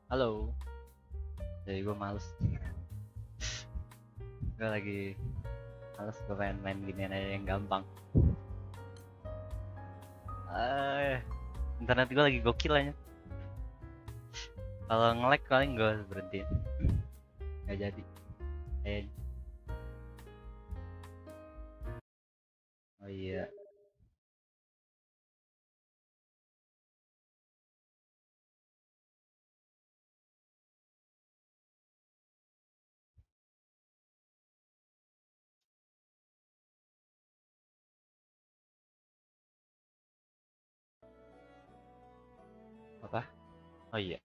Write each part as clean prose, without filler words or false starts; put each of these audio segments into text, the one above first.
Halo, jadi gue males. Gue lagi males, gue pengen main ginian aja yang gampang. Eh, internet gue lagi gokil aja. Kalau nge-lag paling gue berhenti. Gak jadi. Eh, oh iya, apa? Oh iya.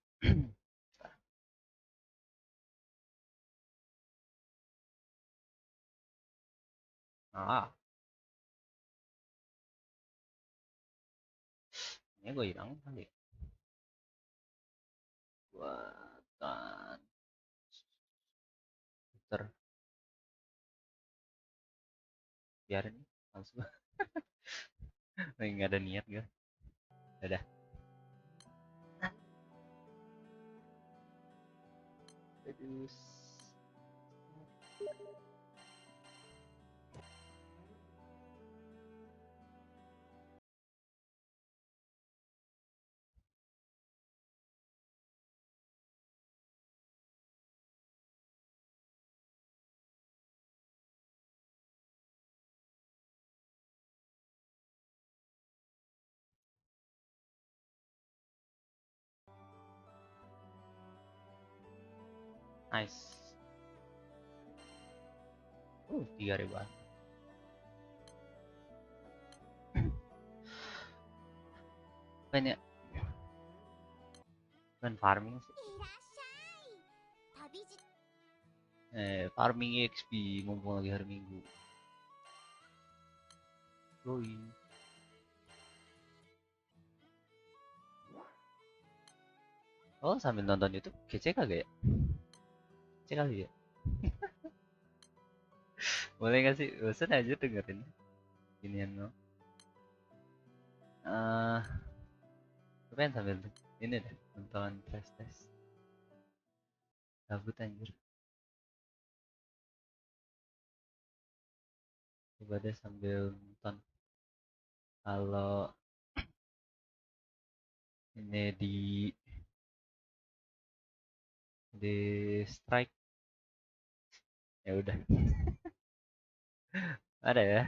Ah, ini gue hilang kali. Buatan Twitter, biarin langsung. Lagi nggak ada niat gue. Dadah. Aduh. Nice. 3.000-an. Kan ya, kan farming sih. Farming XP mumpung lagi hari Minggu. Yoi. Oh, sambil nonton YouTube, kece kagak ya? Kece kali ya? Boleh nggak sih? Bosan aja dengerin ginian lo. Gue pengen sambil ini deh, nonton test test. Gabut anjir. Coba deh sambil nonton. Kalau ini di strike, ya udah. Ada ya.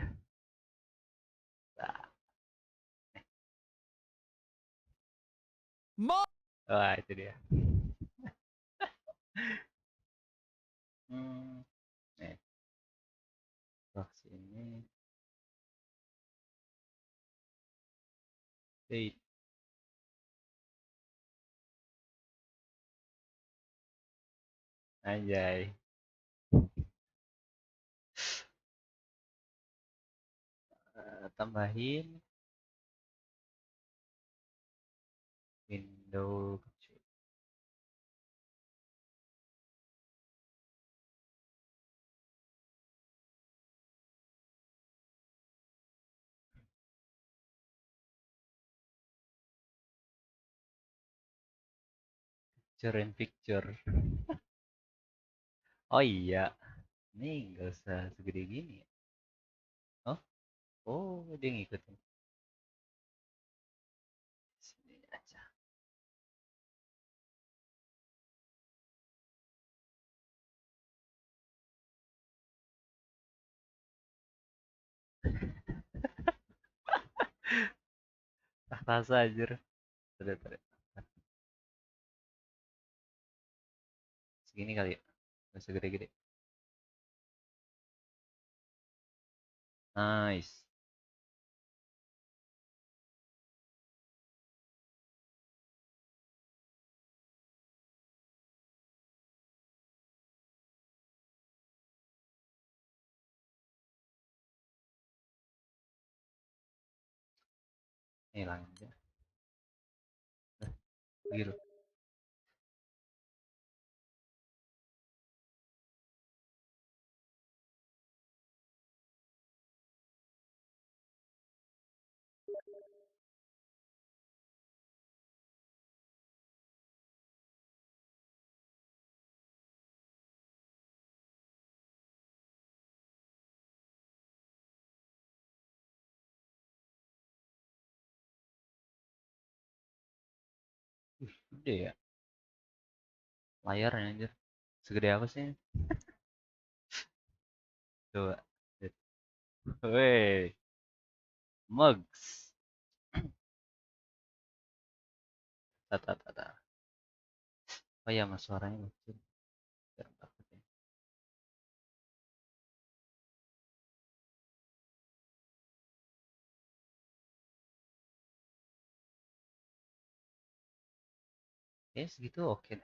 Nah, wah itu dia. Hmm, nih, box ini. Date. Anjay. Tambahin window kecil. Picture in picture. Oh iya, ini nggak usah segede gini ya. Oh, oh dia ngikutin. Sini aja. Rasa aja. Tadi, tadi. Segini kali ya. Nggak segede-gede. Nice. Hilang aja. Gitu. Gede ya. Layarnya anjir. Segede apa sih? Coba. Weh, mugs. Tata tata. Oh iya, mas suaranya kecil. Biar takut ya. Segitu oke.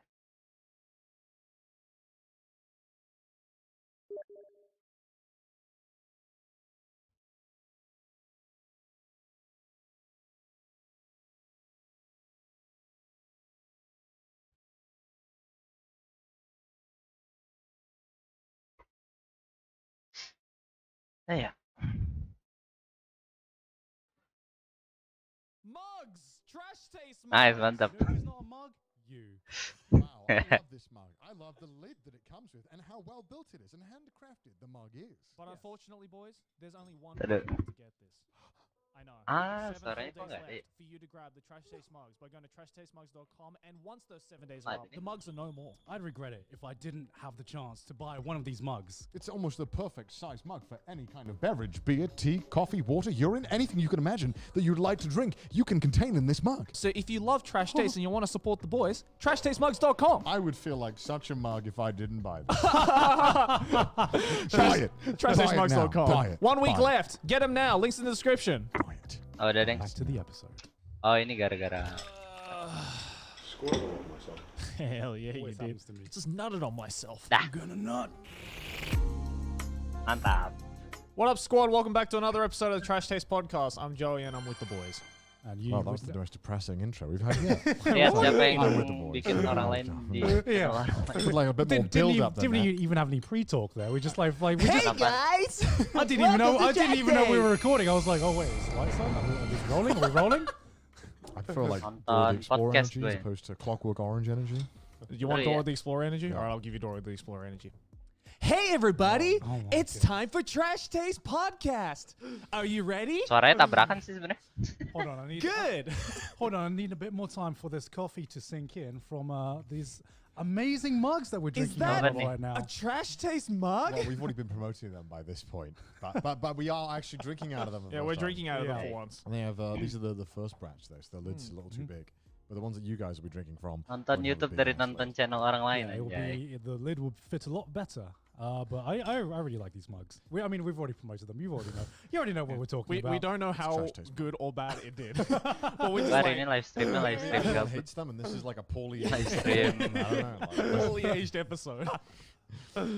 Ya. Mugs! Trash taste mugs! Nice, mantap. You know who's not a mug? You. Wow, I love this mug. I love the lid that it comes with and how well built it is and handcrafted the mug is. But unfortunately, boys, there's only one Tadu. way left to get this. I know. Ah, 7 suaranya full kok days nggak ada ya? left for you to grab the Trash Taste mugs by going to trashtastemugs.com, and once those 7 days Ah, are up, ini. the mugs are no more. I'd regret it if I didn't have the chance to buy one of these mugs. It's almost the perfect size mug for any kind of beverage, be it tea, coffee, water, urine, anything you can imagine that you'd like to drink, you can contain in this mug. So if you love Trash Taste and you want to support the boys, trashtastemugs.com. I would feel like such a mug if I didn't buy this. Buy it. Buy it now. Trashtastemugs.com. Buy it. 1 week Buy it. left. Get them now. Links in the description. Buy it. Oh, udah deng. Back to the episode. Oh, ini gara-gara. Hell yeah, you Always did. happens to me. Just nutted on myself. Dah. Gonna nut. Mantap. What up, squad? Welcome back to another episode of the Trash Taste Podcast. I'm Joey and I'm with the boys. And you. Well, that was the most depressing intro we've had yet. Lihat siapa yang I'm with the boys. bikin orang lain di. Yeah. With like a bit more didn't build up than didn't that. even have any pre-talk there. We just we just, guys! I didn't even know. I didn't even know we were recording. I was like, oh wait, is the lights on? Are we rolling? Are we rolling? I prefer like Nonton Dora the Explorer podcast energy gue. as opposed to Clockwork Orange energy. You want Oh, Dora yeah. the Explorer energy? Yeah. Alright, I'll give you Dora the Explorer energy. Hey everybody! Oh my It's God. time for Trash Taste Podcast. Are you ready? Suaranya tabrakan sih sebenarnya. Hold on, I need. Good. Hold on, I need a bit more time for this coffee to sink in from these amazing mugs that we're Is drinking that out of right now. a Trash Taste mug? Well, we've already been promoting them by this point, but we are actually drinking out of them. for the Yeah, first we're time. drinking out of them Yeah. for once. And they have these are the first batch though, so the lid's a little too big. But the ones that you guys will be drinking from. Nonton will have a YouTube big dari ass nonton lid. channel orang lain Yeah, it will anjay. be, the lid will fit a lot better. But I really like these mugs. I mean, we've already promoted them. You already know what we're talking about. We don't know how Trash Taste good or bad it did. But we just Hari ini like live streamnya live stream Everyone gabut. hates them, and this is like a poorly Live aged stream. I don't know. Like, fully aged episode.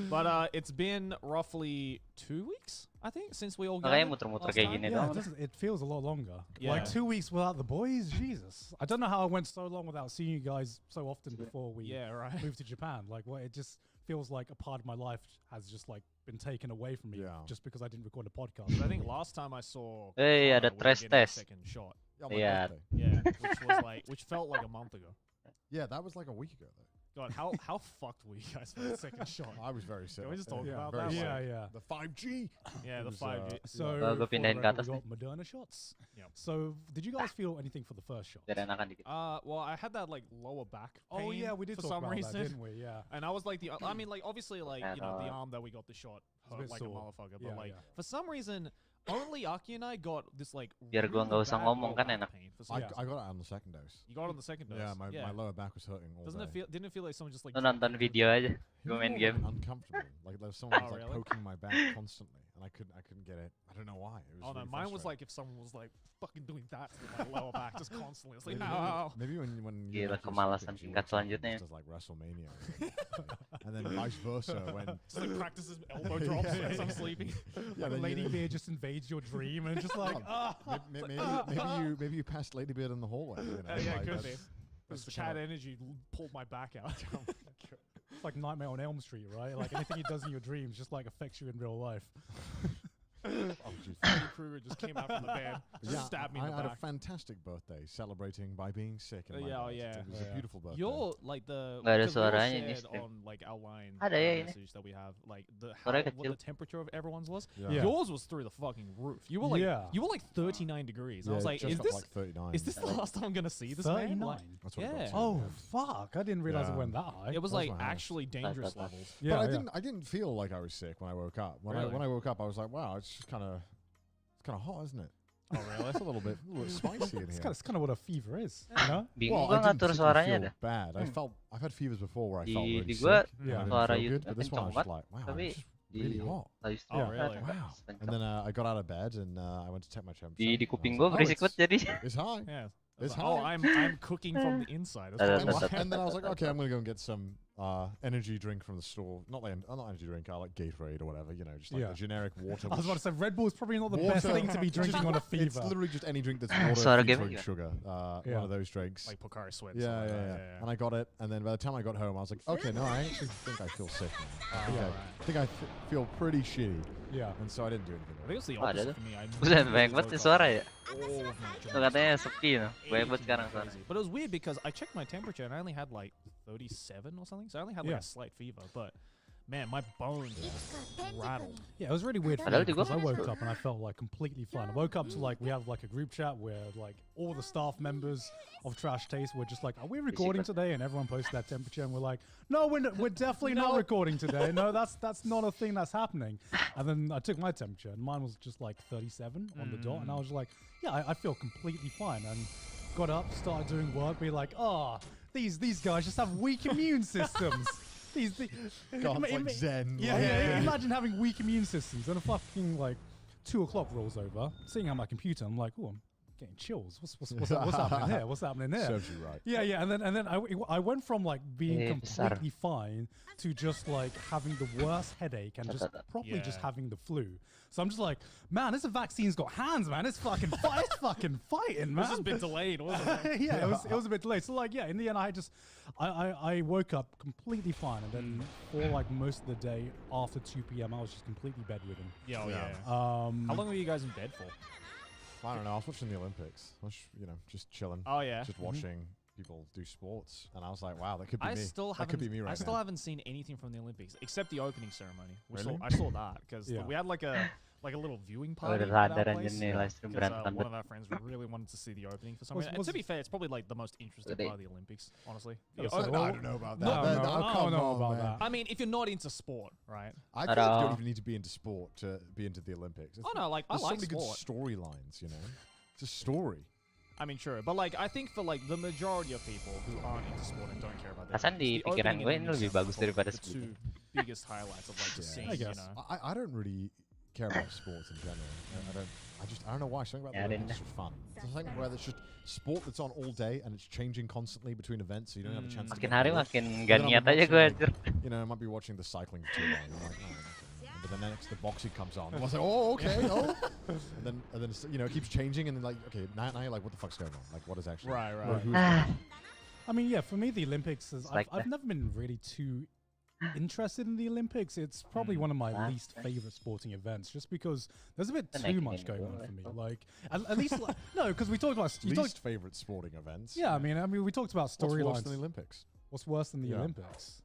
But it's been roughly 2 weeks, I think, since we all got Makanya muter-muter last kayak time. gini Yeah, doang. it feels a lot longer. Yeah. Like 2 weeks without the boys, Jesus. I don't know how I went so long without seeing you guys so often before we Yeah, right. moved to Japan. Like, what? It just feels like a part of my life has just like been taken away from me Yeah. just because I didn't record a podcast. I think last time I saw Hey, Connor, ada we were trash getting a test. second shot. on my Yeah. birthday. Yeah, which felt like a month ago. Yeah, that was like a week ago though. God, how fucked were you guys for the second shot? I was very sick. Can we just talk yeah, about very that? sick. yeah, yeah. The 5G. Yeah, It the was, 5G. So, Gua for the pindahin ke record, atas we nih. got Moderna shots. Yep. So, did you guys feel anything for the first shot? Biar enakan dikit. Well, I had that like lower back pain Oh yeah, we did for talk some about reason. that, didn't we? Yeah. And I was like I mean, like obviously, like you know, the Pero- arm that we got the shot a hurt bit like a sore. motherfucker. But Yeah, like yeah. for some reason, only Aki and I got this like. Biar gua really nggak usah bad ngomong, lower kan back enak. pain for some I, reason. I got it on the second dose. You got it on the second dose. Yeah, my lower back was hurting all Doesn't day. it feel? Didn't it feel like someone just like? Lu nonton video aja. It Gue was main more, game. like, uncomfortable. Like there was someone Oh, was, like really? poking my back constantly, and I couldn't get it. I don't know why. It was Oh no, really mine was frustrating. like if someone was like fucking doing that to my lower back just constantly. It's like Maybe- no. Maybe when you Gila, make your kemalasan second, you tingkat watch something selanjutnya. just does like WrestleMania, and then vice versa when Just like practices elbow drops Yeah, as I'm yeah. sleeping. yeah, then Lady you, Beer just invades your dream and just like, ah. maybe you passed Lady Beard in the hallway. You know, Yeah, like, could be. that's- This that's the Chad kind energy pulled my back out. It's like Nightmare on Elm Street, right? Like anything he does in your dreams just like affects you in real life. of, oh, geez. Freddy Krueger just came out from the bed, just Yeah, stabbed me I in the had a back. fantastic birthday, celebrating by being sick. In my Yeah, oh, bed. yeah. It was Yeah. a beautiful birthday. You're like the Nggak ada because we all suaranya nih, shared stream. on like our line Ada ya ini. message that we have, like Suaranya what the kecil. temperature of everyone's was. Yeah. Yours was through the fucking roof. You were like Yeah. you were like 39 degrees. I Yeah, was it like, just is got this like 39. is this the last time I'm gonna see this man? 39. Like, That's what it got yeah. to, Oh yeah. fuck! I didn't realize it Yeah. went that high. it was That was like my house. actually dangerous That. levels. yeah, But yeah. I didn't feel like I was sick when I woke up. Really? When I woke up, I was like, wow, it's just kind of hot, isn't it? Oh really? It's a little bit spicy in It's here. kind of what a fever is, you know? Bingung Well, gua I didn't ngatur particularly suaranya feel dah. bad. I've had fevers before where I felt Di really gua sick. Yeah. and I suara didn't feel good, YouTube but this kencang one I was banget, just like, wow, tapi it's just really hot. live stream Oh, kan really? agak Wow. kencang. And then I got out of bed and I went to check my temperature. di and I kuping was gua like, berisik it's, banget jadi. it's high. Yeah. It's Like, oh, high. I'm cooking from the inside. That's Ada, what ada, I'm ada. And then I was like, okay, I'm gonna go and get some energy drink from the store. Not energy drink. I like Gatorade or whatever. You know, just like Yeah. the generic water. I was about which- to say Red Bull is probably not the best Water. thing to be drinking on a It's fever. literally just any drink that's water Suara featuring gaming juga. sugar. Yeah. One of those drinks. like Pocari Sweat. Yeah, stuff like yeah, that, yeah. And I got it, and then by the time I got home, I was like, okay, no, I actually think I feel sick now. I think I feel pretty shitty, Yeah. and so I didn't do anything. I think it's the Oh, ada opposite tuh. for me. I Buset, really banyak banget woke nih up suara ya. all of my Tuh katanya sepi no. Banyak banget sekarang suara. crazy. But it was weird because I checked my temperature and I only had like 37 or something. So I only had like Yeah. a slight fever, but man, my bones rattled. Yeah, it was really weird for Padahal me juga because I kan woke itu. up and I felt like completely fine. I woke up to like we have like a group chat where like all the staff members of Trash Taste were just like, "Are we recording today?" And everyone posted that temperature, and we're like, "No, we're definitely not recording today. No, that's not a thing that's happening." And then I took my temperature, and mine was just like 37 on the dot, and I was like, "Yeah, I feel completely fine." And got up, started doing work, be like, "Oh, these guys just have weak immune systems." These God, it's like Zen. yeah, like, yeah, yeah. Imagine having weak immune systems and a fucking like 2 o'clock rolls over, seeing on my computer, I'm like, oh, I'm getting chills. What's happening here? What's happening here? Serves you right. Yeah, yeah, and then I went from like being Eh, besar. completely fine to just like having the worst headache and just properly just Yeah. having the flu. So I'm just like, man, this vaccine's got hands, man. It's fucking it's fucking fighting, man. This is a bit delayed, wasn't it? Yeah, it was a bit delayed. So like, yeah, in the end, I woke up completely fine, and then for like most of the day after 2 p.m., I was just completely bedridden. Yeah, oh, Yeah. yeah. How Um, long were you guys in bed for? I don't know. I was watching the Olympics. I was, just chilling, Oh yeah. just watching people do sports, and I was like, wow, that could be I me. still That could haven't. be me right I still now. haven't seen anything from the Olympics except the opening ceremony. Really? I saw that because Yeah. we had like a little viewing Oh, party udah at our sadar place. anjir nih live stream Because berantem. one of our friends really wanted to see the opening for some Was- reason. And was- to be fair, it's probably like the most interesting They- part of the Olympics, honestly. Oh, The so- opening- I don't know about that. No, That- no, oh, I don't come know on, about man. that. I mean, if you're not into sport, right? I feel like you Ta-da. don't even need to be into sport to be into the Olympics. Oh no, like I There's so like many good sport. storylines, you know. It's a story. I mean, sure, but like I think for like the majority of people who aren't into sport and don't care about that, Hasan di pikiran gue ini lebih bagus daripada the sebelumnya. two biggest highlights of like the Yeah. scene, I you guess. know. I don't really care about sports in general. I don't know why. Something about the Yeah, I Olympics is didn't. just fun. It's something where there's just sport that's on all day and it's changing constantly between events, so you don't have a chance to Makin get hari bored. makin then gak I'll be niat aja watching, gue like, anjir. You know, I might be watching the cycling for too long. I'm like, oh, okay. But then next the boxing comes on. I was like, oh, okay, oh. And then it's, you know, it keeps changing, and then like, okay, now you're like, what the fuck's going on? Like, what is actually? Right, right. who's Ah, I mean, yeah, for me, the Olympics is. like I've that. never been really too interested in the Olympics. It's probably one of my Ah. least favorite sporting events, just because there's a bit Then too I much can going go on for me. with- Like, at least, like, no, because we talked about you least talked, favorite sporting events? yeah. I mean, we talked about What's worse storylines. than the Olympics? What's worse than the Yeah. Olympics?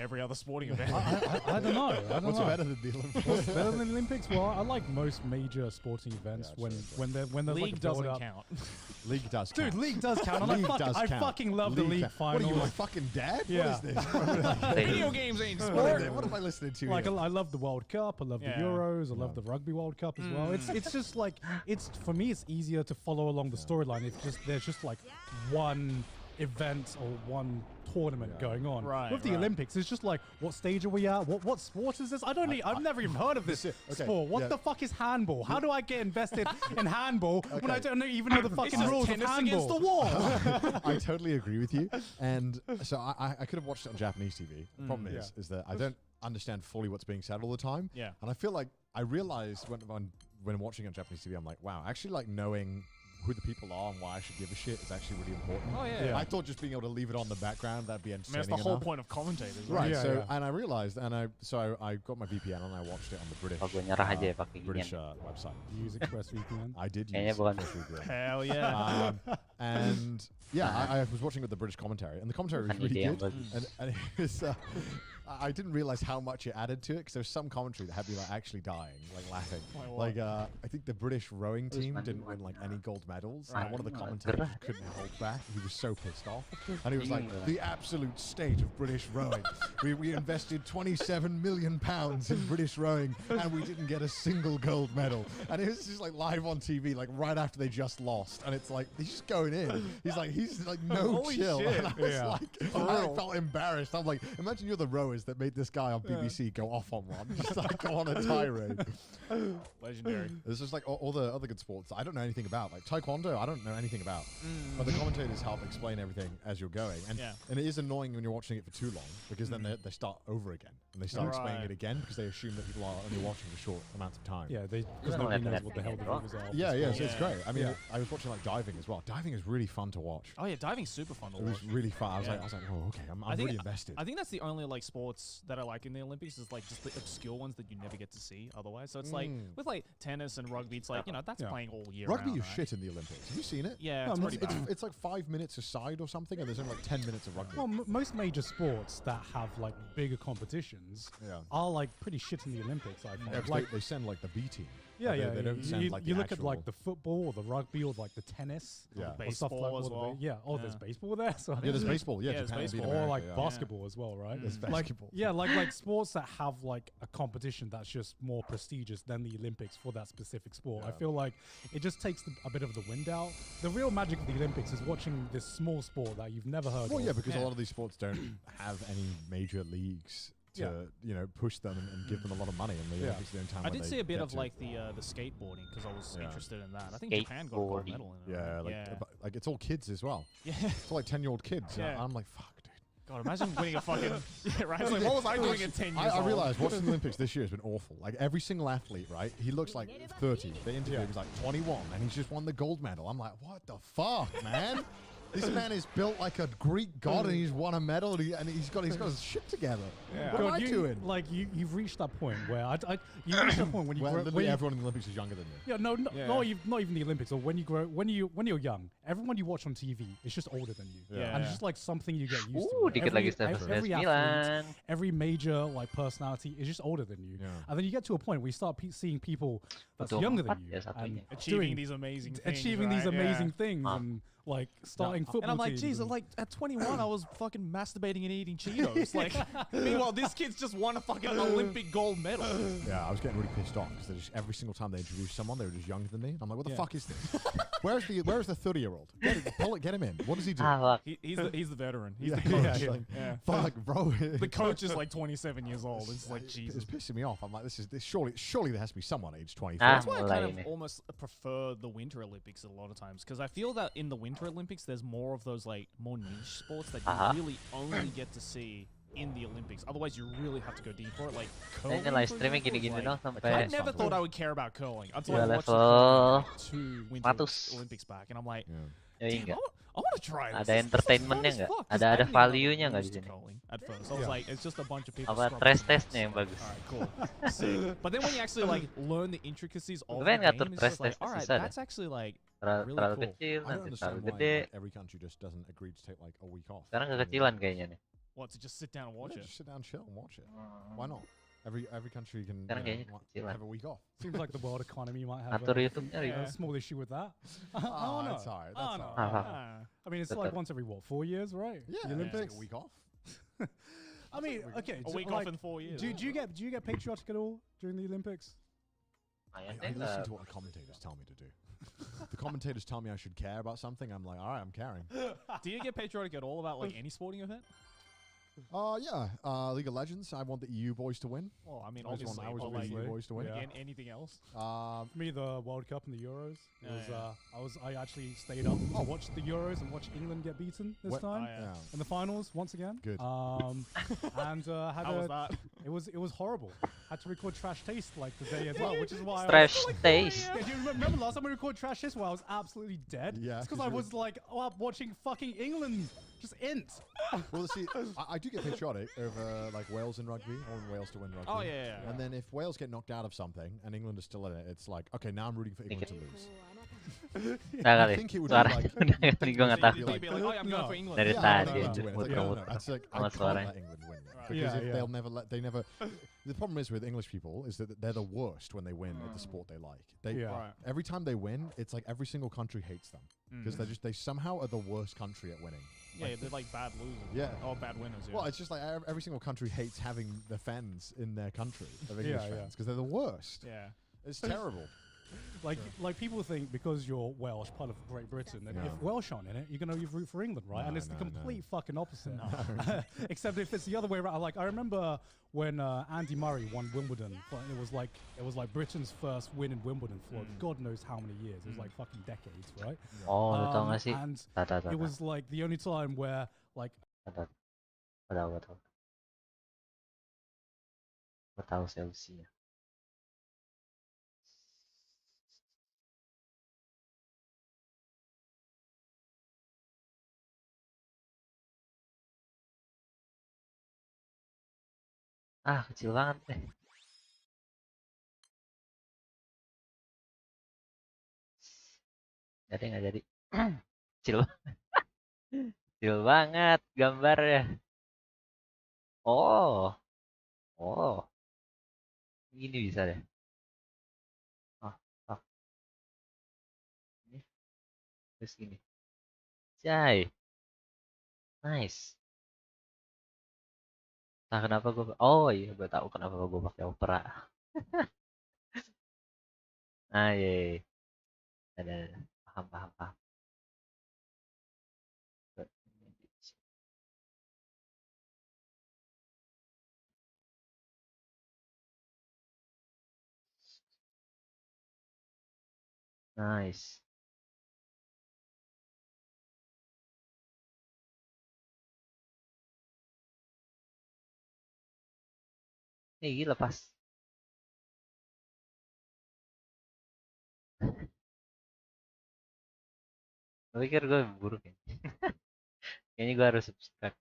Every other sporting event. I don't know. I don't What's know. better than the Olympics? What's better than the Olympics? Well, I like most major sporting events Yeah, when sure. when there's League like a build doesn't up. count. League does Dude, count. league does count. And League does I count. fucking love the league count. What finals. are you, my fucking dad? Yeah. What is this? Video games ain't What sport. what am I listening to? Like here? I love the World Cup, I love Yeah. the Euros, I love Yeah. the Rugby World Cup as well. It's just like it's for me it's easier to follow along the storyline if there's just like one event or one tournament Yeah. going on. Right, With the right. Olympics, it's just like what stage are we at? What sport is this? I've never even heard of this Okay, sport. What yeah. the fuck is handball? How do I get invested in handball when I Okay. don't even know the fucking just rules of tennis against handball? the wall. I totally agree with you. And so I could have watched it on Japanese TV. The problem is that I don't understand fully what's being said all the time. Yeah. And I feel like I realized when watching it on Japanese TV, I'm like, wow, actually like knowing who the people are and why I should give a shit is actually really important. Oh Yeah. I thought just being able to leave it on the background that'd be I mean, entertaining that's the whole enough. point of commentators, Right. Yeah, so yeah. and I realized, and I got my VPN and I watched it on the British Pag gue nyerah aja ya pakai British ginian. website. Use ExpressVPN. I did Kayaknya use bukan. ExpressVPN. Hell yeah. And yeah, I was watching with the British commentary, and the commentary was Bukan ide really yang good. bagus. And it was, I didn't realize how much it added to it because there was some commentary that had me like actually dying, like laughing. Like what? Like I think the British rowing team Terus didn't win like any gold medals, Right. and one of the Gerah. commentators couldn't hold back. He was so pissed off, and he was like, Iya. "The absolute state of British rowing. we invested 27 million pounds in British rowing, and we didn't get a single gold medal." And it was just like live on TV, like right after they just lost, and it's like he's just going in. He's like no Holy chill. shit. And I was Yeah. like, I felt embarrassed. I'm like, imagine you're the rowers that made this guy on BBC go off on one, just like go on a tirade. Legendary. It's just like all the other good sports I don't know anything about. Like Taekwondo, I don't know anything about. But the commentators help explain everything as you're going. And Yeah. and it is annoying when you're watching it for too long because then they start over again. And they start explaining Right. it again because they assume that people are only watching for short amounts of time. Yeah, because Yeah. nobody knows Yeah. what the hell the Yeah. figures are. of Yeah, the yeah, sport. so it's Yeah. great. I mean, Yeah. I was watching like diving as well. Diving is really fun to watch. Oh yeah, diving's super fun to It watch. was really fun. I was Yeah. like, oh, okay, I'm I think- really invested. I think that's the only like sports that I like in the Olympics is like just the obscure ones that you never get to see otherwise. So it's like with like tennis and rugby, it's like that's Yeah. playing all year Rugby round. is right? shit in the Olympics. Have you seen it? Yeah, No, it's I'm pretty not- bad. It's like 5 minutes a side or something, and there's only like 10 minutes of rugby. Well, most major sports that have like bigger competitions Yeah. are like pretty shit in the Olympics. I think. Yeah, 'cause like, they send like the B team. yeah, Like, yeah. They don't send you like you the look at like the actual- football or the rugby or like the tennis. Yeah. The or stuff baseball as or the well. yeah. Oh, there's Yeah. baseball there. So Yeah, there's baseball. Yeah, Yeah, there's Japan beat baseball. or America, like yeah. basketball as well, right? There's Like, basketball. yeah, like sports that have like a competition that's just more prestigious than the Olympics for that specific sport. I Yeah. feel like it just takes a bit of the wind out. The real magic of the Olympics is watching this small sport that you've never heard Well, of. yeah, because Yeah. a lot of these sports don't have any major leagues to push them and give them a lot of money. And the Yeah. Olympics are the only time I when did they see a bit get of to. like the skateboarding because I was Yeah. interested in that. I think Japan got a gold Skateboarding. medal in it. Yeah, right? like yeah. like it's all kids as well. Yeah. It's all like 10-year-old kids. Yeah. And I'm like, fuck, dude. God, imagine winning a fucking yeah, right. It's like, what was I doing at 10 years I old? realized watching the Olympics this year has been awful. Like every single athlete, right? He looks like 30. They interview him, he's like 21, and he's just won the gold medal. I'm like, what the fuck, man? This man is built like a Greek god, and he's won a medal, and he's got his shit together. Yeah. What am I you, doing? Like you've reached that point where you reach that point when you Well, grow. literally When you, everyone in the Olympics is younger than me. yeah, no, Yeah. not even the Olympics or when you grow when you're young. Everyone you watch on TV is just older than you, Yeah. and it's just like something you get used Ooh, to. dikit lagi Stephen every athlete, Milan. every major like personality is just older than you, Yeah. and then you get to a point where you start seeing people that's Betul, younger empat than you ya satunya. and Achieving doing- these amazing things. achieving these right? Yeah. amazing things Ah. and like starting football. And I'm like, teams geez, and- like at 21, I was fucking masturbating and eating Cheetos. Like, meanwhile, this kid's just won a fucking Olympic gold medal. Yeah, I was getting really pissed off because every single time they introduced someone, they were just younger than me. I'm like, what the Yeah. fuck is this? Where's the 30-year-old? Get him in. What does he do? Ah, fuck. He's the veteran. He's Yeah, the coach. yeah, Like, yeah. yeah. Fuck, bro. The coach is like 27 years old. It's like Jesus. It's pissing me off. I'm like, this surely there has to be someone age 24. Ah. That's why I Mulai kind of ini. almost prefer the Winter Olympics a lot of times because I feel that in the Winter Olympics there's more of those like more niche sports that you really only get to see in the Olympics. Otherwise, you really have to go deep for it. Like curling. Kayaknya live for streaming example, is gini-gini like- dong I sampai never thought I would care about curling until Ya, I watched the level curling 2 Winter 100. Olympics back, and I'm like, Yeah. Yoi damn, enggak. I want to try this. Ada This is entertainmentnya fun as nggak? fuck. 'Cause Ada I didn't even know value-nya nggak rules di to sini? curling At first, I was Yeah. like, it's just a bunch of people. Apa scrubbing trash some testnya nuts. yang bagus? Alright, cool. Sick. But then when you actually like learn the intricacies of Gue the pengen game, ngatur it's trash just like, test alright, susah dah. that's actually like Terlalu really cool. kecil, I don't nanti understand terlalu why gede. like, every country just doesn't agree to take like a week off. Sekarang kekecilan kayaknya nih. what to just sit down and watch Yeah, it. just sit down, chill, and watch it. Why not? Every country can Sekarang kayaknya kekecilan. have a week off. seems like the world economy might have Atur a, YouTube-nya Yeah. ribet. a small issue with that. I don't Ah, know. that's alright. I That's don't know. alright. Ah. Ah. I mean, it's Betul. like once every 4 years, right? Yeah, the Olympics. Olympics. Take a week off. I mean, okay. A so, week like, off in 4 years. do you get patriotic at all during the Olympics? Lumayan I deh, listen to what the commentators tell me to do. The commentators tell me I should care about something. I'm like, all right, I'm caring. Do you get patriotic at all about like any sporting event? Yeah. League of Legends. I want the EU boys to win. Well, I mean, I always obviously, want but the like, EU boys to win. Yeah. anything else? Um, For me, the World Cup and the Euros. It Yeah, was I actually stayed up to watch the Euros and watch England get beaten this What- time Oh, yeah. in the finals once again. Good. And had How was that? it was horrible. Had to record Trash Taste like the day as well, which is why Trash I was, taste. Yeah, do you remember last time we recorded Trash Taste where I was absolutely dead? Yeah, It's because 'cause I you was like up watching fucking England just int. well, see, I do get patriotic over like Wales in rugby. I want Wales to win rugby. Oh yeah. And then if Wales get knocked out of something and England is still in it, it's like, okay, now I'm rooting for England to lose. Nah I kali. think it would be Suara like- itu nih gue nggak So tahu. you'd You'd be like, oh, yeah, I'm going No. for England. Dari Yeah, I tadi want England to anjir, win. It's like, muter-muter. no. That's like, I Sama can't suaranya. let England win. Right. Because Yeah, if yeah. they'll never let, they never, the problem is with English people is that they're the worst when they win at the sport they like. They, Yeah. Right. Every time they win, it's like every single country hates them. Because they somehow are the worst country at winning. Yeah, they're like bad losers. Yeah. Oh, bad winners. Yeah. Well, it's just like every single country hates having the fans in their country of English Yeah, yeah. fans because they're the worst. yeah. It's terrible. Like people think because you're Welsh, part of Great Britain, that No. if Welsh aren't in it, you're gonna root for England, right? And No, it's the no, complete fucking opposite. Except if it's the other way around. Like I remember when Andy Murray won Wimbledon, it was like Britain's first win in Wimbledon for God knows how many years. It was like fucking decades, right? Oh, lu tau gak sih? And Tata. it was like the only time where like Gue tahu Chelsea. Ah, kecil banget deh. Jadi nggak jadi. Kecil banget. Kecil banget gambarnya. Oh. Oh. Gini bisa deh. Oh, oh. Ini. Terus gini. Jai. Nice. Nah, kenapa gue... Oh iya, gue tahu kenapa gue pakai opera. Ah, iya, iya. Ada. Paham. Nice. Gila pas. Gue pikir gue buruk ya. Kayaknya gue harus subscribe.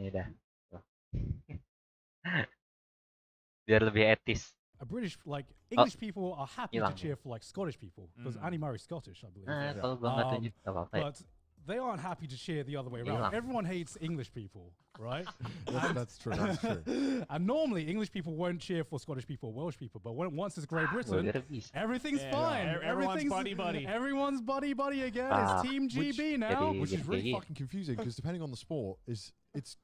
Ini dah. Tuh. Biar lebih etis. a British like English people are happy to hilang. cheer for like Scottish people because Annie Murray's Scottish, I believe. Nah, kalau gue nggak tunjuk nggak apa-apa ya. But they aren't happy to cheer the other way around. Hilang. Everyone hates English people, right? That's true. That's true. And normally English people won't cheer for Scottish people or Welsh people, but once it's Great Britain, Gue bisa. everything's Yeah, fine. everyone's Everything's buddy-buddy. Everyone's buddy again. Ah, It's Team GB now. jadi- Which is really Iya. fucking confusing because depending on the sport, it's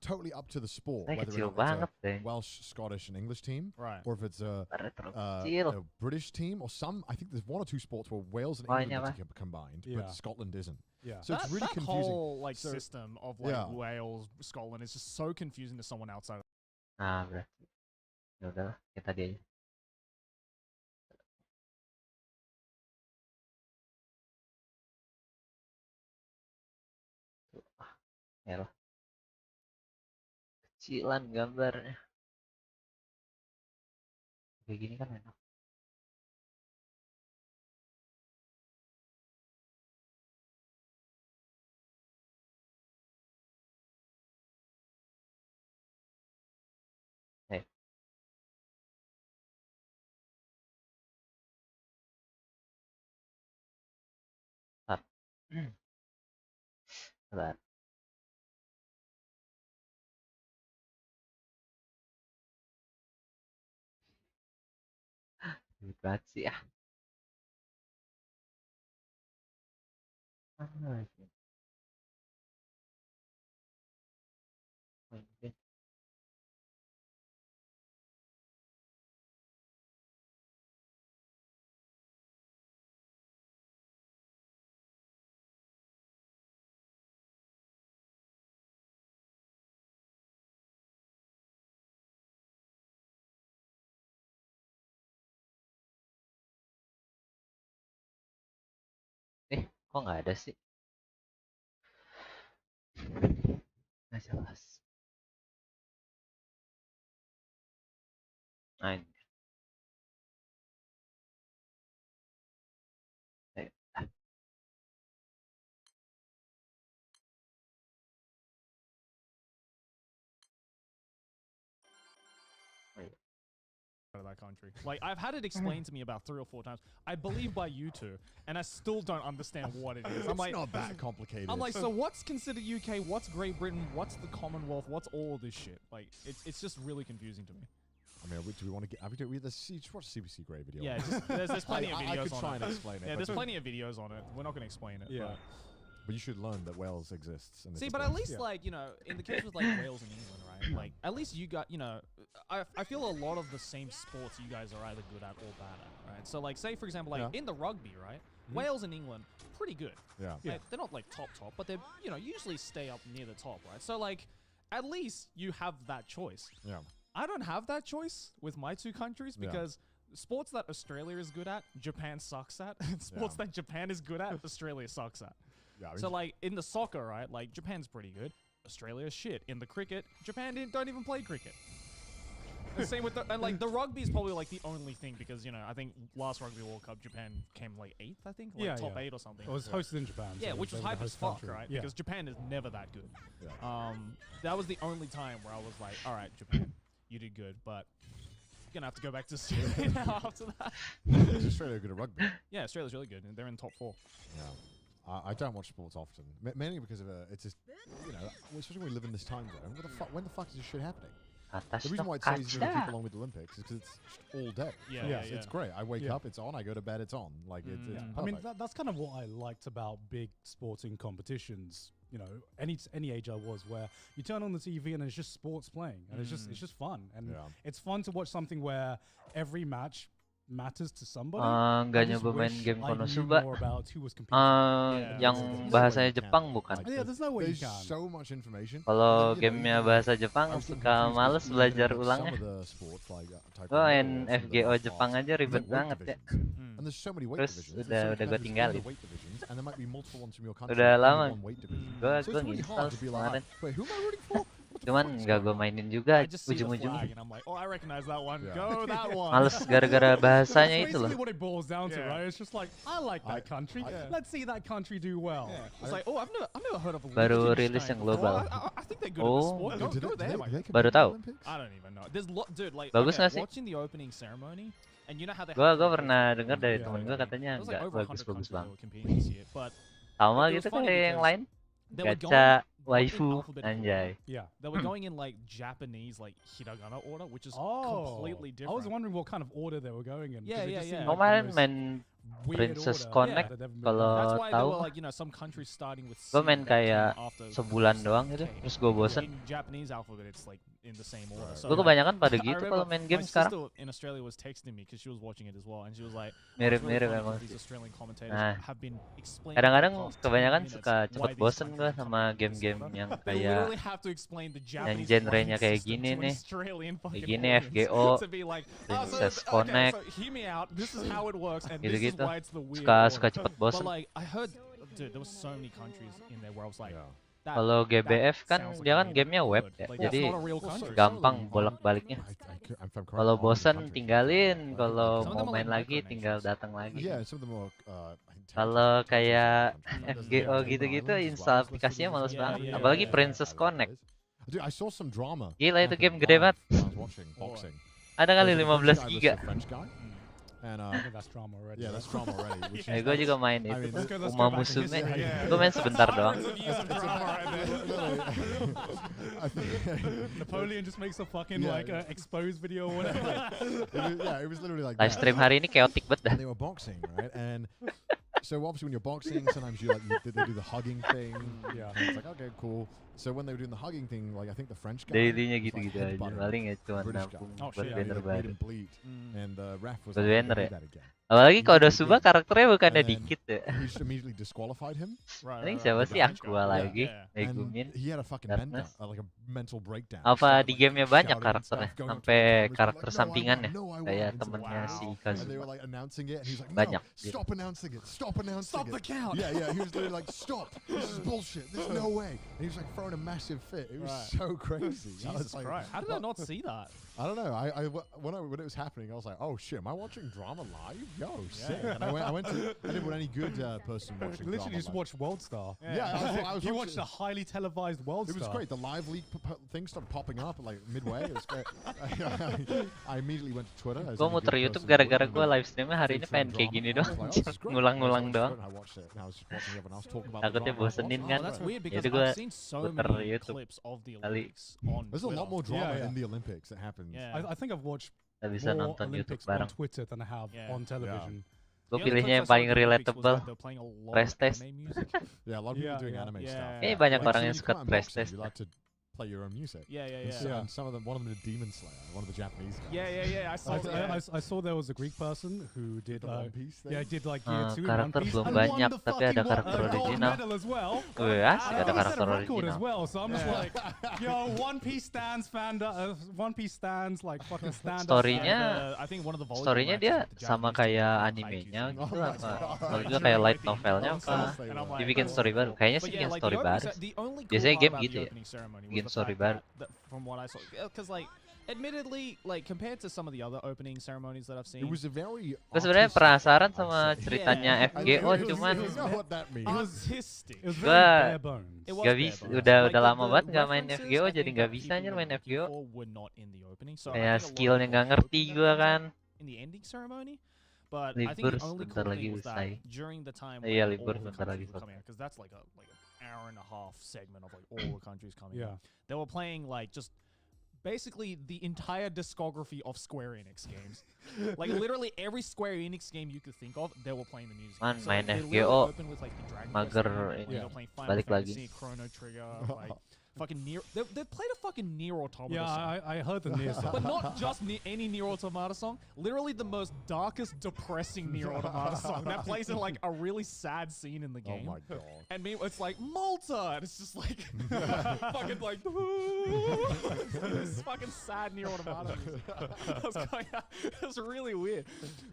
totally up to the sport Saya whether kecil or not banget it's deh. a Welsh, Scottish, and English team, Right. or if it's Badannya terlalu kecil. a British team, or some. I think there's one or two sports where Wales and Oh, ini England apa? are combined, Yeah. but Scotland isn't. Yeah. So it's really that confusing. whole like So- system of like Yeah. Wales, Scotland is just so confusing to someone outside. Nah, berarti. Ya udahlah, kayak tadi aja. Tuh, elah. Kecilan gambarnya. Kayak gini kan enak. Eh. Bentar. Bentar. Ribet banget sih ya. Ah, ini. Kok nggak ada sih? Nggak jelas. Nah, ini. Ayo. Ayo. Out of that country. Like, I've had it explained to me about 3 or 4 times. I believe by you two, and I still don't understand what it is. I'm like, it's not that complicated. I'm like, so what's considered UK? What's Great Britain? What's the Commonwealth? What's all of this shit? Like, it's just really confusing to me. I mean, do we want to get? Have we just watch CBC Grey video? Yeah, just, there's plenty of videos I could on try it. and explain it. Yeah, there's plenty of videos on it. We're not going to explain it. Yeah. But you should learn that Wales exists. And See, it's but a at place. least, like, you know, in the case with, like, Wales and England, right? Like, at least you got, you know, I feel a lot of the same sports you guys are either good at or bad at, right? So, like, say, for example, like, in the rugby, right? Wales and England, pretty good. Yeah. Like, they're not, like, top, but they're, you know, usually stay up near the top, right? So, like, at least you have that choice. Yeah. I don't have that choice with my 2 countries because sports that Australia is good at, Japan sucks at. And sports that Japan is good at, Australia sucks at. Yeah. I mean, So, like, in the soccer, right, like, Japan's pretty good. Australia's shit. In the cricket, Japan don't even play cricket. The same with the, and, like, the rugby is probably, like, the only thing because, you know, I think last Rugby World Cup, Japan came, like, 8th, I think? Like, top 8 or something. It was hosted in Japan. Yeah, so which they was were the hype as host fuck, country. right? Yeah. Because Japan is never that good. Yeah. That was the only time where I was like, all right, Japan, you did good, but you're going to have to go back to Australia now after that. is Australia good at rugby? Yeah, Australia's really good, and they're in top 4. Yeah. I don't watch sports often, mainly because of it's just, you know, especially when we live in this time zone. When the fuck is this shit happening? Atas The reason why it tuh says you know, keep kaca. along with the Olympics is because it's just all day. Yeah, It's great. I wake Yeah. up, it's on. I go to bed, it's on. Like it's I mean, perfect. that's kind of what I liked about big sporting competitions. You know, any age I was, where you turn on the TV and it's just sports playing, and it's just fun, and it's fun to watch something where every match matters to somebody. Nggak I just nyoba main wish game I knew Konosuba. more about who was competing. Yang Yeah. bahasanya Yeah. Jepang bukan. Yeah, there's no way you There's can. so much information. Kalau And then, you know, gamenya bahasa Jepang I was getting suka confused males 'cause belajar even, like, ulangnya. some of the sports, like, Gua taekwondo or main some of the FGO martial Jepang arts, aja there's, ribet like, weight banget ya. divisions. And there's so many weight Terus divisions. udah There's so gua many tinggalin. weight divisions, and there might be multiple ones from your country. Udah only lama. one weight division. Gua So it's really nginstal hard to be like, kemarin. wait, who am I rooting for? What the Cuman fuck is nggak going gue on? mainin juga I just see the flag, ujung-ujungnya. and I'm like, oh, I recognize that one. Yeah. Go that one. Males gara-gara bahasanya That's itu loh. basically what it boils down to, Yeah. right? It's just like, I like that country. Let's see that country do well. Yeah. It's like, oh, I've never heard of Baru Liechtenstein rilis yang before. global. I think they're good at Oh. the sport. Did Go there, mate. they compete Baru in the tahu. Olympics? I don't even know. There's dude, like, Bagus okay, nggak sih? watching the opening ceremony, and you know how they Gua have pernah dengar dari Yeah, temen yeah, gue yeah. katanya It was like nggak over 100 bagus-bagus countries that banget. were competing this year, but Sama it was gitu funny kayak yang because lain. they were Gacha going in waifu alphabetical anjay. Yeah. They were going in like Japanese, like hiragana order, which is Oh, completely I different. was wondering what kind of order they were going in. 'cause Yeah, it yeah, just yeah. seemed like the Kemarin most main weird Princess order Connect that ever been kalau done. That's why there tahu were like, you know, some countries starting with C. gue main that came kayak after sebulan C, doang gitu, K. terus gue bosen. In Japanese alphabet, it's like in the same order. So Gue like, kebanyakan pada I gitu remember kalau main game my sekarang. sister in Australia was texting me because she was watching it as well, and she was like, Mirip-mirip "It's really funny emang 'cause sih. these Australian commentators Nah, have been explaining kadang-kadang for the past 10 kebanyakan minutes suka why cepet these bosen gue countries sama have this game-game order." yang They kayak literally have to explain the Japanese genrenya ranking kayak system gini to an nih. Australian Kayak fucking gini audience FGO, to be like, Princess okay, Connect, so hear me out. This is how it works, and this is gitu-gitu. why it's the weird Suka order. cepet But bosen. like, I heard, dude, there was so many countries in there where I was like, Yeah. that, Kalau that GBF kan sounds like dia kan really gamenya web good. ya, Like, that's jadi not a real country. gampang bolak-baliknya. If I'm correct, Kalau all these bosen countries tinggalin, are, kalau Some of mau them are main like lagi tinggal micronations. datang lagi. Yeah, some of them are. I think Kalau territories, kayak countries, right? FGO There's the gitu-gitu Cayman install Islands as well, aplikasinya listed males as Yeah, banget, yeah, apalagi yeah. Princess Connect. Dude, I saw some drama. Gila itu happen game gede live banget. when I was watching boxing. Ada kali There's a 15 British guy giga. versus a French guy, and I think that's drama already. yeah, right? that's drama already. Which Ya, gue juga main I itu mean, tuh, let's go Uma back to Musume. history. Yeah. Gue main sebentar doang. Hundreds of years of drama right there. I think Napoleon just makes a fucking Yeah, like yeah. expose video or whatever. yeah, it was literally like Live that. stream hari ini chaotic banget dah. And they were boxing, right? And so obviously when you're boxing, sometimes you they do the hugging thing. Yeah. And it's like, okay, cool. So when they were doing the hugging thing, like I think the French guy Dailynya was, like, gitu-gitu aja. headbutting Paling ya cuma British guy. nampung Oh, buat shit. banner Made baru. him bleed, and the ref was Buat like, banner "Don't ya. do that again." Apalagi He kalau did udah it Suba again. karakternya bukannya And then dikit ya. He just immediately disqualified him. Right, Paling right, siapa right. sih The French Aqua guy. lagi, Yeah. Megumin. And he had a fucking Darkness. like a mental breakdown. He Apa started, di like, gamenya banyak shouting and karakternya, stuff, going up to the sampai cameras, being karakter like, sampingannya, "No, I won, kayak no, I won." temennya Wow. si And they Kazuma. were like announcing it, and he's like, Banyak, "No, gitu. stop announcing it! Stop announcing Stop it!" the count. Yeah, yeah. He was literally like, "Stop! This is bullshit. There's no way." And he was like throwing a massive fit. It was Right. so crazy. I was Jesus like, Christ. How did I not see that? I don't know. When it was happening, I was like, "Oh shit, am I watching drama live? Yo, sick!" Yeah. And I did what any good person watching Literally drama just live. watched World Star. Yeah, I was You watching- watched a highly televised World It was Star. great. The live leak thing started popping up like midway. It was great. I immediately went to Twitter. as Gue any muter good YouTube person gara-gara would, gue and live streamnya hari ini big pengen fan kayak drama. gini I doang. was like, "Oh, this is great." Ngulang-ngulang And I doang. went to Twitter, and I watched it. And I was just watching everyone else talking about Takutnya the drama. bosenin I was kan. Oh, that's like, weird Jadi because gua I've seen so puter many YouTube clips of the kali. Olympics on There's a lot Twitter. more drama Yeah. in the Olympics that happens. Yeah. I think I've watched Gak bisa more nonton YouTube Olympics on bareng. Twitter than I have Yeah. on television. Gue The only pilihnya clips I yang saw paling of the Olympics was relatable. that they're playing a lot Press of test. anime music. Yeah, a lot of people Yeah, doing yeah. anime Yeah. stuff. Kayaknya Yeah. banyak Like, orang so yang you suka come out in press boxing, test. you like to play your own music. Yeah, yeah, And yeah. so- Yeah. and one of them did Demon Slayer, one of the Japanese guys. Yeah. I saw I, that. I saw there was a Greek person who did The One Piece thing. yeah, did like year 2 in One Karakter Piece belum and banyak, won the tapi ada fucking karakter gold original. medal as well. Wih, asik And ada I think he set karakter a record as original. well. So I'm just Yeah. like, yo, One Piece stands One Piece stands like fucking stand up. Story-nya- I think one of the volleyball Story-nya matches dia with the sama Japanese kayak team, animenya Haikyuu gitu Oh my apa? God. Kalau juga Like, kayak really light big novelnya and apa? stuff, and I'm like, Dibikin oh. story baru. Kayaknya sih But bikin yeah, like story the opening, baru. the only cool Biasanya part game about gitu the ya. opening ceremony was Bikin the story fact baru. that from what I saw, because like, admittedly, like compared to some of the other opening ceremonies that I've seen, It was a very. Gue sebenarnya artistic, penasaran I'd sama say. ceritanya Yeah. FGO, It was- cuman You know what that means? artistic. It was Gua- very bare bones. It was Gak bare bisa, bones. udah Like, lama the banget nggak main references, FGO, I jadi think nggak that bisa people anjir were main looking FGO. for were not in the opening. So I Kayak think a lot of skillnya people nggak were ngerti hoping that gue comes kan. out in the ending ceremony. But I think Libur the only sebentar cool lagi thing was that usai. during the time Iya, when libur all the sebentar lagi countries were selesai. coming out, because that's like an hour and a half segment of like all the countries coming Yeah. out. They were playing like just basically the entire discography of Square Enix games. Like literally every Square Enix game you could think of, they were playing the music. Man, So main they FGO literally opened with like the Dragon Quest mager theme, like, ini. they were playing Final Balik lagi. Fantasy, Chrono Trigger, like fucking Nier. They played a fucking Nier Automata Yeah, song. I heard the near song. But not just any Nier Automata song. Literally the most darkest, depressing Nier Automata song that plays in like a really sad scene in the Oh game. my god. And me, it's like Malta, and it's just like fucking like this fucking sad Nier Automata. music. It was really weird.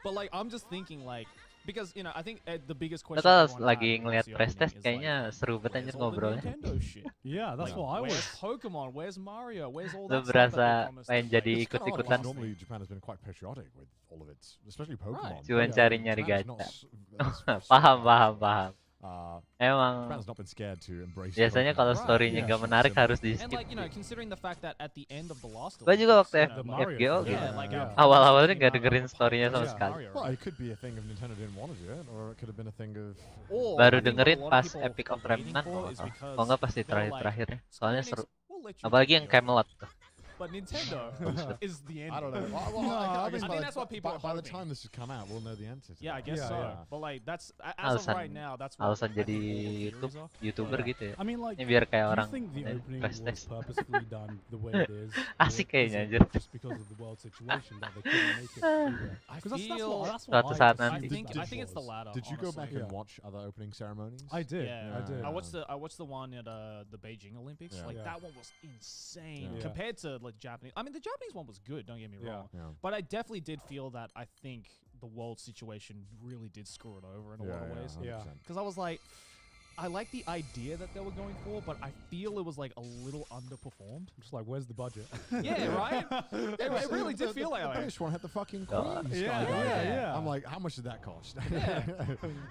But like, I'm just thinking like. Because you know, I think the biggest Lo question. kalau everyone lagi had ngeliat once the press opening test is, kayaknya like, seru banget where's anjir all the ngobrolnya. Nintendo shit? Yeah, that's Like, what I where's was. Pokemon? Where's Mario? Where's all Lo that stuff that they berasa promised pengen us? jadi It's kinda odd, ikut-ikutan. because normally Japan has been quite patriotic with all of its, especially Pokemon. Cuman But, cari nyari Japan is not gacha. s- Paham. Emang Japan's not been scared to embrace. biasanya kalau Pokemon. story-nya Yeah, nggak sure, menarik similar. harus di And skip. like, you know, considering the fact that at the end of the last Gue juga waktu Olympics, you The know, Mario FGO thing. gitu. Yeah, like, Yeah. Awal-awalnya thinking nggak about dengerin how story-nya sama popular sekali. Mario, Well, right? it could be a thing if Nintendo didn't want to do it, or it could have been a thing of. Or Baru I think what dengerin a lot of pas people Epic of are waiting Rayman for kalau nggak is salah. because Kalau nggak pasti they were like, terakhir-terakhirnya. Soalnya Square seru. Enix, we'll let you Apalagi do yang the Camelot tuh. But Nintendo is the end. I don't know. Well, No, I I guess think by the- that's what people are by the hoping. time this has come out, we'll know the answer. To Yeah, I that. guess Yeah, so. yeah. But like that's as of Alasan right now, that's what alasan like, jadi all the YouTube theories are. YouTuber Yeah. gitu ya. I mean, like, Ini biar kayak do orang you think the main opening press was test. purposefully done the way it is? Asik or kayaknya, is anjir. it just because of the world situation that they couldn't make it bigger? I 'Cause feel. that's Suatu what saat I nanti. assumed I it think it's the was. latter. Did you go back honestly. and watch other opening ceremonies? I did. Yeah. I did. I watched the one at the Beijing Olympics. Yeah. Like Yeah. that one was insane Yeah. compared to like Japanese. I mean, the Japanese one was good. Don't get me Yeah. wrong. Yeah. But I definitely did feel that I think the world situation really did screw it over in a lot of ways. Yeah. 100%. Because I was like, I like the idea that they were going for, but I feel it was like a little underperformed. Just like, where's the budget? Yeah, right? It really did feel like the that. British one had the fucking God. Queen Yeah, skydiving. yeah. I'm like, how much did that cost? Yeah.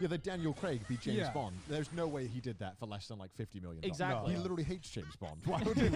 Yeah, the Daniel Craig beat James Yeah. Bond. There's no way he did that for less than like $50 million. Exactly. He literally hates James Bond. Why would he?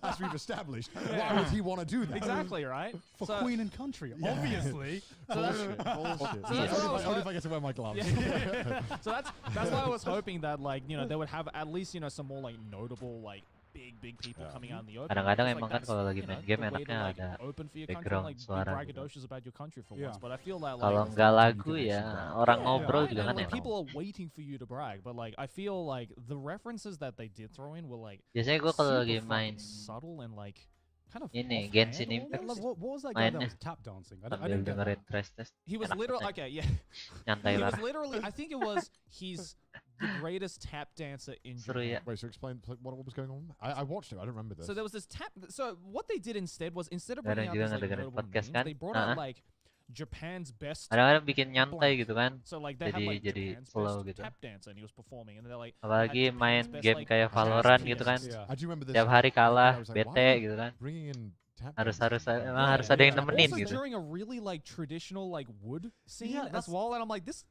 As we've established, why would he want to do that? Exactly, right? For So- Queen and Country, Yeah. obviously. Bullshit. Bullshit. So that's what I was Only if I get to wear my gloves. Yeah. So that's why I was hoping that like, you know, they would have at least, you know, some more like notable like big people coming out in the open. Kadang-kadang Because, emang kan that's, kalau lagi you main know, game the way to, enaknya like, ada open for your country and background like be suara gitu. braggadocious about your country for Yeah. once. But I feel that Kalau like nggak you lagu can ya actually brag. orang yeah, ngobrol right? juga And kan like enak. people are waiting for you to brag, but like I feel like the references that they did throw in were like Biasanya gue kalau super lagi fucking main subtle and like kind of ini offhand Genshin almost. Impact Like, sih, what was that guy that mainnya was tap dancing? I sambil didn't get dengerin that. trash test. He was Enak literally katanya. okay, yeah. Nyantai He was parah. literally I think it was he's the greatest tap dancer in Seru Japan. ya. Wait, so explain what was going on? I watched it. I don't remember this. So there was this tap. So what they did instead was instead of Kadang bringing out juga these like ngedengerin notable podcast names, kan. they brought out like Japan's best. Kadang-kadang bikin nyantai blank. gitu kan. So like they had like Jadi Japan's slow best gitu. tap dancer and he was performing and they're like Apalagi had main Japan's best, game like, kayak jazz Valorant gitu kan. pianist. Yeah. I do remember this. Tiap hari I kalah, was like, why bete are you gitu kan. bringing in tap Harus dancers? emang Yeah, harus ada yang yeah. nemenin Also gitu. during a really like traditional like wood scene Yeah, as that's- well, and I'm like this.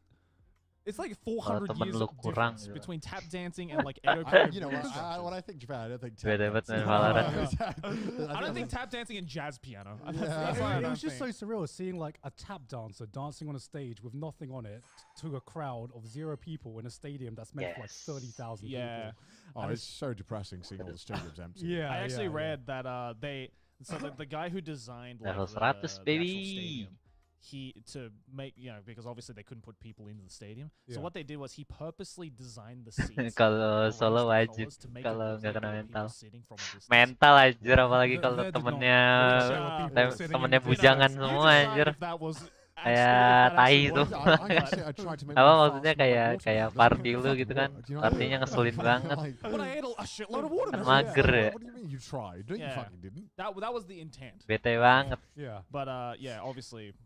It's like Kalau 400 temen years lu of kurang difference gitu. between tap dancing and like Edo I, period you know, wood when I structures. think Japan, I don't think tap Beda banget dancing. main Valorant. I don't think tap dancing and jazz piano. Yeah. That's why I It don't was just think. so surreal seeing like a tap dancer dancing on a stage with nothing on it to a crowd of 0 people in a stadium that's meant for like Yes. 30,000 Yeah. people. Oh, it's so depressing seeing all the stadiums empty. Yeah, I actually yeah, yeah. read that the guy who designed like Level the 100, actual baby. stadium, he to make because obviously they couldn't put people into the stadium. So Yeah. what they did was he purposely designed the seats. Kalau arranged solo the wajib, colours to make it kalau look nggak like kena there were people mental. sitting from a distance. Mental anjir, apalagi There- kalau there did not temennya look like there Shut were up. people tem- sitting in temennya the bujangan distance. You semua decide anjir. if that was Kayak if that tai actually itu. worked. I can say I tried to make Apa my maksudnya fast kayak like water, but it party doesn't lu fucking gitu kan. work, do you know what I Artinya mean? ngeselin banget. Like, But I ate a shitload of water. Kan man. mager ya. what do you mean you tried? No, you Yeah. fucking didn't. That was the intent. Bete banget. Yeah. But yeah, obviously,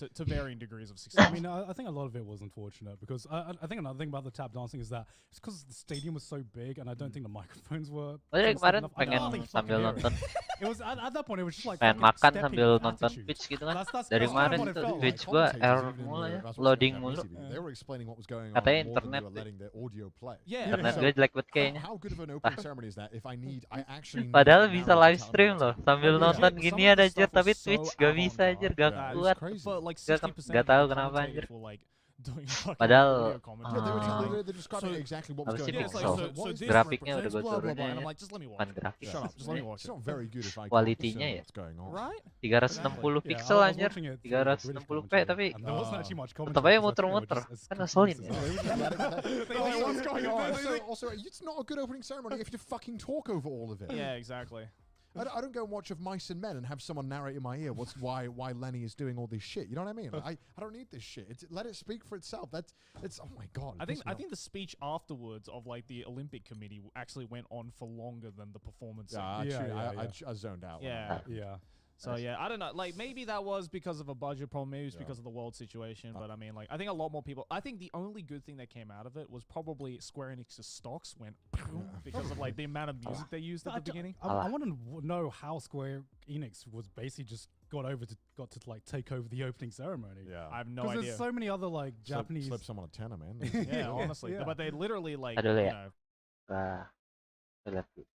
to varying degrees of success. I mean, I think a lot of it was unfortunate because I think another thing about the tap dancing is that it's because the stadium was so big and I don't think the microphones were. Maksudnya sensitive kemarin enough. I pengen hardly sambil fucking hear it. nonton, It was at that point it was just like pengen fucking makan stepping sambil with nonton attitude. Twitch gitu kan. That's Dari kind of kemarin what it tuh felt Twitch like. gua Commentators, error even in mulu ya. that's what's Loading on mulu. TV, They were explaining what was going on Katanya more than internet they were deh. letting their audio play. Yeah. Internet So, gue jelek banget How, kayaknya. how good of an opening ceremony is that? If I actually need Padahal an bisa hour to live tell me stream what's loh. happening. Sambil Yeah. nonton Some gini of the ada aja, stuff was tapi so Twitch gak bisa avant-garde. anjir, gak Yeah, it was kuat. crazy. But like Gak 60% gak of tahu the kenapa commentators anjir. were like doing fucking Padahal, audio commentary. Yeah, they were, Ah. they're describing So- exactly what Apa was sih going Yeah, it's on. like, Pixel? I was so what this is Grafiknya udah represents gue blah, blah, blah. turunin And I'm ya. like, just let me watch. Bukan grafik. Shut up, just let me Ini watch It's it. not very good if I can't Kualitinya discern ya. what's going on. Right? 360 Yeah, pixel I was anjir. watching it through the 360p British tapi and there wasn't actually much tetap commentary. aja because I think they were muter-muter. just as Kan confused ngeselin as ya. us. They were just let it- They Like, think what's going on? Also, it's not a good opening ceremony if you fucking talk over all of it. Yeah, exactly. I don't go and watch of Mice and Men and have someone narrate in my ear why Lenny is doing all this shit. You know what I mean? Like, I don't need this shit. Let it speak for itself. It's oh my god. it I think pissed me I off. think the speech afterwards of like the Olympic committee actually went on for longer than the performance. Yeah, Yeah, actually, yeah, I zoned out. when I- Yeah. Yeah. So yeah, I don't know. Like maybe that was because of a budget problem. Maybe it's because of the world situation. But I mean, like I think a lot more people. I think the only good thing that came out of it was probably Square Enix's stocks went because of like the amount of music they used at the beginning. I want to know how Square Enix was basically just got to like take over the opening ceremony. Yeah. I have no Because idea. there's so many other like Japanese. Slip someone a tenner, man. Yeah, honestly. Yeah. But they literally like Aduh, you ya. know. Wah, kita lihat dulu.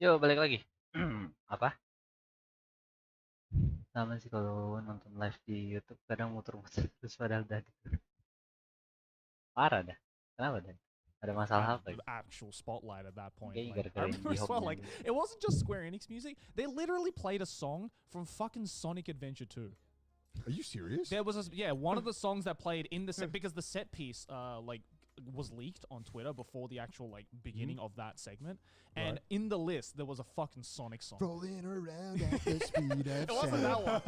Yuk balik lagi. Apa? Sama sih kalau nonton live di YouTube kadang muter-muter terus padahal udah tidur. Parah dah. Kenapa dah? Ada masalah Had apa ya? the actual spotlight at that point. Kayaknya Like, I gara-gara remember indie as well, hopnya like, dulu. it wasn't just Square Enix music. They literally played a song from fucking Sonic Adventure 2. Are you serious? There was one of the songs that played in the set because the set piece like was leaked on Twitter before the actual like beginning of that segment, and Right. in the list there was a fucking Sonic song. Rolling around at the speed of It wasn't that one.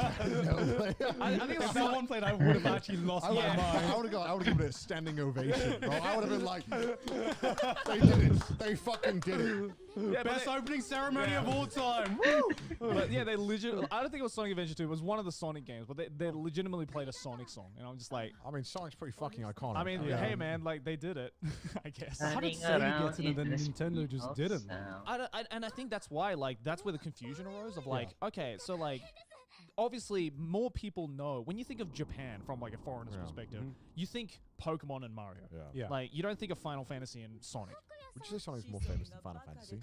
I think it was If that one played, I would have actually lost my mind. I would have given it a standing ovation, bro. I would have been like, they did it. They fucking did it. Yeah, Best but opening ceremony Yeah. of all time. Woo! but yeah, they legit. I don't think it was Sonic Adventure 2. It was one of the Sonic games, but they legitimately played a Sonic song, and I'm just like, I mean, Sonic's pretty fucking iconic. I mean, Yeah. hey man, like they did it, I guess. How did Running Sega around get it and then in the Nintendo speed just of didn't? sound. And I think that's why, like, that's where the confusion arose of, like, okay, so, like, obviously more people know, when you think of Japan from, like, a foreigner's Yeah. perspective, you think Pokemon and Mario. Yeah. Yeah. Like, you don't think of Final Fantasy and Sonic. Would you say Sonic's more famous than Final Fantasy?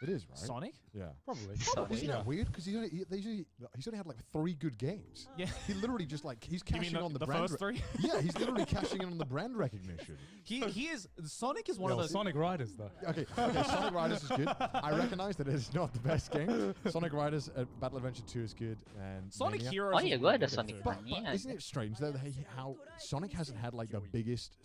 It is, right? Sonic? Yeah. Probably. Sonic. Isn't that weird? Because he's only had like 3 good games. Yeah. He literally just like he's You mean cashing on the the brand. first three? Yeah, he's literally cashing in on the brand recognition. He is, Sonic is one Well, of those. Sonic Riders, though. Okay, Sonic Riders is good. I recognize that it is not the best game. Sonic Riders Battle Adventure 2 is good, and Sonic Mania. Heroes. Oh is iya, really gua ada good Sonic too. But Mania. isn't it strange though that how Sonic hasn't had like the biggest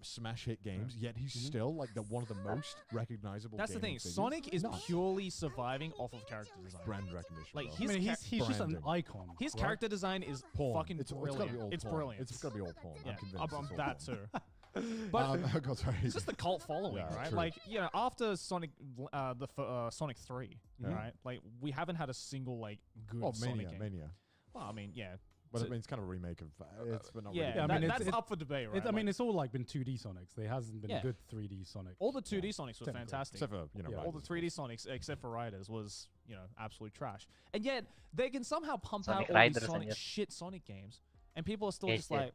smash hit games, yet he's still like one of the most recognizable. That's the thing. gaming figures? Sonic is Nuts. purely surviving off of character design. brand recognition. Like, bro. his I mean, ca- he's just an branding. icon. His right? character design is porn. fucking It's brilliant. gotta be all It's porn. brilliant. It's gotta be all porn. yeah, I'm convinced. it's all that porn. too. But But oh God, sorry. it's just the cult following, Yeah, right? true. Like, you know, after Sonic, Sonic 3, Mhm. right? Like, we haven't had a single like good Oh, Sonic Mania, game. Mania. Well, I mean, yeah, But So- I mean, it's kind of a remake of. It's but not yeah. really. Yeah, I mean, that's it's- up for debate, right? I mean, Like, it's all like been 2D Sonics. There hasn't been Yeah. a good 3D Sonic. all the 2D Sonics were Technically. fantastic. Except for Yeah. All the Riders. 3D Sonics, except for Riders, was, you know, absolute trash. And yet they can somehow pump Sonic out all Riders these and Sonic your- shit Sonic games, and people are still Yes, just yeah. like,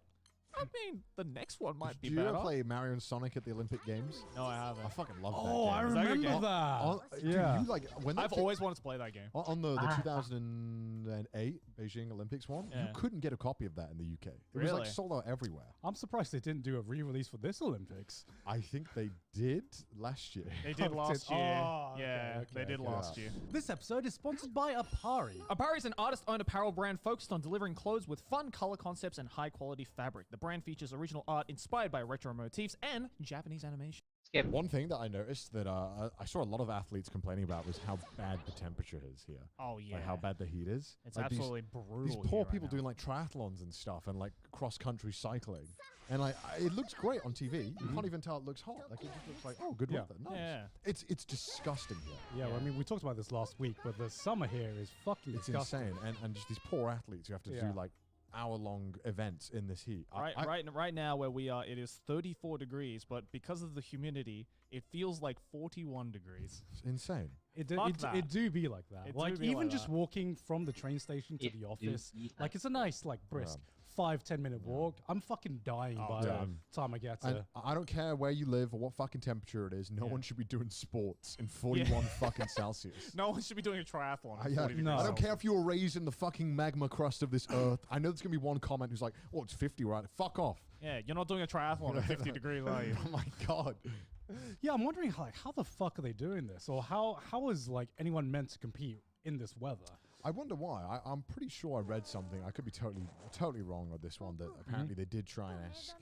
I mean, the next one might be Do you better. ever play Mario and Sonic at the Olympic Games? No, I haven't. I fucking love that. Oh, game. I Is that a good remember game? that. Dude, Yeah. you like when they I've ca- always wanted to play that game. on the Ah. 2008 Beijing Olympics one, Yeah. you couldn't get a copy of that in the UK. It was Really? like sold out everywhere. I'm surprised they didn't do a re-release for this Olympics. I think they did last year. They did Oh, last did- year. oh, okay, Yeah, okay, they did okay. last year. This episode is sponsored by Apari. Apparel is an artist-owned apparel brand focused on delivering clothes with fun color concepts and high-quality fabric. The brand features original art inspired by retro motifs and Japanese animation. Skip. One thing that I noticed that I saw a lot of athletes complaining about was how bad the temperature is here. Oh yeah, Like how bad the heat is. it's Like absolutely brutal. These here poor right people now. doing like triathlons and stuff and like cross-country cycling. And like it looks great on TV. You can't even tell it looks hot. Like it just looks like, oh, good Yeah. weather. Nice. Yeah. It's disgusting here. Yeah, well, I Yeah. mean, we talked about this last week, but the summer here is fucking It's disgusting. insane. And just these poor athletes who have to Yeah. do like hour-long events in this heat. Right now where we are, it is 34 degrees, but because of the humidity, it feels like 41 degrees. It's insane. Fuck that. It do be like that. It Like do be even like just that. walking from the train station to It the do office, be like it's a nice like brisk 5-10 minute walk. I'm fucking dying Oh, by dude. the time I get And to. I don't care where you live or what fucking temperature it is. No Yeah. one should be doing sports in 41 fucking Celsius. No one should be doing a triathlon. At Yeah, 40 degrees no. I don't care Celsius. if you were raised in the fucking magma crust of this earth. I know there's gonna be one comment who's like, "Oh, it's 50, right? Fuck off!" Yeah, you're not doing a triathlon at 50 degrees, are you? Oh my god. Yeah, I'm wondering how the fuck are they doing this, or how is like anyone meant to compete in this weather? I wonder why. I'm pretty sure I read something. I could be totally wrong on this one. That apparently they did try and ask.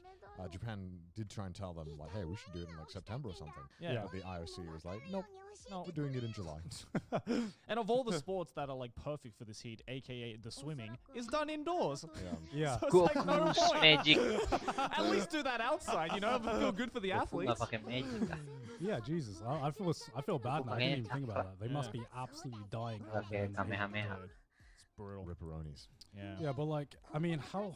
Japan did try and tell them like, "Hey, we should do it in like September or something." Yeah. But the IOC was like, "Nope, No. we're doing it in July." And of all the sports that are like perfect for this heat, aka the swimming, is done indoors. Yeah. So it's Go like no point. magic. At least do that outside, you know, feel good for the Nggak athletes. pakai magic ah. Yeah, Jesus. I feel bad now. I didn't even think about that. They must Yeah. be absolutely dying. Pakai out there in the heat. kamehameha. Dude, it's brutal. Ripperonis. Yeah. Yeah, but like, I mean, how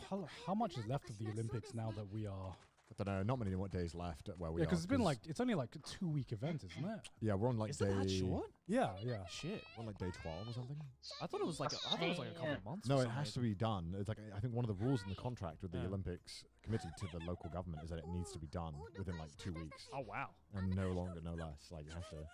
much is left of the Olympics now that we are? I don't know. Not many more days left where we Yeah, are. because it's only like a 2-week event, isn't it? yeah, we're on like Is day. it that short? Yeah, yeah. Shit. We're on like day 12 or something. I thought it was like a couple of months. No, for it some has to reason. be done. It's like I think one of the rules in the contract with the Yeah. Olympics committee to the local government is that it needs to be done within like 2 weeks, Oh wow. and no longer, no less. Like you have to.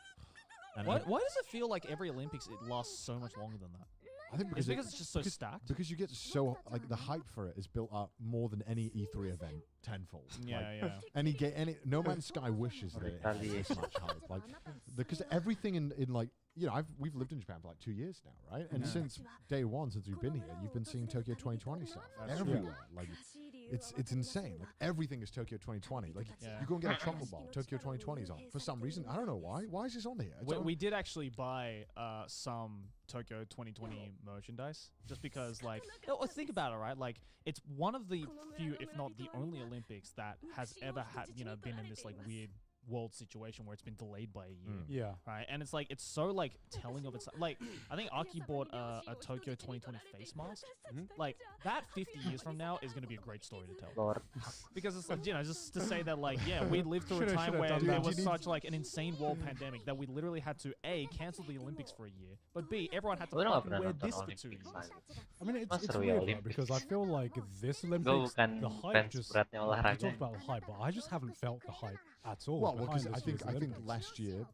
And Why does it feel like every Olympics it lasts so much longer than that? I think Is because it because it's just so stacked? Because you get so like the hype for it is built up more than any E3 event tenfold. Yeah, Like, any No Man's Sky wishes that it had this much hype. Like because everything in like we've lived in Japan for like 2 years now, right? And since day one, since we've been here, you've been seeing Tokyo 2020 stuff everywhere. Like it's insane. Like everything is Tokyo 2020. Like you go and get a chocolate bar, Tokyo 2020 is on for some reason. I don't know why. Why is this on here? We did actually buy some Tokyo 2020 merchandise just because, like, think about it, right? Like, it's one of the few, if not the only Olympics that has ever had, been in this like weird world situation where it's been delayed by a year. Yeah. Right. And it's like, it's so like telling of its, like, I think Aki bought a Tokyo 2020 face mask. Like, that 50 years from now is going to be a great story to tell. Lord. Because it's like, just to say that, like, yeah, we lived through a time Should've where done there that. was such like an insane world pandemic that we literally had to A, cancel the Olympics for a year, but B, everyone had to Gue udah gak fucking pernah wear nonton this for 2 Olympics years. lagi. I mean, it's Seru ya weird though, Olympics. because I feel like this Gue Olympics, bukan the hype fans just. beratnya You olahraga. talked about the hype, but I just haven't felt the hype at all. Well, behind because this I think year's Olympics. last year,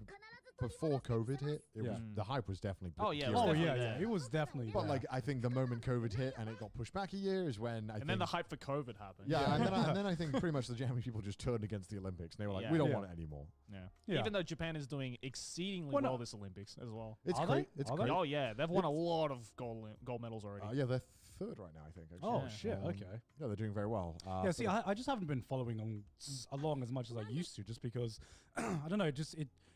before COVID hit, it was the hype was definitely. Oh, yeah, it geared was up. Oh definitely yeah, there. it was definitely. But there. like I think the moment COVID hit and it got pushed back a year is when I think. And then the hype for COVID happened. Yeah, and then I think pretty much the Japanese people just turned against the Olympics. And they were like, Yeah. we don't Yeah. want it anymore. Yeah. Even though Japan is doing exceedingly Well, no. well this Olympics as well. It's Are great. they? It's Are great. they? Oh yeah, they've won a lot of gold medals already. Yeah, they're third right now, I think. Actually. Oh Yeah. shit! Okay. Yeah, they're doing very well. Yeah. See, I just haven't been following along as much as I used to, just because I don't know. Just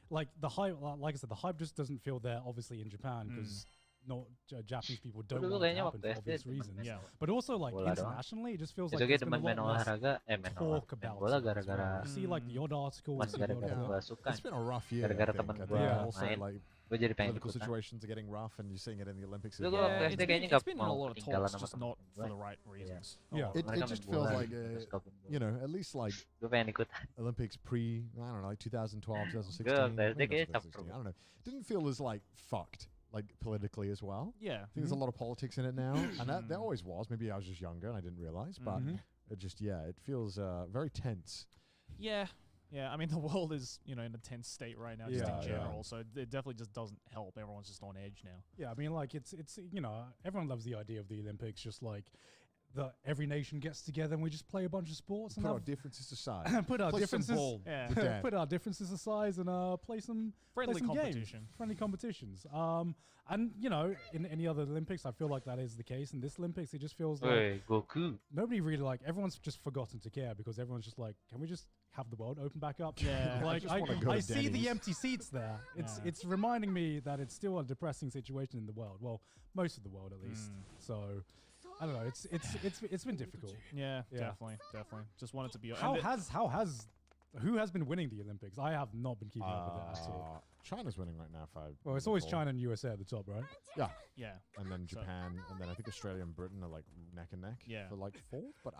like the hype. Like I said, the hype just doesn't feel there. Obviously in Japan because. Not Japanese people don't Dulu want it to kayaknya happen waktu for SD obvious cuma reasons. main Yeah. But also like bola doang. internationally, it just feels Itu like gue there's been demen a main lot less olahraga, main talk main about bola it as gara-gara well. You see like the odd articles. Mas and the odd gara-gara Yeah. gue suka. It's been a rough year. Gara-gara I think. temen I gue think Yeah. also main, like gue jadi pengen political ikutan. situations are getting rough, and you're seeing it in the Olympics. Dulu as gue well. waktu it's SD been, kayaknya it's gak been in a mau lot of ketinggalan talks, sama just temen not gue. for the right reasons. Yeah. It Mereka just main feels bola, like terus gabung bola. you know, at least like Gue pengen ikutan. Olympics pre, I don't know, like 2012, 2016. Good, maybe they not get 2016, I don't know. Didn't feel as like fucked, like politically as well. Yeah. I think there's a lot of politics in it now, and that there always was. Maybe I was just younger and I didn't realize, but it just it feels very tense. Yeah. Yeah, I mean the world is, in a tense state right now, just Yeah, in yeah. general. So it definitely just doesn't help. Everyone's just on edge now. Yeah, I mean, like it's everyone loves the idea of the Olympics, just like every nation gets together and we just play a bunch of sports and Put our have, differences aside. put our Play some differences ball Yeah. with Dad. put our differences aside and play some Friendly some games, competition. friendly competitions. And in any other Olympics, I feel like that is the case. In this Olympics, it just feels like Woi, Goku. nobody really everyone's just forgotten to care because everyone's just like, can we just have the world open back up? Yeah. Like just wanna go I to see the Denny's. empty seats there. Yeah. It's reminding me that it's still a depressing situation in the world. Well, most of the world at least. So I don't know. It's been difficult. Yeah, Yeah. definitely. Just wanted to be. Who has been winning the Olympics? I have not been keeping up with that at all. China's winning right now. If I Well, it's always recall. China and USA at the top, right? Yeah, Yeah. and then So- Japan, and then I think Australia and Britain are like neck and neck Yeah. for like fourth. But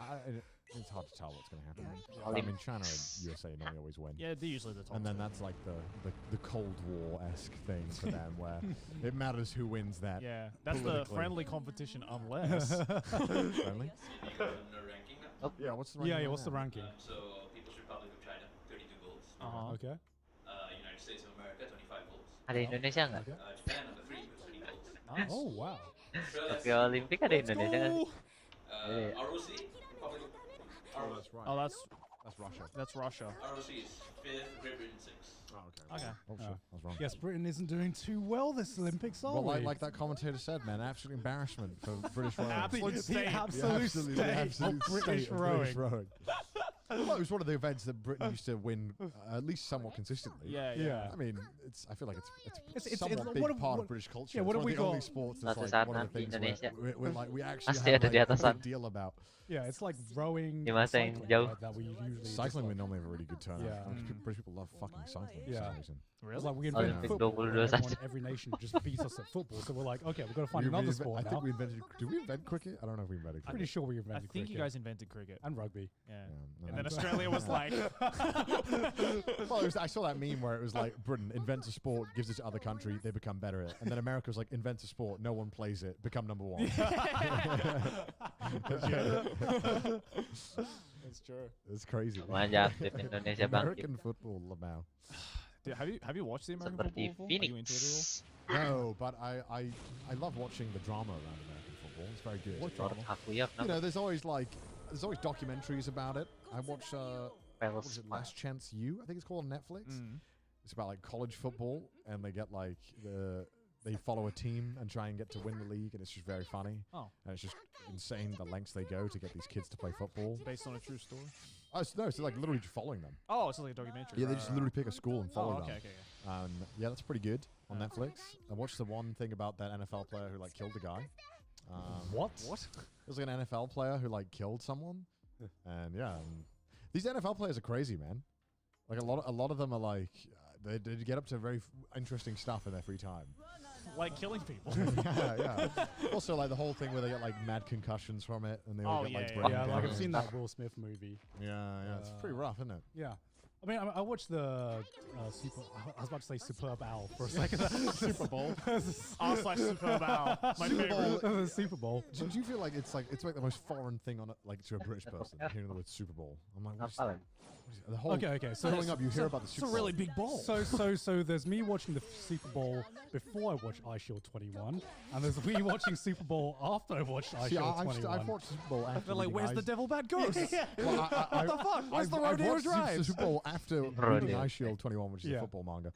it's hard to tell what's going to happen. I'll I leave- mean, China and USA normally always win. Yeah, they're usually the top. And then two. that's like the Cold War-esque thing for them, where it matters who wins that. Yeah, that's the politically. friendly competition, unless. Friendly? Yeah, what's the ranking Yeah, right what's the now? ranking? So, People's Republic of China, 32 goals. Uh-huh. Okay. United States of America, 25 goals. Ada Indonesia nggak? Okay. Japan, number 3 with 3 goals. Nice. Oh wow. Australia, Tokyo Olympic ada Indonesia nggak? Go! Yeah. ROC, Republic of Oh, that's right. Oh, That's Russia. that's Russia. ROC is 5th, Great Britain 6th. Oh, okay. Okay. Oh, shit. I was wrong. Yes, Britain isn't doing too well this Olympics, are Well, we? like that commentator said, man, absolute embarrassment for British rowing. Absolute the state. absolute The state absolute of state British of rowing. British rowing. Well, it was one of the events that Britain used to win at least somewhat consistently. Yeah, Yeah. I mean, I feel like it's It's- somewhat it's- big what have- part what- of British culture. yeah, what it's have one we of the only got? sports that's Suatu like saat one of the nanti things Indonesia where like we actually pasti have ada di like, a atasan. big deal about. Yeah, it's like rowing. Di and masa yang cycling, jauh. right, that we usually just Cycling, we like- normally have a really good turnout. Yeah. British people love fucking cycling for Yeah. some reason. It's Really? like we Oh, invented Olympic football. 22 and saja. every nation just beats us at football, so we're like, okay, we've got to find We another inve- sport I now. think we invented. Did we invent cricket? I don't know if we invented Pretty cricket. sure we I invented think you cricket guys invented cricket. and rugby. Yeah. Yeah, And then Australia was like, well, I saw that meme where it was like Britain invents a sport, gives it to other country, they become better at it, and then America was like invents a sport, no one plays it, become number one. That's true. It's crazy. Manja aktif Indonesia bangkit. American football, Lamau. Have you watched the American Seperti football before? Are you into it at all? Phoenix. No, but I love watching the drama around American football. It's very good. Menurut aku ya, You kenapa? know, there's always documentaries about it. I watched what is it, Last Chance U? I think it's called on Netflix. It's about like college football, and they get like they follow a team and try and get to win the league, and it's just very funny. Oh. And it's just insane the lengths they go to get these kids to play football. Based on a true story? Oh, it's like literally just following them. Oh, it's like a documentary. Yeah, they just literally pick a school and follow Oh, okay, them. okay. Yeah, that's pretty good on Netflix. I watched the one thing about that NFL player who like killed a guy. What? It was like an NFL player who like killed someone, and yeah, these NFL players are crazy, man. Like a lot of them are like they get up to very interesting stuff in their free time. Like killing people. yeah. Also, like the whole thing where they get like mad concussions from it, and they all get like brain Yeah, like I've damage. seen that Will Smith movie. Yeah, it's pretty rough, isn't it? Yeah. I mean, I watched the Super. I was about to say Superb Owl for a second. Super Bowl. R/Superb Owl. My Super favorite. Bowl. The Super Bowl. Do you feel like it's like the most foreign thing on it, like to a British person hearing the word Super Bowl? I'm like, what's Apa? the whole Okay. So growing up, you hear about the It's Super a Bowl. really big ball. So there's me watching the Super Bowl before I watched iShield 21, and there's me watching Super Bowl after I watched See, iShield 21. I've watched Super Bowl after. They're like, reading where's the Ice- Devilbat Ghost? Well, What the fuck? Where's the I've Rodeo watched the Drive? Super Bowl after reading Rodeo. iShield 21, which is a Yeah. football manga,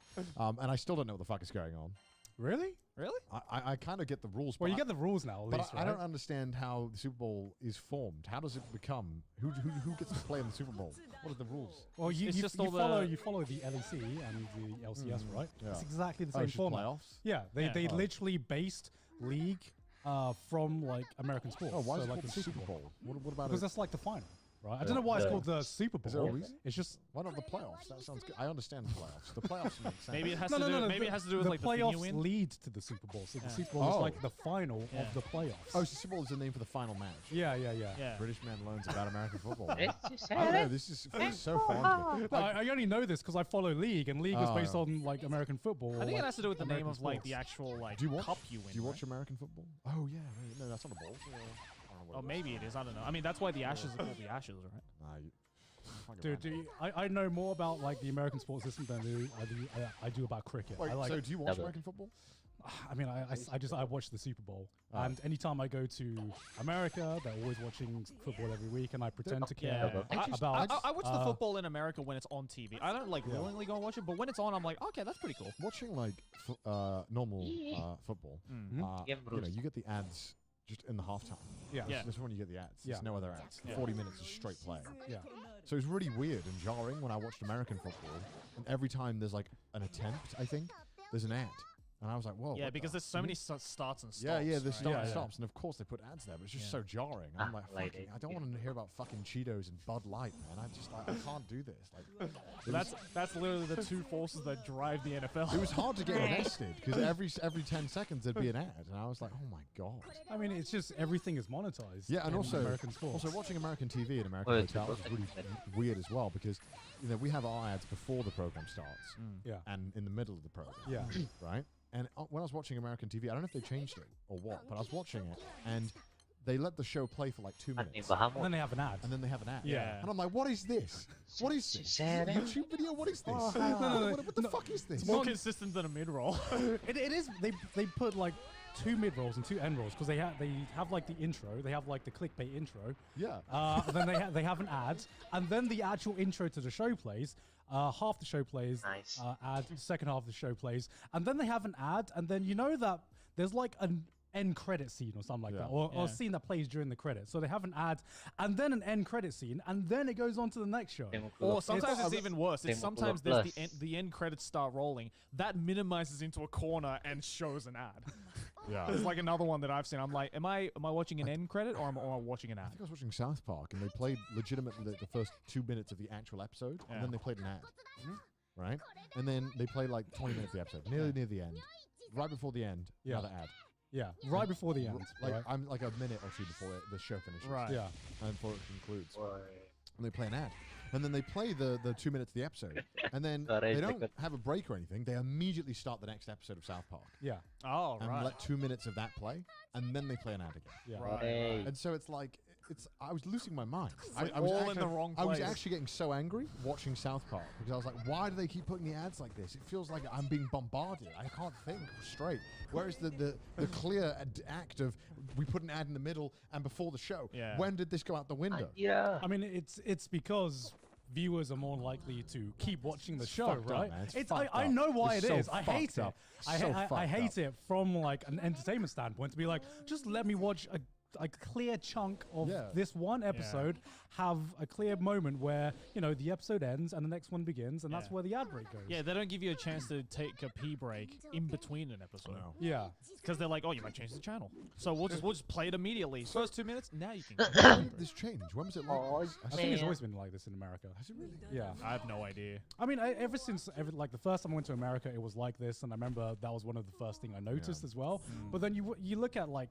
and I still don't know what the fuck is going on. Really? Really? I kind of get the rules, Well, but you get the rules now, at but least, I right? don't understand how the Super Bowl is formed. How does it become? Who gets to play in the Super Bowl? What are the rules? Well, you It's just all follow the- you follow the LEC and the LCS, right? yeah. It's exactly the Oh, same it's just format. playoffs? Yeah, they Yeah. Oh. literally based league from like American sports. Oh, why so is it like called the the Super Bowl? What about Because it? that's like the final, right? I don't know why it's Yeah. called the Super Bowl. Is there a reason? It's just Why not the playoffs? That sounds good. I understand the playoffs. The playoffs make sense. Maybe it has no. Maybe it has to do with the like the thing playoffs you win. lead to the Super Bowl. So the Yeah. Super Bowl is Oh. like the final Yeah. of the playoffs. Oh, so Super Bowl is the name for the final match. Yeah. Yeah. British man learns about American football. It's I don't know. This is so fun. No, I only know this because I follow League, and League is Oh, based yeah. on like American football. I think like, it has to do with the name American of like sports. the actual like Do you watch? cup you win. Do you watch right? American football? Oh yeah, no, that's not a bowl. Oh, maybe it is. I don't know. I mean, that's why the Ashes are called the Ashes, right? Nah, Dude, I know more about like the American sports system than I do about cricket. Wait, I like. so do you watch Double. American football? I mean, I watch the Super Bowl, Oh. and anytime I go to America, they're always watching football every week, and I pretend to Yeah. care I about. watch the football in America when it's on TV. I don't like willingly go and watch it, but when it's on, I'm like, okay, that's pretty cool. Watching like normal football, Yeah, you know, you get the ads just in the halftime. Yeah. Yeah. That's when you get the ads. Yeah. There's no other ads. Yeah. 40 minutes of straight play. Yeah. So it's really weird and jarring when I watched American football. And every time there's like an attempt, I think, there's an ad. And I was like, whoa. Yeah, what because the- there's so many starts and stops. Yeah, there's right? start and Yeah. stops. And of course they put ads there, but it's just Yeah. so jarring. And I'm like, Like fucking, it. I don't want to hear about fucking Cheetos and Bud Light, man. I can't do this. Like, it was- That's literally the two forces that drive the NFL. it was hard to get invested because every 10 seconds there'd be an ad, and I was like, "Oh my god!" I mean, it's just everything is monetized. Yeah, and in also American sports. also watching American TV in American Oh, it's hotels a is really weird as well because we have our ads before the program starts Yeah. and in the middle of the program. Yeah. Right. And when I was watching American TV, I don't know if they changed it or what, but I was watching it and they let the show play for like 2 Aneh minutes, banget. And then they have an ad. and then they have an ad. Yeah. And I'm like, "What is this? What is this? Is it a YouTube video? What is this? What the fuck is this?" It's more consistent than a mid roll. It is. They put like 2 mid rolls and 2 end rolls because they have like the intro. They have like the clickbait intro. Yeah. Then they have an ad, and then the actual intro to the show plays. Half the show plays. Nice. Ad. Second half of the show plays, and then they have an ad, and then you know that there's like an end credit scene or something like Yeah. that, or Yeah. a scene that plays during the credits. So they have an ad, and then an end credit scene, and then it goes on to the next show. 50 Or sometimes it's It's- even worse. It's 50 sometimes there's plus. the end credits start rolling. That minimizes into a corner and shows an ad. Yeah. There's like another one that I've seen. I'm like, am I watching an end credit or am I watching an I ad? think I was watching South Park, and they played legitimately the first 2 minutes of the actual episode, Yeah. and then they played an ad, right? And then they played like 20 minutes of the episode, nearly near the end, right before the end, Yeah. another ad. Yeah, right before the end. Like right? I'm like a minute or two before the show finishes, Right. Yeah. and before it concludes, Boy. and they play an ad, and then they play the 2 minutes of the episode, and then Sorry, they don't second. have a break or anything. They immediately start the next episode of South Park, Yeah. Oh, and right. let 2 minutes of that play, and then they play an ad again. Yeah. Right. Hey. And so it's like I was losing my mind. like I was all in actually, the wrong I was place. actually getting so angry watching South Park because I was like, why do they keep putting the ads like this? It feels like I'm being bombarded. I can't think straight. Whereas the clear act of we put an ad in the middle and before the show. Yeah. When did this go out the window? Yeah. I mean, it's because viewers are more likely to keep watching the show, fucked up, right? man. It's fucked I up. know why It's it so is. I hate fucked it. up. I So I hate fucked up. it from like an entertainment standpoint to be like, just let me watch a clear chunk of Yeah. this one episode, have a clear moment where, you know, the episode ends and the next one begins, and that's Yeah. where the ad break goes. Yeah, they don't give you a chance to take a pee break in between an episode. No. Yeah. Because they're like, oh, you might change the channel. So we'll just play it immediately. First 2 minutes, now you can go. When did this change? When was it like Oh, this? I think it's Man. always been like this in America. Has it really? Yeah. I have no idea. I mean, ever since, like the first time I went to America, it was like this, and I remember that was one of the first thing I noticed as well. But then you look at like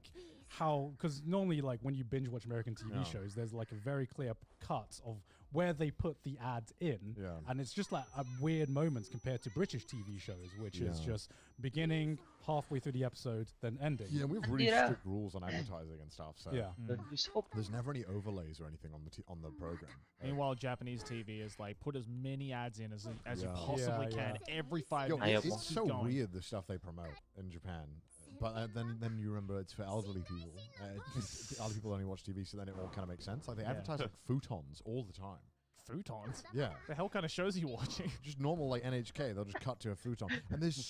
how, because normally like when you binge watch American TV Yeah. shows, there's like a very clear cut of where they put the ads in, Yeah. and it's just like weird moments compared to British TV shows, which is Yeah. just beginning, halfway through the episode, then ending. Yeah, we have really Yeah. strict rules on advertising and stuff. So Yeah. Don't lose hope. there's never any overlays or anything on the program. Meanwhile, Japanese TV is like, put as many ads in as you Yeah. possibly Yeah, can every 5 Yo, minutes. it's Keep so going. weird the stuff they promote in Japan. But then you remember it's for elderly people. Elderly people only watch TV, so then it all kind of makes sense. Like they advertise like futons all the time. Futons. Yeah, The hell kind of shows are you watching? just normal like NHK. They'll just cut to a futon, and there's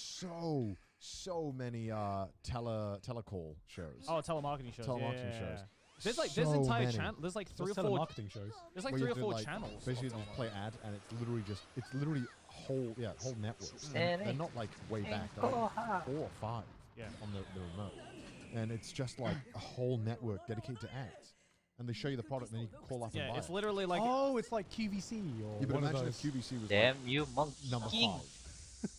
so many telecall shows. Oh, telemarketing shows. Telemarketing yeah. shows. There's So entire many. channel. There's like Those 3 or 4. telemarketing shows. There's like Where 3 you or do, 4 like, channels. Basically, of just play ad, and it's literally whole networks. And They're not like way back. They're like 4 or 5 Yeah. on the remote, and it's just like a whole network dedicated to ads. And they show you the product, and then you can call up and Yeah, buy it's it. literally like Oh, it's like QVC or Yeah, but one of imagine those. if QVC was Damn you, monkey. like number king.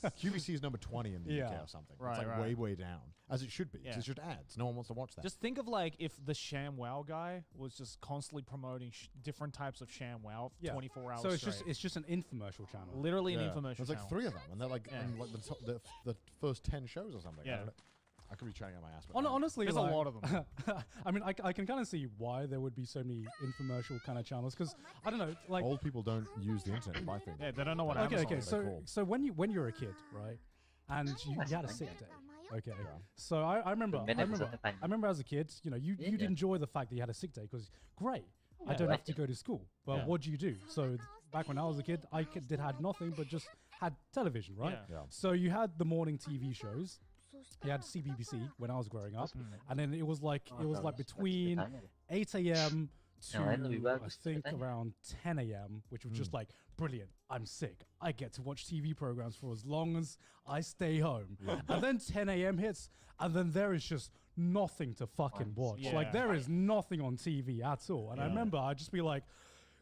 5. QVC is number 20 in the UK Yeah. or something. Right, it's like right. way down, as it should be. 'Cause Yeah. it's just ads. No one wants to watch that. just think of like if the ShamWow guy was just constantly promoting different types of ShamWow Yeah. 24 hours So it's straight. just an infomercial channel. Literally Yeah. an infomercial There's like channel. 3 of them, and they're like, Yeah. in like the first 10 shows or something. Yeah. I don't know. I could be chatting out my ass. But Honestly, There's like, a lot of them. I mean, I can kind of see why there would be so many infomercial kind of channels because I don't know, like old people don't use the internet to buy things. Yeah, they don't know what okay, Amazon okay. is. they're So called. so when you're a kid, right, and you had a sick day, okay. Yeah. So I remember I remember as a kid, you know, you'd Yeah. enjoy the fact that you had a sick day because great, I Yeah, don't like have to it. go to school. But Yeah. what do you do? So back when I was a kid, I had nothing but just had television, right? Yeah. Yeah. So you had the morning TV shows. You had CBBC when I was growing up, and then it was like between 8 a.m. to No, I know you I bagus think ceritanya. around 10 a.m., which was just like brilliant. I'm sick. I get to watch TV programs for as long as I stay home, and then 10 a.m. hits, and then there is just nothing to fucking watch. Yeah. Like there is nothing on TV at all. And I remember I'd just be like,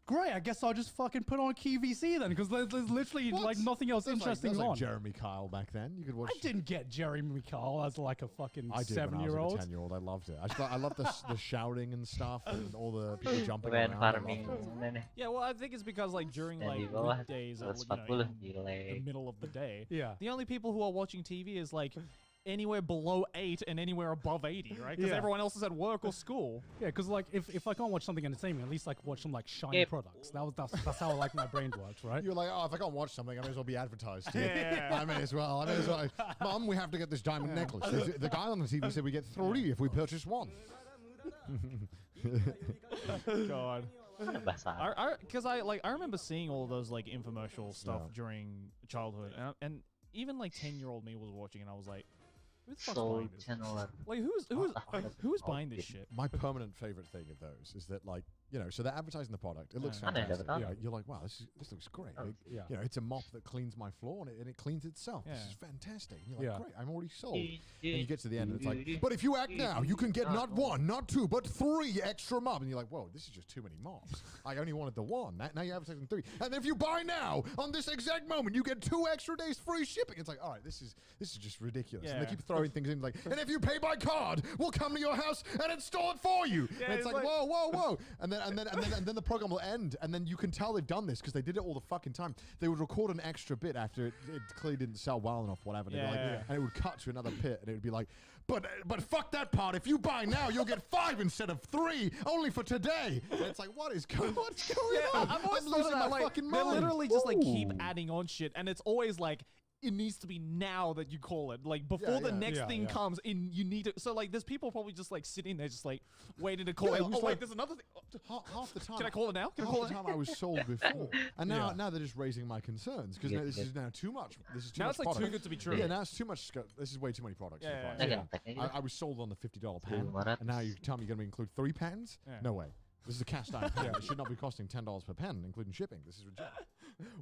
great, I guess I'll just fucking put on QVC then, because there's literally What? like nothing else There's interesting like on. Jeremy Kyle back then. You could watch. I didn't get Jeremy Kyle as like a fucking I did when I was like a 7-year-old. 10-year-old. I loved it. I loved the shouting and stuff and all the people jumping When around. I farming loved it. nenek. Yeah, well, I think it's because like during Dan like di bawah weekdays, 140 in the delay. middle of the day, Yeah. the only people who are watching TV is like anywhere below 8 and anywhere above 80, right? Because Yeah. everyone else is at work or school. Yeah, because like if I can't watch something entertainment, at least I can watch some like shiny Yep. products. That's how like my brain works, right? You're like, oh, if I can't watch something, I may as well be advertised. to. Yeah. I may as well. Mum, we have to get this diamond necklace. The guy on the TV said we get 3 if we purchase 1. God. Ano bahasa? Because I remember seeing all those like infomercial stuff Yeah. during childhood, and even like 10-year-old me was watching, and I was like, who the fuck's Soul buying this? Channeler. Like who's buying this shit? My permanent favorite thing of those is that, like, you know, so they're advertising the product. It looks Yeah. fantastic. I know, You yeah. know, you're like, wow, this looks great. Oh, It- yeah. You know, it's a mop that cleans my floor and it cleans itself. This Yeah. is fantastic. And you're like, Yeah. great, I'm already sold. And you get to the end and it's like, but if you act now, you can get Oh, not 1, not 2, but 3 extra mops. And you're like, whoa, this is just too many mops. I only wanted the 1. Now you're advertising 3. And if you buy now, on this exact moment, you get 2 extra days free shipping. It's like, all right, this is just ridiculous. And they Yeah. keep throwing things in like, and if you pay by card, we'll come to your house and install it for you. Yeah, and it's it's like, like- whoa. And then then the program will end, and then you can tell they've done this because they did it all the fucking time. They would record an extra bit after it clearly didn't sell well enough, whatever. And it would cut to another bit, and it would be like, but fuck that part. If you buy now, you'll get 5 instead of 3, only for today. And it's like, what's going on? I've always I'm thought losing of my that. Like, fucking they mind. literally just like keep adding on shit, and it's always like, it needs to be now that you call it. Like before the next thing comes in, you need to. So like, there's people probably just like sitting there, just like waiting to call it. Oh wait, there's another thing. Half the time. Can I call it now? Can I Half call the it now? time I was sold before, and now they're just raising my concerns because this is now too much. This is too Now much it's like too product. good to be true. Yeah, now it's too much. This is way too many products. Yeah, for the yeah, price. yeah. I was sold on the $50 pen, 1,500. and now you tell me you're going to include 3 pens? Yeah. No way. This is a cast iron pen. It should not be costing $10 per pen, including shipping. This is ridiculous.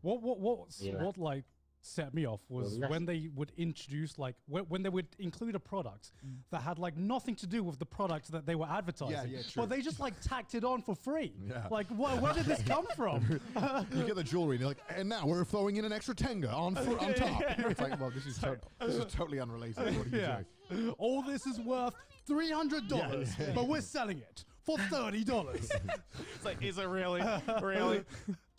What like set me off was when they would introduce like when they would include a product that had like nothing to do with the product that they were advertising, true. but they just like tacked it on for free. Yeah. Like where did this come from? You get the jewelry, and you're like, and now we're throwing in an extra tenga on top. It's like, well, this is totally unrelated. What are you doing? All this is worth $300, but we're selling it for $30. It's like, is it really? Really?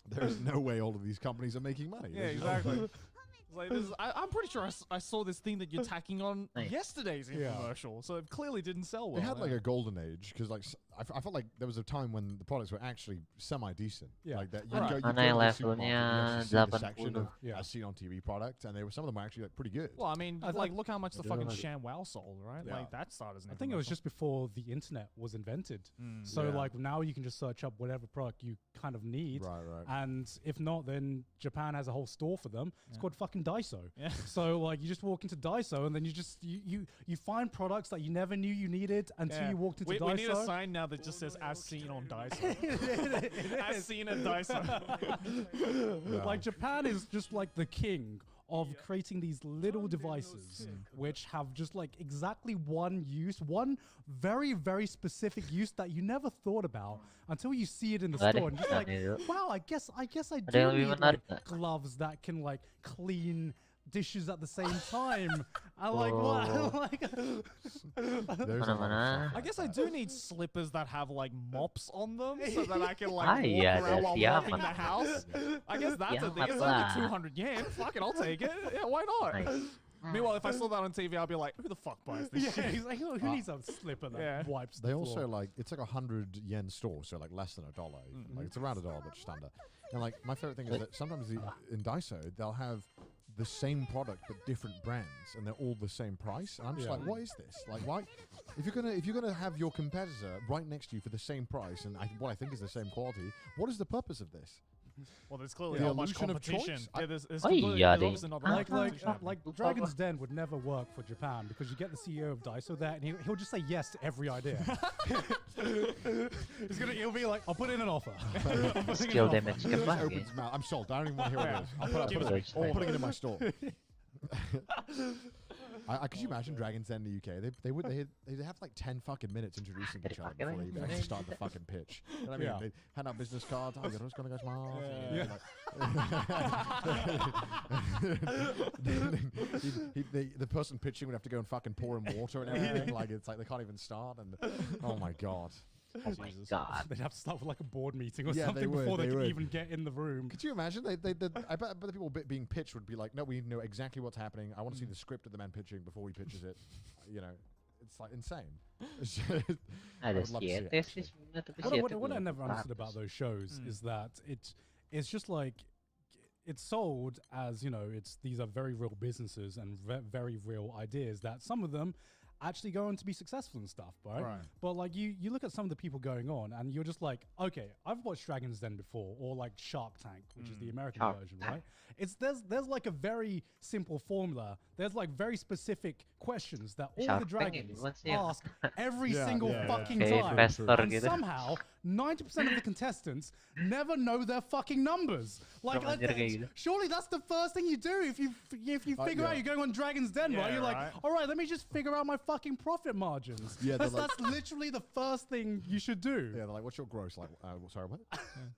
There's no way all of these companies are making money. Yeah, exactly. It's like, I'm pretty sure I saw this thing that you're tacking on yesterday's infomercial, so it clearly didn't sell well. It had like a golden age because like I felt like there was a time when the products were actually semi-decent. Yeah. Like that. Mana Go to the supermarket, levelnya you see the section 80. of as seen on TV product, and some of them were actually like pretty good. Well, I mean, like, look how much the fucking know. ShamWow sold, right? Yeah. Like, that started as an I think it was infomercial. just before the internet was invented. So like now you can just search up whatever product you kind of need. Right. And if not, then Japan has a whole store for them. It's called fucking Daiso. Yeah. So like you just walk into Daiso and then you find products that you never knew you needed until you walked into Daiso. We need a sign now that just says "as seen on Daiso." As seen at Daiso. Like Japan is just like the king of creating these little devices which have just like exactly one use, one very, very specific use that you never thought about until you see it in the Nggak store and just like, ada. wow, I guess I Ada do yang lebih need menarik like nggak? gloves that can like clean dishes at the same time. I like what? Like, There's a lot of Mana-mana. I guess I do need slippers that have like mops on them so that I can like Ah, walk iya, around while ada walking the siamat. house. I guess that's a thing. Siamat It's only lah. 200 yen. Fuck it, I'll take it. Yeah, why not? Nice. Meanwhile, if I saw that on TV, I'd be like, who the fuck buys this yeah, shit? he's like, who needs a slipper that Yeah. wipes the They floor? also like it's like 100 yen store, so like less than $1. Like it's around $1, but just under. And like my favorite thing is that sometimes in Daiso they'll have the same product but different brands, and they're all the same price. And I'm just like, what is this? Like, why? If you're gonna have your competitor right next to you for the same price and what I think is the same quality, what is the purpose of this? Well, there's clearly The not much illusion of competition. choice? Yeah, there's Oh, completely- yeah, there's they- obviously not that much competition. Like Dragon's Den would never work for Japan because you get the CEO of Daiso there and he'll just say yes to every idea. He'll be like, I'll put in an offer. Skill damage He kan just lagi. opens his mouth. I'm sold. I don't even want to hear what it is. I'll Give put us it putting it in my store. Could you imagine Dragon's Den in the UK? They'd have like 10 fucking minutes introducing each other before they actually start the fucking pitch. You know what I mean? Yeah. They hand out business cards. Oh, you're just gonna go smart. The person pitching would have to go and fucking pour him water and everything. Like it's like they can't even start. And oh my god. Oh my god. They'd have to start with like a board meeting or Yeah, they something would, before they they could would. even get in the room. Could you imagine? I bet the people being pitched would be like, no, we know exactly what's happening. I want to see the script of the man pitching before he pitches it. You know, it's like insane. I Ada would love to see it, Siete sih actually. sebenarnya, tapi What, Siete what, what I belum never understood bagus. about those shows is that it's just like it's sold as, you know, these are very real businesses and very real ideas that some of them actually go on to be successful and stuff, right? But like you look at some of the people going on and you're just like, okay, I've watched Dragon's Den before, or like Shark Tank, which is the American Shark version, Tank. right? There's like a very simple formula. There's like very specific questions that all Shark the Tank dragons itu kan sih yang- ask every Yeah, single yeah, yeah. fucking Kayak time. investor And gitu. somehow 90% of the contestants never know their fucking numbers. Like, Sama aja kayak gitu. surely that's the first thing you do if you figure out yeah. you're going on Dragon's Den, right? Yeah, You're like, right. all right, let me just figure out my fucking profit margins. Yeah, that's, they're like- that's literally the first thing you should do. Yeah, they're like, what's your gross? Like, sorry, what?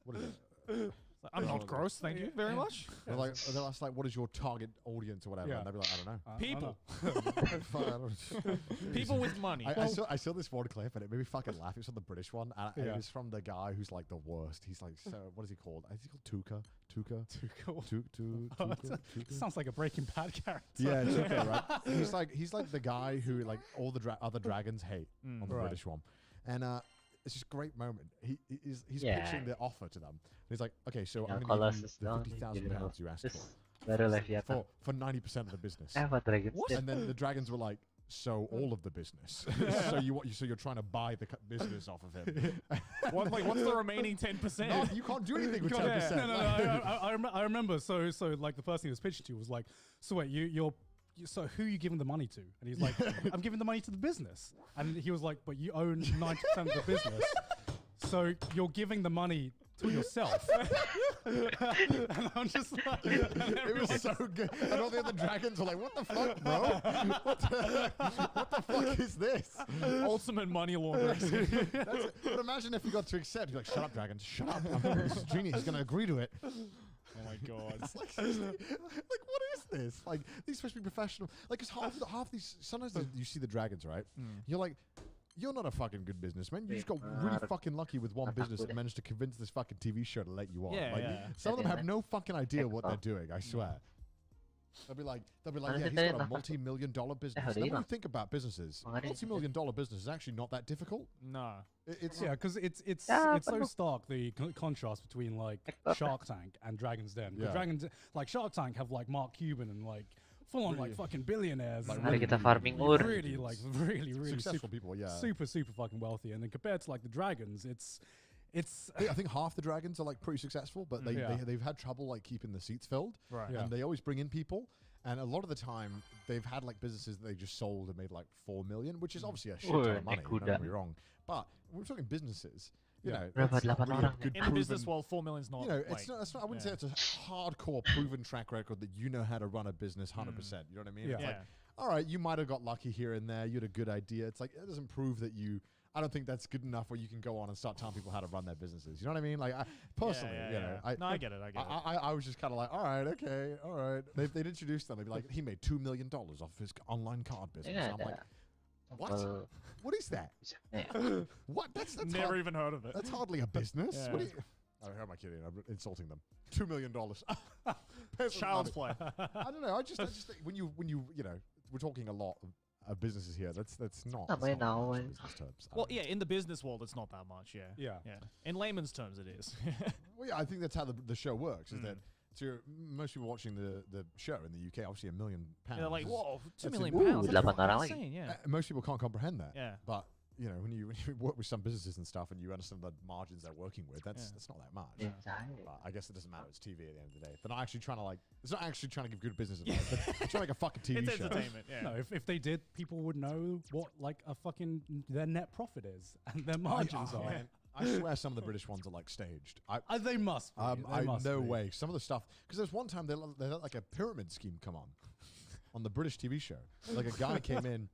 What is it? I'm not gross, thank you very much. they'll ask like, what is your target audience or whatever? Yeah. And they'll be like, I don't know. People. Fuck, I don't- People with money. I saw this one clip and it made me fucking laugh. It's from the British one, and Yeah. it was from the guy who's like the worst. He's like, so what is he called? Is he called Tuka? Tuka? Sounds like a Breaking Bad character. Yeah, it's okay, right? He's like the guy who like all the other dragons hate on the Right. British one, and it's just a great moment. He's Yeah. pitching the offer to them. And he's like, okay, so Yang I'm kalau going to give you sesuatu the £50,000 you asked terus for baru Leviathan. for 90% of the business. Apa Dragon's What? Den? And then the dragons were like, so all of the business. so you're trying to buy the business off of him. What's the remaining 10%? No, you can't do anything with No, 10%. no, I remember. So like the person he was pitching to was like, so wait, so who are you giving the money to? And he's like, I'm giving the money to the business. And he was like, but you own 90% of the business, so you're giving the money to yourself. And I'm just like, It was so good. And all the other dragons were like, what the fuck, bro? What the fuck is this? Ultimate money laundering. That's it. But imagine if you got to accept. You're like, shut up, dragons. Shut up. This is genius. He's going to agree to it. Oh my god. It's like, what is this? Like, these supposed to be professional. Like, because half these, sometimes you see the dragons, right? You're like, you're not a fucking good businessman. You just got really fucking lucky with one business and managed to convince this fucking TV show to let you on. Yeah, Like, yeah. some of them have no fucking idea what they're doing, I swear. They'll be like, yeah, he's got a multi-million-dollar business. udah Then when you hilang. think about businesses, Makanya multi-million-dollar business is actually not that difficult. No. It's yeah, because it's Yeah, so penuh. stark the contrast between like Ekor. Shark Tank and Dragon's Den. 'Cause Yeah. Dragon's like Shark Tank have like Mark Cuban and like full on like fucking billionaires, Like, and, Mari kita farming ur. really like really successful super, people, yeah. super fucking wealthy. And then compared to like the dragons, it's I think half the dragons are like pretty successful, but Yeah. they've had trouble like keeping the seats filled, Right. Yeah. and they always bring in people. And a lot of the time, they've had like businesses that they just sold and made like 4 million, which is obviously a shit ton of money. Don't kuda. get me wrong, but we're talking businesses. You Yeah. know, Berapa, that's not 8 really a orang good In the business proven- world, 4 million's not. You know, like, it's not. I wouldn't yeah. say it's a hardcore proven track record that you know how to run a business 100%. You know what I mean? Yeah. It's like, Yeah. all right, you might have got lucky here and there. You had a good idea. It's like it doesn't prove that you. I don't think that's good enough where you can go on and start telling people how to run their businesses. You know what I mean? Like, personally, yeah, you know, yeah. No, I get it. I get it. I was just kind of like, all right, okay, all right. They'd introduce them. They'd be like, he made $2 million off his online card business. Yeah, I'm like, what? Well, What is that? yeah. What? That's Never hard- even heard of it. That's hardly a business. Yeah. What do you? Oh, how am I kidding? I'm insulting them. $2 million. Peasant Child's money. play. I don't know. I just think when you know, we're talking a lot of businesses here. That's not. Not that's my not now, business terms. I Well, don't yeah, in the business world, it's not that much. Yeah. Yeah. Yeah. In layman's terms, it is. Well, yeah, I think that's how the show works. Is that so most people watching the show in the UK, obviously £1 million. They're like, is- whoa, two that's million in- pounds. Ooh, That's 8 orang fucking lagi. insane, yeah. most people can't comprehend that. Yeah. But you know, when you work with some businesses and stuff, and you understand the margins they're working with, that's not that much. James Hyde. But I guess it doesn't matter. It's TV at the end of the day. They're not actually trying to like. It's not actually trying to give good business advice. They're trying to make a fucking TV It's show. entertainment, yeah. No, if they did, people would know what like a fucking their net profit is and their margins Oh, are. man. I swear some of the British ones are like staged. They must be. They must no be. way. Some of the stuff because there's one time they let like a pyramid scheme come on the British TV show. Like a guy came in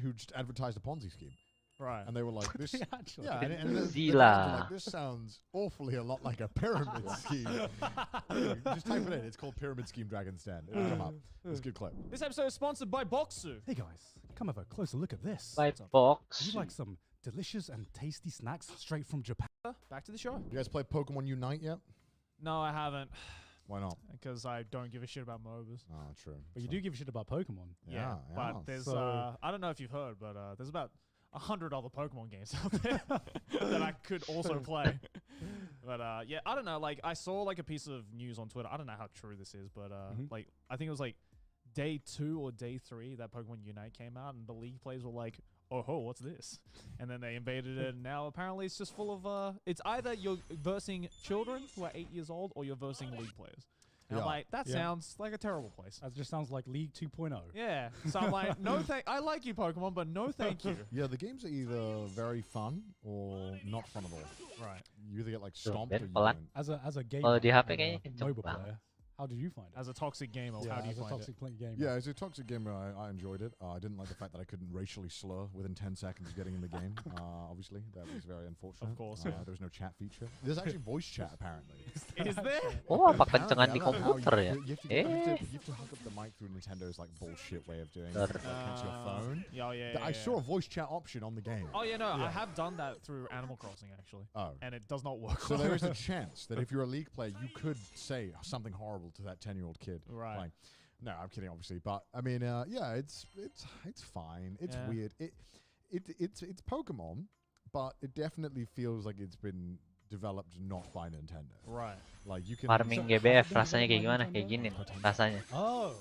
who just advertised a Ponzi scheme, Right. and they were like, "This, Actually. yeah." And the Gila. guys were like, "This sounds awfully a lot like a pyramid scheme." Just type it in. It's called Pyramid Scheme Dragon's Den. It'll come up. It's a good clip. This episode is sponsored by Boxu. Hey guys, come have a closer look at this. By Would box. you like some delicious and tasty snacks straight from Japan? Back to the show. You guys play Pokemon Unite yet? No, I haven't, Why not? because I don't give a shit about MOBAs. Oh, true. But you do give a shit about Pokemon. Yeah, But there's, So- I don't know if you've heard, but there's about 100 other Pokemon games out there that I could also play. But yeah, I don't know. Like, I saw like a piece of news on Twitter. I don't know how true this is, but like, I think it was like day 2 or day 3 that Pokemon Unite came out, and the League players were like, "Oh ho, what's this?" And then they invaded it, and now apparently it's just full of it's either you're versing children who are 8 years old, or you're versing League players. And I'm Yeah. like, that Yeah. sounds like a terrible place. That just sounds like League 2.0. Yeah. So I'm like, no I like you, Pokemon, but no thank you. Yeah, the games are either very fun or not fun at all. Right. You either get like So, stomped then or you pelan. don't. As a game Kalau di HP and a kayaknya kenceng mobile banget. player, How did you find it? As a toxic gamer, Yeah, how do you as a find it? toxic gamer. Yeah, as a toxic gamer, I enjoyed it. I didn't like the fact that I couldn't racially slur within 10 seconds of getting in the game. Obviously, that was very unfortunate. Of course. There was no chat feature. There's actually voice chat, apparently. Is there? Oh, apa Apparently, kencengan I di don't know how komputer ya? you have to, you have to hook up the mic through Nintendo's like bullshit way of doing it. Like, connect to your phone. Yeah. I saw a voice chat option on the game. Oh yeah, no, I have done that through Animal Crossing actually, Oh. and it does not work. So there is a chance that if you're a League player, you could say something horrible to that 10-year-old kid. Right. Like, no, I'm kidding, obviously. But I mean, yeah, it's fine. It's Yeah. weird. It's Pokemon, but it definitely feels like it's been developed not by Nintendo. Right. Like you can Farming GBF rasanya kayak gimana? Kayak gini nih, rasanya. Oh.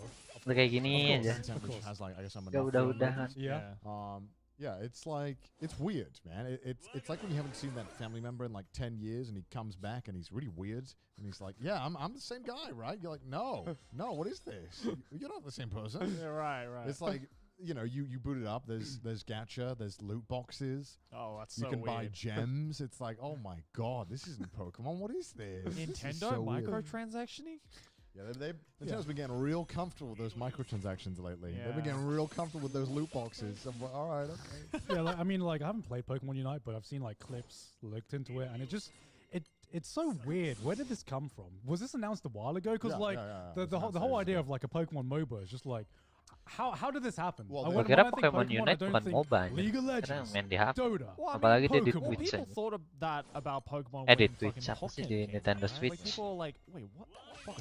Udah kayak gini Of aja. course, Nintendo, which course. has like I guess some Ya udah-udahan. Yeah. Yeah, it's like it's weird, man. It's like when you haven't seen that family member in like 10 years, and he comes back and he's really weird, and he's like, "Yeah, I'm the same guy, right?" You're like, "No, what is this? You're not the same person." Yeah, right. It's like you boot it up. There's gacha, there's loot boxes. Oh, that's You so can buy weird. gems. It's like, oh my god, this isn't Pokemon. What is this? This is Nintendo so weird. microtransactioning? Yeah, Nintendo's been getting real comfortable with those microtransactions lately. They've been Yeah. getting real comfortable with those loot boxes. I'm like, all right, okay. Yeah, like, I mean, like I haven't played Pokemon Unite, but I've seen like clips, looked into it, and it's so weird. Where did this come from? Was this announced a while ago? Because Yeah, like yeah. the whole idea of like a Pokemon MOBA is just like, how did this happen? Well, And Gua kira I think Pokemon Unite I don't bukan think MOBA aja. League of Karena Legends, main di HP. Dota. Well, I Apalagi mean, dia di Pokemon, Twitch people aja. thought of that about Pokemon Di when Twitch, fucking apa sih Pokken di came Nintendo out, right? Like Switch? people were like, wait, what?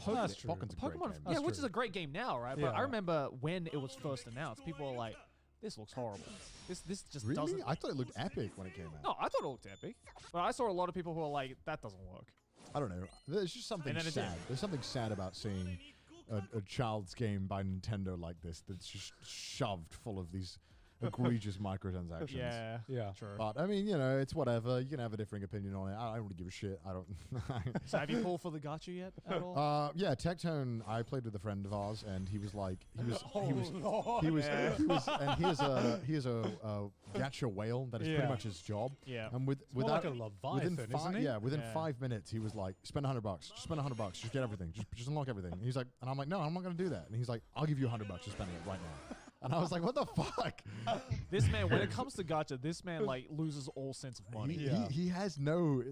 That's true. Pokken's a great Pokemon, game. yeah, That's which true. is a great game now, right? But Yeah. I remember when it was first announced, people were like, "This looks horrible. This just Really? doesn't." I thought it looked epic when it came out. No, I thought it looked epic, but I saw a lot of people who were like, "That doesn't work." I don't know. There's just something And then it sad. did. There's something sad about seeing a child's game by Nintendo like this that's just shoved full of these egregious microtransactions. Yeah, Yeah. true. But I mean, it's whatever. You can have a differing opinion on it. I don't really give a shit. I don't. So have you pulled for the gacha yet at all? Yeah, Tectone. I played with a friend of ours, and he was like, and he is a gacha whale. That is Yeah. pretty much his job. Yeah. And More without like a Leviathan, isn't he? within Yeah. 5 minutes, he was like, spend $100. Just spend $100. Just get everything. Just unlock everything. And he's like, and I'm like, no, I'm not gonna do that. And he's like, I'll give you $100 for spending it right now. And I was like, what the fuck? This man, when it comes to gacha, this man like loses all sense of money. He has no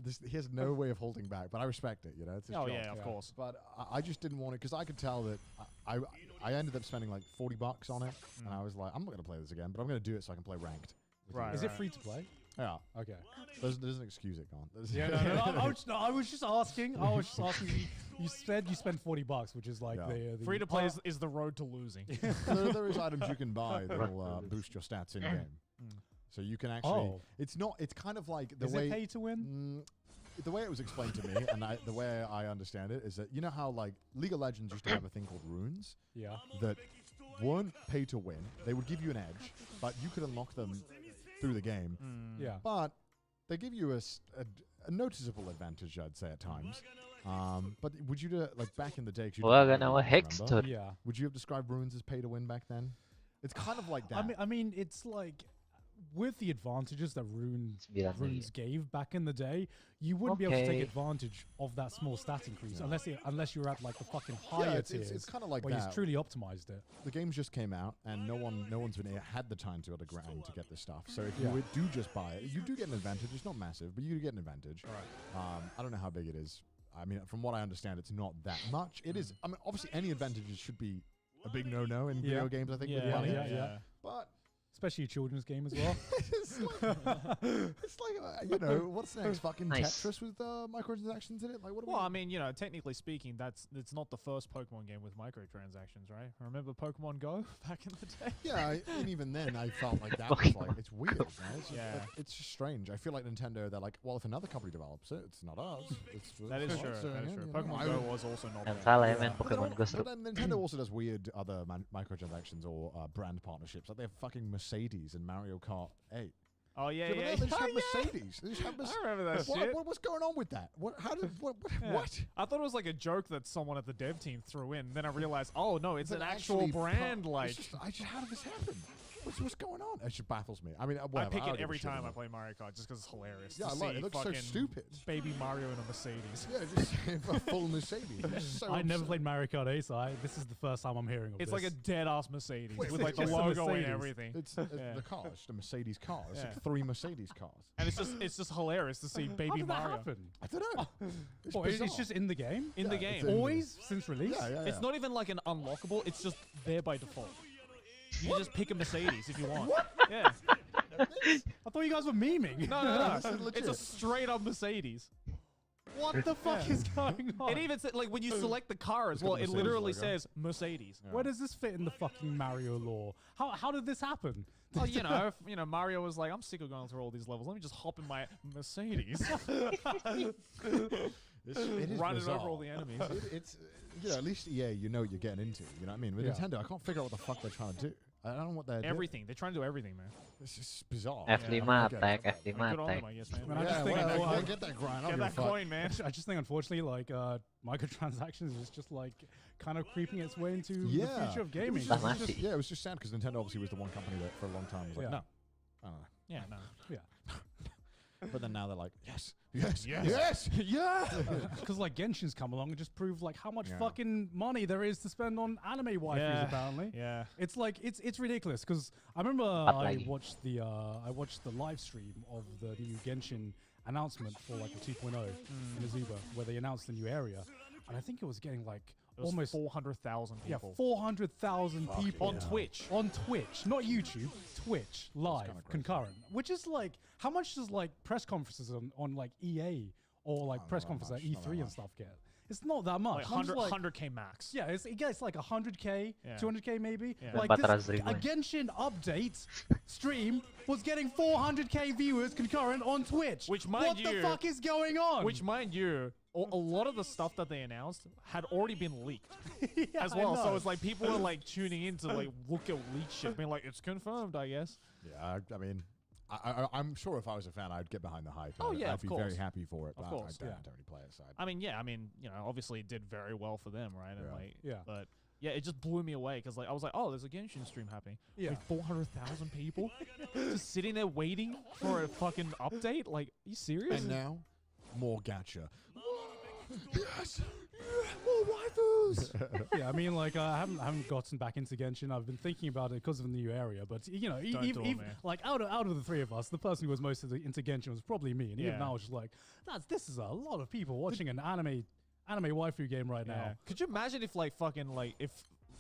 way of holding back. But I respect it. It's his Oh job. yeah, of course. But I just didn't want it because I could tell that I ended up spending like $40 on it, and I was like, I'm not gonna play this again, but I'm gonna do it so I can play ranked. Right. Is it free to play? Yeah. Okay. There's an excuse it can't. Yeah, I was just asking. You said you spent $40, which is like Yeah. the Free to play is the road to losing. there is items you can buy that will boost your stats in game. So you can actually. Oh. It's not. It's kind of like the Is way. it pay to win? The way it was explained to me, and the way I understand it, is that you know how like League of Legends used to have a thing called runes Yeah. that weren't pay to win. They would give you an edge, but you could unlock them through the game. Yeah. But they give you a noticeable advantage, I'd say, at times. But would you do like back in the day? 'Cause you Wah, didn't gak play nama runes, Hex remember? tuh. Yeah. Would you have described runes as pay to win back then? It's kind of like that. I mean, it's like with the advantages that runes 9 lagi. gave back in the day, you wouldn't be able to take Okay. advantage of that small stat increase No. unless you're at like the fucking Yeah, higher it's tiers kind of like where that. you've truly optimized it. The games just came out, and no one's been had the time to go to grind to get this stuff. So if Yeah. you do just buy it, you do get an advantage. It's not massive, but you do get an advantage. I don't know how big it is. I mean, from what I understand, it's not that much. It is. I mean, obviously, any advantages should be a big no-no in video games. I think with money. yeah. But Especially a children's game as well. it's like what's next? Fucking Nice. Tetris with microtransactions in it. Like what? Well, I mean, technically speaking, it's not the first Pokemon game with microtransactions, right? Remember Pokemon Go back in the day? Yeah, and even then, I felt like that was like it's weird. Man. It's just, Yeah. it's just strange. I feel like Nintendo. They're like, well, if another company develops it, it's not us. That is it's true. us That doing is it, true. you know? Pokemon I Go would- was also not Yang bad. salah ya Yeah. main But then Pokemon al- Go but seru. then Nintendo also does weird other microtransactions or brand partnerships. Like they have fucking Mercedes and Mario Kart 8. Oh yeah, but yeah. they just have yeah. Mercedes. They just have I remember that what, shit. what's going on with that? What? How did what? Yeah. What? I thought it was like a joke that someone at the dev team threw in. Then I realized, oh no, it's But an actual actually brand. it's Like, just, how did this happen? What's going on? It just baffles me. I mean, I whatever, pick don't it give a every shit time I about play Mario Kart just because it's hilarious. Yeah, to I like it. see It looks so fucking stupid. Baby Mario in a Mercedes. Yeah, just a full Mercedes. It's so I never absurd. played Mario Kart 8, so this is the first time I'm hearing of It's this. like a dead ass Mercedes Wait, with it's like the just a logo and Mercedes. everything. It's Yeah. the car. It's just a Mercedes car. It's Yeah. like 3 Mercedes cars. And it's just hilarious to see How Baby did that Mario happen? I don't know. It's What, it's bizarre. just in the game? in the Yeah, game. it's in- Always since release? Yeah. It's not even like an unlockable. It's just there by default. You just pick a Mercedes if you want. Yeah. I thought you guys were memeing. No. This is It's legit. a straight up Mercedes. What the fuck Yeah. is going on? It even said, like when you select the car as It's got well, the it Mercedes literally logo. says Mercedes. Yeah. Where does this fit in the fucking Mario lore? How did this happen? Oh, Mario was like, I'm sick of going through all these levels. Let me just hop in my Mercedes, It is run it bizarre. over all the enemies. It's at least EA, you know what you're getting into. You know what I mean? With Yeah. Nintendo, I can't figure out what the fuck they're trying to do. I don't know what they're Everything. They're trying to do everything, man. doing. It's just bizarre. F5 Yeah, okay. attack, F5 Good on them, attack. I guess, man. Man, I Yeah, just think well, I- get that grind. I Get don't that give a fuck. coin, man. I just think, unfortunately, like microtransactions is just like kind of creeping its way into the Yeah. future of It gaming. was That's just, nasty. yeah, it was just sad because Nintendo obviously was the one company that for a long time was like, Yeah. no. I don't know. Yeah, no. But then now they're like, yes. Yeah. Because like Genshin's come along and just proved like how much Yeah. fucking money there is to spend on anime waifus. Yeah. Apparently, Yeah. it's like it's ridiculous. Because I remember I laggy. watched the live stream of the new Genshin announcement for like the 2.0 in Azuba, where they announced the new area, and I think it was getting like It was almost 400,000 people. 400,000 people On Twitch. On Twitch, not YouTube, Twitch live kinda crazy. concurrent. Which is like, how much does like press conferences on like EA or like Not press that conferences at much, not that E3 and much. stuff get? It's not that much. Like I'm just 100K max. yeah, it gets like 100K, Yeah. 200K maybe. Yeah. Like Bateras this, a ribu. Genshin update stream was getting 400K viewers concurrent on Twitch. Which, mind what you- the fuck is going on? Which, mind you, a lot of the stuff that they announced had already been leaked Yeah, as I well. So know. it's like people were like tuning in to like look at leaked shit, being like, it's confirmed, I guess. Yeah, I mean, I'm sure if I was a fan, I'd get behind the hype. Oh, yeah, I'd of be course. very happy for it. Of But course, I yeah. don't really play it. So Obviously it did very well for them, right? And Yeah. like, Yeah. but yeah, it just blew me away because like I was like, oh, there's a Genshin stream happening. Yeah. With 400,000 people just sitting there waiting for a fucking update. Like, are you serious? and now, more gacha. Yes, more waifus. Yeah, I mean, like I haven't gotten back into Genshin. I've been thinking about it because of the new area, but you know, Don't do it, man. like out of the three of us, the person who was most into Genshin was probably me. And even Yeah. now, I was just like, this is a lot of people watching an anime waifu game right Yeah. now. Could you imagine if like fucking like if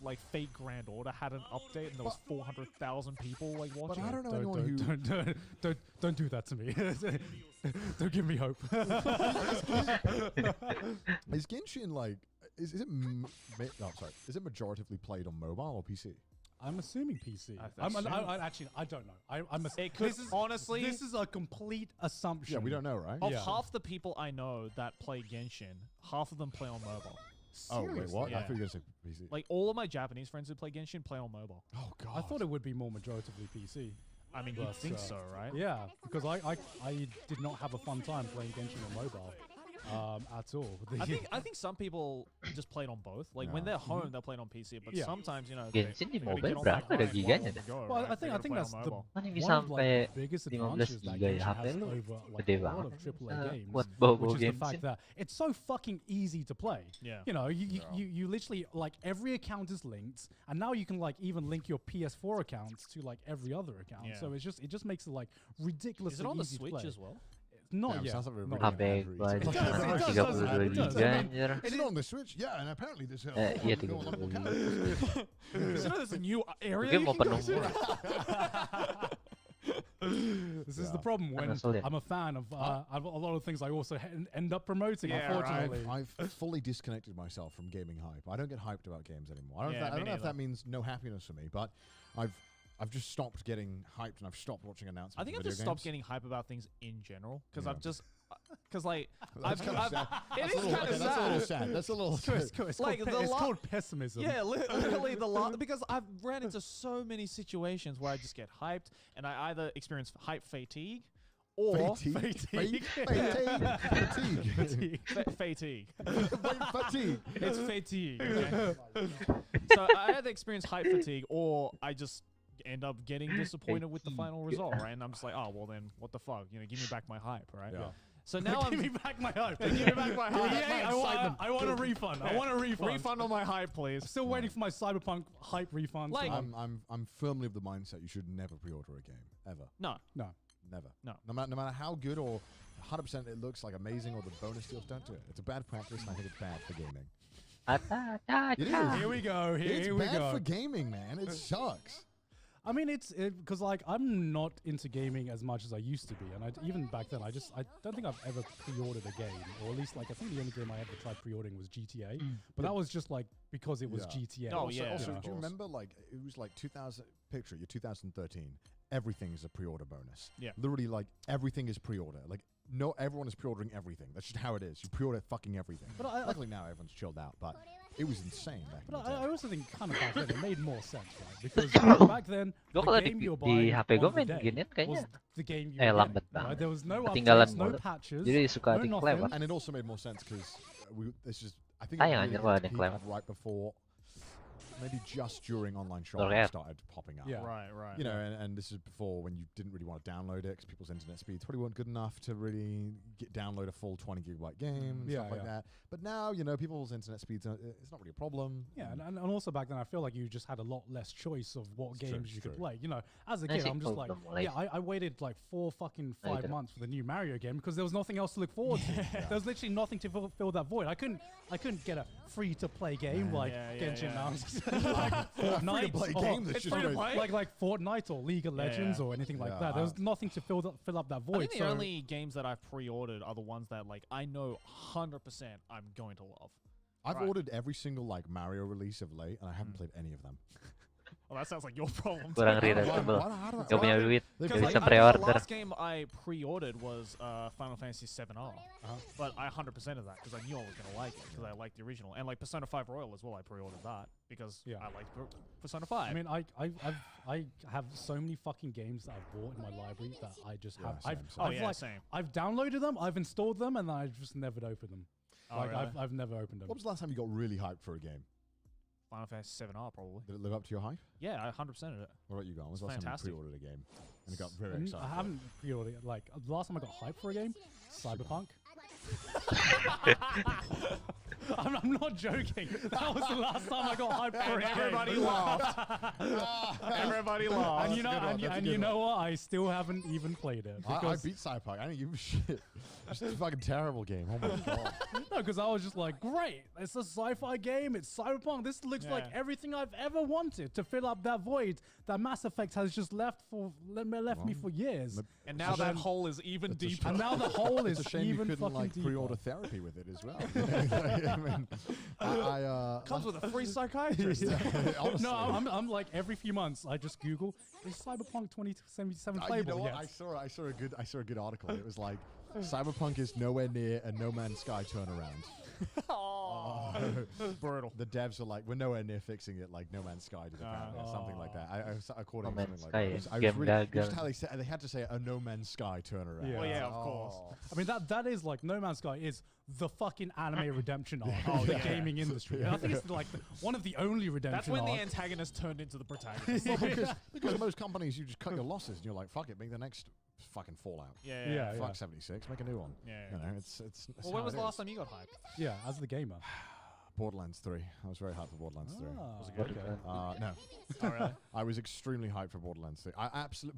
like Fate Grand Order had an update and there was 400,000 people like watching I it? don't know anyone who. Don't do that to me. Don't give me hope. Is Genshin like? Is it? No, sorry. Is it majoritively played on mobile or PC? I'm assuming PC. I assume. Actually, I don't know. It could honestly. This is a complete assumption. Yeah, we don't know, right? Of Yeah. half the people I know that play Genshin, half of them play on mobile. Oh wait, what? I Yeah. thought you were gonna say PC. Like all of my Japanese friends who play Genshin play on mobile. Oh god. I thought it would be more majoritively PC. I mean, you'd But, think so, right? Yeah, because I did not have a fun time playing Genshin on mobile at all. I think some people just play it on both. Like when Yeah. they're home, they'll play it on PC. But Yeah. sometimes, you know, Genshin di they gotta mobile get on berapa that ada grind giganya while dah? we go, Well, right? I They think gotta play that's on the mobile. Kan ini one of like sampai the biggest 15 advantages that giga ya Genshin HP has lu. over like Gede a lot banget. of AAA games, Buat bawa-bawa which is the Genshin. fact that it's so fucking easy to play. Yeah. You know, you literally like every account is linked, and now you can like even link your PS4 accounts to like every other account. Yeah. So it just makes it like ridiculously Is it on the easy to Switch play. as well? Not Damn, yet. sounds like a not really yet. HP bad gua read. cuma It does, 32 it does. giga I mean, anjir. Is it on the Switch? Yeah, and apparently there's Iya, go 32 on giga. characters. So you know there's a new area. Mungkin you mau can go penuh to? murah. This is the problem when ngeselin. I'm a fan of a lot of things I also end up promoting, Yeah, right. unfortunately. I've fully disconnected myself from gaming hype. I don't get hyped about games anymore. I don't, Yeah, I me don't know if neither. that means no happiness for me, but I've just stopped getting hyped and I've stopped watching announcements. I think of I've video just stopped games. getting hype about things in general because Yeah. I've just because like That's kind of sad. it That's is a little- kind okay, of that's a little sad. sad. That's a little It's Like, called, the it's la- called pessimism. Yeah, literally because I've ran into so many situations where I just get hyped and I either experience hype fatigue or Fatigue. Fatigue. Fatigue. Fatigue. fatigue. Fatigue. It's fatigue. Okay? So I either experience hype fatigue or I just end up getting disappointed with the final result, right? And I'm just like, oh well, then what the fuck? You know, give me back my hype, right? Yeah. So now I'm Give me back my hype. give me back my hype. Yeah, I want a refund. I want a refund. Refund on my hype, please. Still waiting for my Cyberpunk hype refund. Like- I'm firmly of the mindset you should never pre-order a game ever. No. Never. No. No matter how good or 100% it looks like amazing or the bonus deals, don't do it. It's a bad practice, and I think it's bad for gaming. It is. Here we go. It's Here we bad go. for gaming, man. It sucks. I mean, it's because like I'm not into gaming as much as I used to be, and even back then, I don't think I've ever pre-ordered a game, or at least like I think the only game I ever tried pre-ordering was GTA, but that was just like because it was Yeah. GTA. Oh, Also, yeah, also of do you course. remember like it was like 2000? Picture you're 2013. Everything is a pre-order bonus. Yeah. Literally, like everything is pre-order. Like no, everyone is pre-ordering everything. That's just how it is. You pre-order fucking everything. But Luckily now everyone's chilled out, but it was insane back in But the day. I also think kind of back then it made more sense, right? Because back then the Gua kalau game you were di buying HP gua on the main day ginian was kayaknya the game you eh were lambat getting, right? banget. There was no Ketinggalan updates, no mulu. patches. Jadi suka no di nothing. klaim. And it also made more sense because it's just I think Sayang it really anjir kalau hit ada peak klaim. right before, maybe just during online shopping Kayak- started popping up. Yeah. Right. You know, and this is before when you didn't really want to download it because people's internet speeds probably weren't good enough to really download a full 20 gigabyte game and Yeah, stuff like yeah. that. But now, you know, people's internet speeds, it's not really a problem. Yeah, and also back then I feel like you just had a lot less choice of what It's true, games it's you could true. play. You know, as a Nah, kid, sih, I'm just kalau like, udah mulai. yeah, I waited like 5 gitu. months for the new Mario game because there was nothing else to look forward to. There was literally nothing to fill that void. I couldn't get a free to play game like Genshin now. like Fortnite, Free-to-play or- game that's it's just free to going- play. like Fortnite or League of Yeah, Legends yeah. or anything like Yeah, that. There was nothing to fill up that I void. think the So only games that I've pre-ordered are the ones that like I know 100% I'm going to love. I've Right. ordered every single like Mario release of late, and I haven't played any of them. Well, that sounds like your problem. Kurang Why- relatable. how do I- Gak punya duit, Because, gak Because bisa like, pre-order. the last game I pre-ordered was Final Fantasy 7R, but I 100% of that because I knew I was gonna like it because I liked the original, and like Persona 5 Royal as well. I pre-ordered that because Yeah. I liked Persona 5. I mean, I have so many fucking games that I've bought in my library that I just Yeah, have. same, I've, same. oh I've yeah, like, same. I've downloaded them, I've installed them, and I've just never opened them. Oh, Like really? I've never opened them. What was the last time you got really hyped for a game? Final Fantasy 7R probably. Did it live up to your hype? Yeah, I 100%ed it. What about you, Gon? When's the last time Fantastic. you pre-ordered a game and you got very Mm, excited? I haven't pre-ordered it. Like the last time I got hyped for a game, Cyberpunk. I'm not joking. That was the last time I got hyped for a game. Everybody laughed. Everybody laughed. And you know, That's a good one, and, that's a and good you know one. what? I still haven't even played it. I Because beat Cyberpunk. I didn't give a shit. It's a fucking terrible game. Oh my god. no, because I was just like, great, it's a sci-fi game. It's Cyberpunk. This looks like Yeah. everything I've ever wanted to fill up that void that Mass Effect has just left me for years. And now that hole is even It's a deeper. And now the hole is It's a shame you even couldn't fucking like deeper. pre-order therapy with it as well. I mean, Comes with a free psychiatrist. honestly, No, I'm like every few months I just Google, is Cyberpunk 2077 you playable know what? yet? I saw a good article. It was like Cyberpunk is nowhere near a No Man's Sky turnaround. Brutal. The devs are like, we're nowhere near fixing it like No Man's Sky did apparently, or something like that. I quoted No something Man's like Sky, that. It was- I was game really- gagal. just how they had to say a No Man's Sky turnaround. Yeah. Well, yeah, I was of course. "Oh." I mean that is like No Man's Sky is the fucking anime redemption arc Oh, of the yeah. gaming industry. And I think it's like one of the only redemption That's when the arcs. antagonist turned into the protagonist. Well, because most companies, you just cut your losses and you're like, fuck it, make the next fucking Fallout. Yeah. Yeah. Fuck 76, make a new one. Yeah. You know, it's Well, when was the last time you got hyped? Yeah, as the gamer. Borderlands 3. I was very hyped for Borderlands 3. Was it What good? is that? No, Oh, really? I was extremely hyped for Borderlands 3.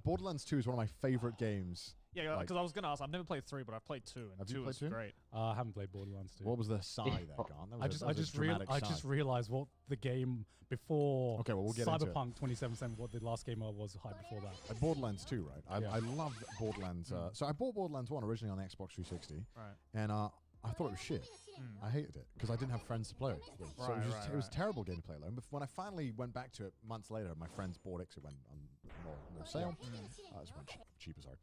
Borderlands 2 is one of my favorite games. Yeah, Like- because I was gonna ask. I've never played 3, but I've played 2, and Have you 2 played is 2? great. I haven't played Borderlands 2. What was the sigh there, oh, Garn? That I was just dramatic I sigh. just realized what the game before Okay, well, we'll get into it. Cyberpunk 2077, what the last game was hyped before that. Borderlands 2, right? Yeah. I loved Borderlands. So I bought Borderlands 1 originally on the Xbox 360, Right. and I thought it was shit. I hated it because I didn't have friends to play it with. So Right, it was, just, right, it was right. terrible game to play alone. But when I finally went back to it months later, my friends bought it 'cause it went on more sale. It went cheaper, sorry.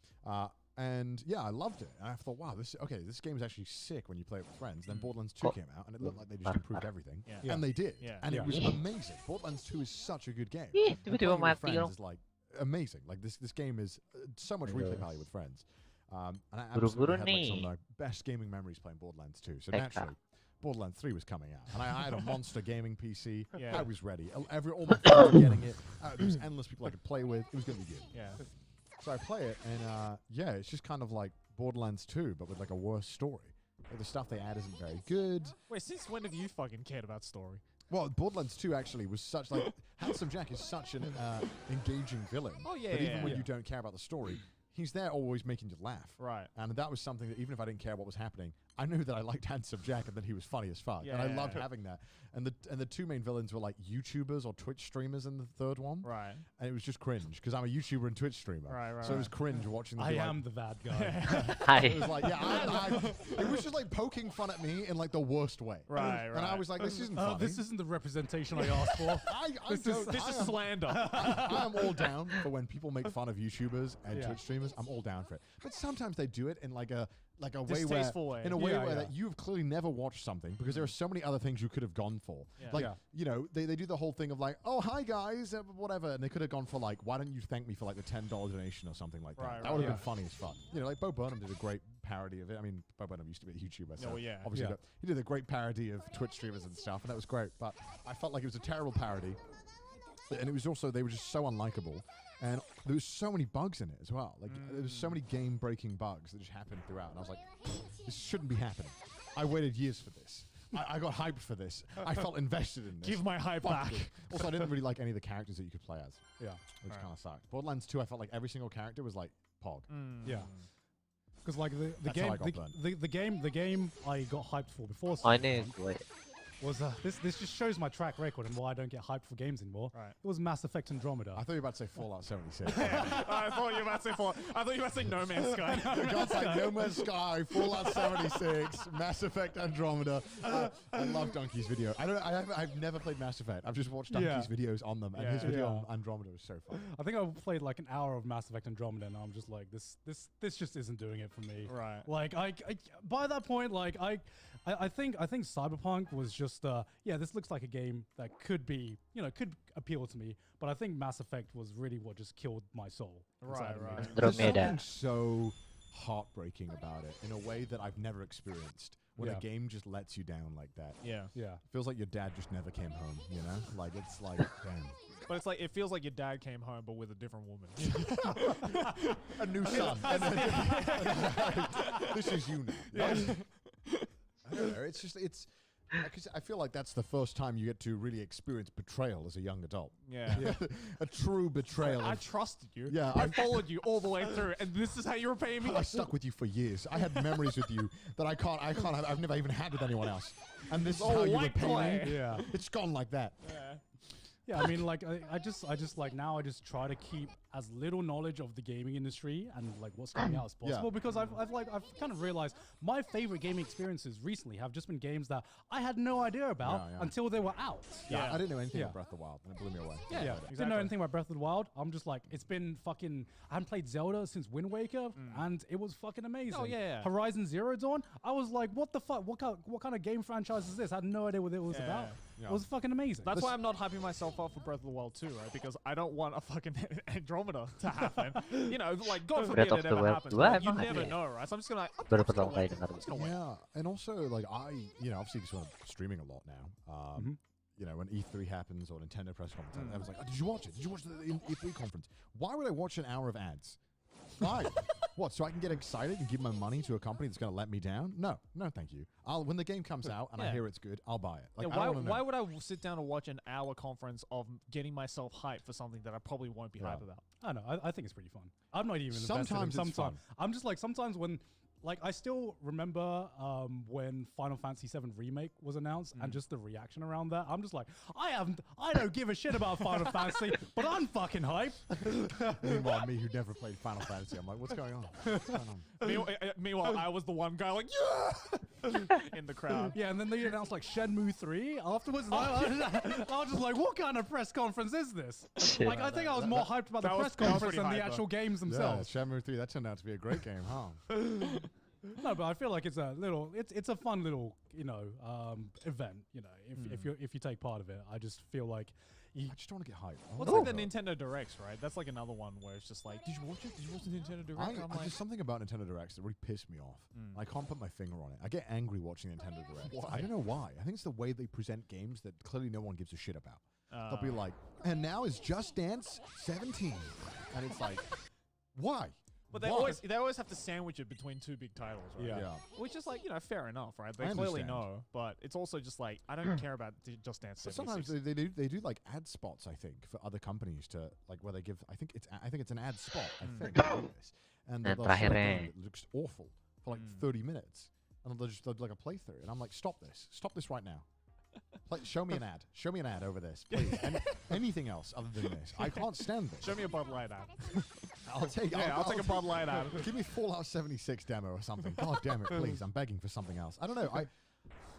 And yeah, I loved it. And I thought, wow, this game is actually sick when you play it with friends. Then Borderlands 2 came out, and it looked like they just improved everything. Yeah. And they did. Yeah. And Yeah. it was amazing. Borderlands 2 is such a good game. Ih, And tiba-tiba playing it with mati friends dong. is like amazing. Like this game is so much replay value with friends. And I Buru-buru absolutely had like some nih. of my best gaming memories playing Borderlands 2. So TK. naturally, Borderlands 3 was coming out, and I had a monster gaming PC. Yeah. I was ready. All my friends were getting it. There was endless people I could play with. It was going to be good. Yeah. So I play it, and yeah, it's just kind of like Borderlands 2, but with like a worse story. Like, the stuff they add isn't very good. Wait, since when have you fucking cared about story? Well, Borderlands 2 actually was such like Handsome Jack is such an engaging villain. Oh, yeah, that yeah, even when yeah. you don't care about the story, he's there always making you laugh. Right. And that was something that even if I didn't care what was happening, I knew that I liked Handsome Jack and that he was funny as fuck. And I Yeah. loved having that. And the two main villains were like YouTubers or Twitch streamers in the third one. Right. And it was just cringe because I'm a YouTuber and Twitch streamer. Right, so it was cringe watching them. I be like, am the bad guy. Hi. It was like, yeah, it was just like poking fun at me in like the worst way. Right, And I was like, this isn't funny. This isn't the representation I asked for. This is slander. I am all down for when people make fun of YouTubers and Yeah. Twitch streamers. I'm all down for it. But sometimes they do it in like a way Distasteful way. in a way Yeah, where yeah. that you've clearly never watched something because there are so many other things you could have gone for. Yeah. Like, Yeah. you know, they do the whole thing of like, oh, hi guys, whatever. And they could have gone for like, why don't you thank me for like the $10 donation or something like that? Right, That right. would have Yeah. been funny as fuck. You know, like Bo Burnham did a great parody of it. I mean, Bo Burnham used to be a YouTuber, so Oh, yeah. obviously Yeah. he did a great parody of Twitch streamers and stuff, and that was great. But I felt like it was a terrible parody. And it was also, they were just so unlikable. And there was so many bugs in it as well. Like, there was so many game-breaking bugs that just happened throughout. And I was like, this shouldn't be happening. I waited years for this. I got hyped for this. I felt invested in this. Give my hype Fuck back. this. Also, I didn't really like any of the characters that you could play as, Yeah. which Right. kind of sucked. Borderlands 2, I felt like every single character was like Pog. Yeah. Because like the That's how I game, got the game I got hyped for before I Cyberpunk know. Wait. was this just shows my track record and why I don't get hyped for games anymore. Right. It was Mass Effect Andromeda. I thought you were about to say Fallout 76. I thought you were about to say I thought you were about to say No Man's Sky. God's like No Man's Sky, Fallout 76, Mass Effect Andromeda. I love Donkey's video. I've never played Mass Effect. I've just watched Donkey's videos on them, and Yeah. his video Yeah. on Andromeda was so fun. I think I played like an hour of Mass Effect Andromeda, and I'm just like, this just isn't doing it for me. Right. Like I by that point, like I think Cyberpunk was just yeah, this looks like a game that could be, you know, could appeal to me, but I think Mass Effect was really what just killed my soul. inside Right, of me. right. There's Andromeda. something so heartbreaking about it in a way that I've never experienced. When Yeah. a game just lets you down like that. Yeah. Yeah. It feels like your dad just never came home, you know? Like, it's like, damn. But it's like it feels like your dad came home, but with a different woman. A new son. This is you now. I don't know. It's just, because I feel like that's the first time you get to really experience betrayal as a young adult. Yeah. A true betrayal. I of- trusted you. Yeah, I followed you all the way through, and this is how you repay me. I stuck with you for years. I had memories with you that I've never even had with anyone else. And this is Oh, how you white repay clay. me. Yeah. It's gone like that. Yeah. Yeah, I mean, like, I just like now I just try to keep as little knowledge of the gaming industry and like what's coming out as Yeah. possible because I've kind of realized my favorite gaming experiences recently have just been games that I had no idea about Yeah, yeah. until they were out. Yeah. I didn't know anything Yeah. about Breath of the Wild, and it blew me away. Yeah, I played it. didn't know Exactly. anything about Breath of the Wild. I'm just like, it's been fucking. I haven't played Zelda since Wind Waker, and it was fucking amazing. Oh, yeah. Horizon Zero Dawn. I was like, what the fuck? What kind of game franchise is this? I had no idea what it was Yeah. about. Yeah. It was fucking amazing. That's why I'm not hyping myself up for Breath of the Wild 2, right? Because I don't want a fucking Andromeda to happen. You know, like, God forbid Breath of it the ever Wild happens. 2, But you I'm never happy. know, right? So I'm just gonna, I'm Baru just gonna pertama wait. kali dengar I'm just gonna wait. Yeah, and also like obviously because I'm streaming a lot now. You know, when E3 happens or Nintendo press conference, I was like, oh, did you watch it? Did you watch the E3 conference? Why would I watch an hour of ads? Why? What? So I can get excited and give my money to a company that's going to let me down? No, thank you. When the game comes out and I Yeah. hear it's good, I'll buy it. Like, Yeah, I why, don't wanna know. why would I sit down and watch an hour conference of getting myself hyped for something that I probably won't be Right. hyped about? I don't know. I think it's pretty fun. I'm not even invested in Sometimes it's fun. I'm just like sometimes when. Like, I still remember when Final Fantasy VII Remake was announced and just the reaction around that. I'm just like, I don't give a shit about Final Fantasy, but I'm fucking hyped. Meanwhile, me who never played Final Fantasy, I'm like, what's going on? What's going on? Meanwhile, I was the one guy like, yeah, in the crowd. Yeah, and then they announced like Shenmue 3 afterwards. And I was just like, what kind of press conference is this? Shit. Like, I think I was more hyped about the that was- press that was conference pretty than the hype, actual games Yeah, themselves. Shenmue 3, that turned out to be a great game, huh? No, but I feel like it's a fun little, event. If you take part of it, I just feel like, I just don't want to get hyped. What's like the Nintendo Directs, right? That's like another one where it's just like, did you watch it? Did you watch the Nintendo Direct? I'm like, there's something about Nintendo Directs that really pissed me off. I can't put my finger on it. I get angry watching Nintendo Directs. I don't know why. I think it's the way they present games that clearly no one gives a shit about. They'll be like, and now is Just Dance 17. And it's like, why? but they always have to sandwich it between two big titles, right? Yeah. Which is like, fair enough, right? They I clearly understand. know, but it's also just like, I don't care about Just Dance But 76. sometimes they do like ad spots, I think, for other companies to like where they give. I think it's an ad spot. I think they do this, and they'll show a game that looks awful for like 30 minutes, and they'll do like a playthrough, and I'm like, stop this right now. Show me an ad. Show me an ad over this, please. And anything else other than this. I can't stand this. Show me a Bud Light ad. I'll take a Bud Light ad. Give me Fallout 76 demo or something. God damn it, please. I'm begging for something else. I don't know.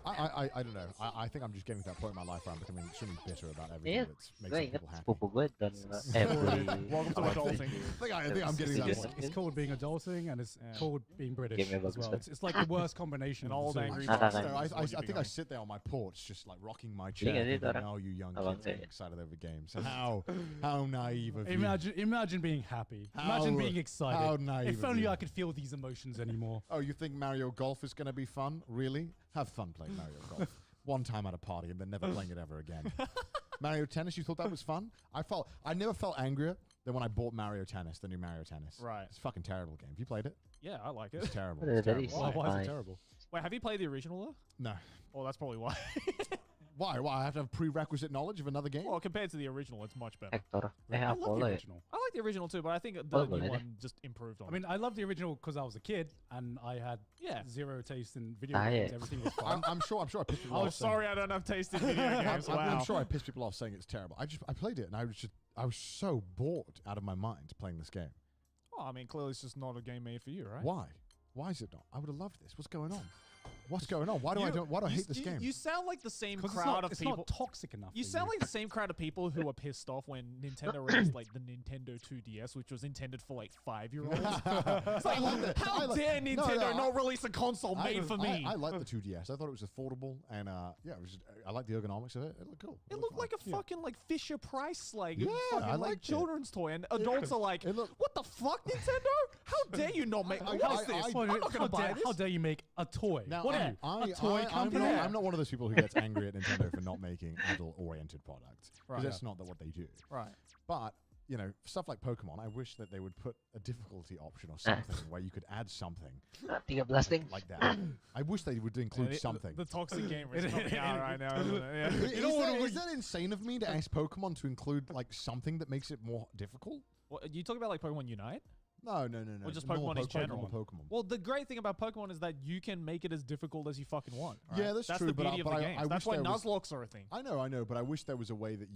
I don't know. I think I'm just getting to that point in my life where I'm becoming extremely bitter about everything Iya, that gue makes inget people happy. sepupu gue dan Welcome to adulting. I think I'm getting to that point. It's called being adulting and it's called being British Game as well. bagus. It's like the worst combination. An of old the two. angry Nah, nah, bastard. nah. is I what you're think I becoming. sit there on my porch, just like rocking my Iya, chair, dia thinking, orang "Oh, you young abang kids getting saya. excited over games. How naive of you." Imagine being happy. How- Imagine being excited. how naive If of only you. I could feel these emotions anymore. Oh, you think Mario Golf is going to be fun? Really? Have fun playing Mario Golf. One time at a party and then never playing it ever again. Mario Tennis, you thought that was fun? I never felt angrier than when I bought Mario Tennis, the new Mario Tennis. Right. It's a fucking terrible game. Have you played it? Yeah, I like it. It's terrible. That It's terrible. is Why is fine. it terrible? Wait, have you played the original though? No. Well, that's probably why. Why? I have to have prerequisite knowledge of another game? Well, compared to the original, it's much better. Hector. I love Apollo the ya? original. I like the original too, but I think the Oh, new boleh deh. one just improved on I mean, I love the original because I was a kid and I had Yeah. zero taste in video Ah, games. yeah. Everything was fun. I'm sure I pissed people Oh, off. saying- sorry, I don't have taste in video games. I'm Wow. sure I pissed people off saying it's terrible. I played it and I was so bored out of my mind playing this game. Well, I mean, clearly it's just not a game made for you, right? Why? Why is it not? I would have loved this. What's going on? What's going on? Why do I hate this game? You sound like the same 'Cause crowd of it's people. not toxic enough. You for sound like the same crowd of people who were pissed off when Nintendo released like the Nintendo 2DS, which was intended for like 5-year-olds. It's like, I like that. how I like- dare No, Nintendo no, not release a console made for me? I like the 2DS. I thought it was affordable and yeah, it was. I like the ergonomics of it. It looked cool. It looked like a fucking like Fisher Price like Yeah, fucking I like liked it. children's toy, and adults are like, It looked- "What the fuck, Nintendo? How dare you not make? What is this? I- I'm not gonna buy this." How dare you make a toy? Now, What are you? A toy company? I'm not one of those people who gets angry at Nintendo for not making adult-oriented products because Right. that's not what they do. Right. But stuff like Pokemon, I wish that they would put a difficulty option or something where you could add something 13 thing. like that. I wish they would include something. The toxic gamer is coming out right now, isn't it? Yeah. Is that insane of me to ask Pokemon to include like something that makes it more difficult? What, you talking about like Pokemon Unite? No. Or just Normal Pokemon in general? Pokemon. Well, the great thing about Pokemon is that you can make it as difficult as you fucking want. Right? Yeah, that's true, the but beauty of the game. I That's wish why there was- Nuzlocke are a thing. I know, but I wish there was a way that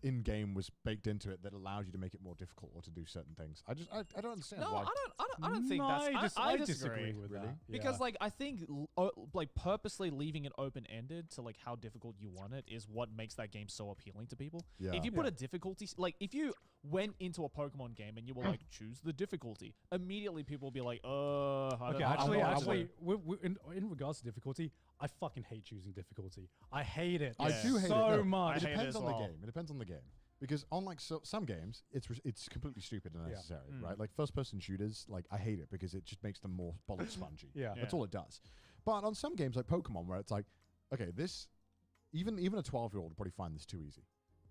in game was baked into it that allowed you to make it more difficult or to do certain things. I don't understand No, why. I don't think that's. I disagree. disagree with Really? that. Because Yeah. like I think like purposely leaving it open ended to like how difficult you want it is what makes that game so appealing to people. Yeah. If you put a difficulty like if you went into a Pokemon game and you were like choose the difficulty, immediately people will be like, I don't Okay, know. actually, in regards to difficulty, I fucking hate choosing difficulty. I hate it. I do hate it. so No, much. It I hate it depends as on well. the game. It depends on the game. Because unlike some games, it's completely stupid and unnecessary, Mm. right? Like first-person shooters, like I hate it because it just makes them more bullet spongy. Yeah. That's all it does. But on some games like Pokemon, where it's like, okay, this even a 12-year-old would probably find this too easy.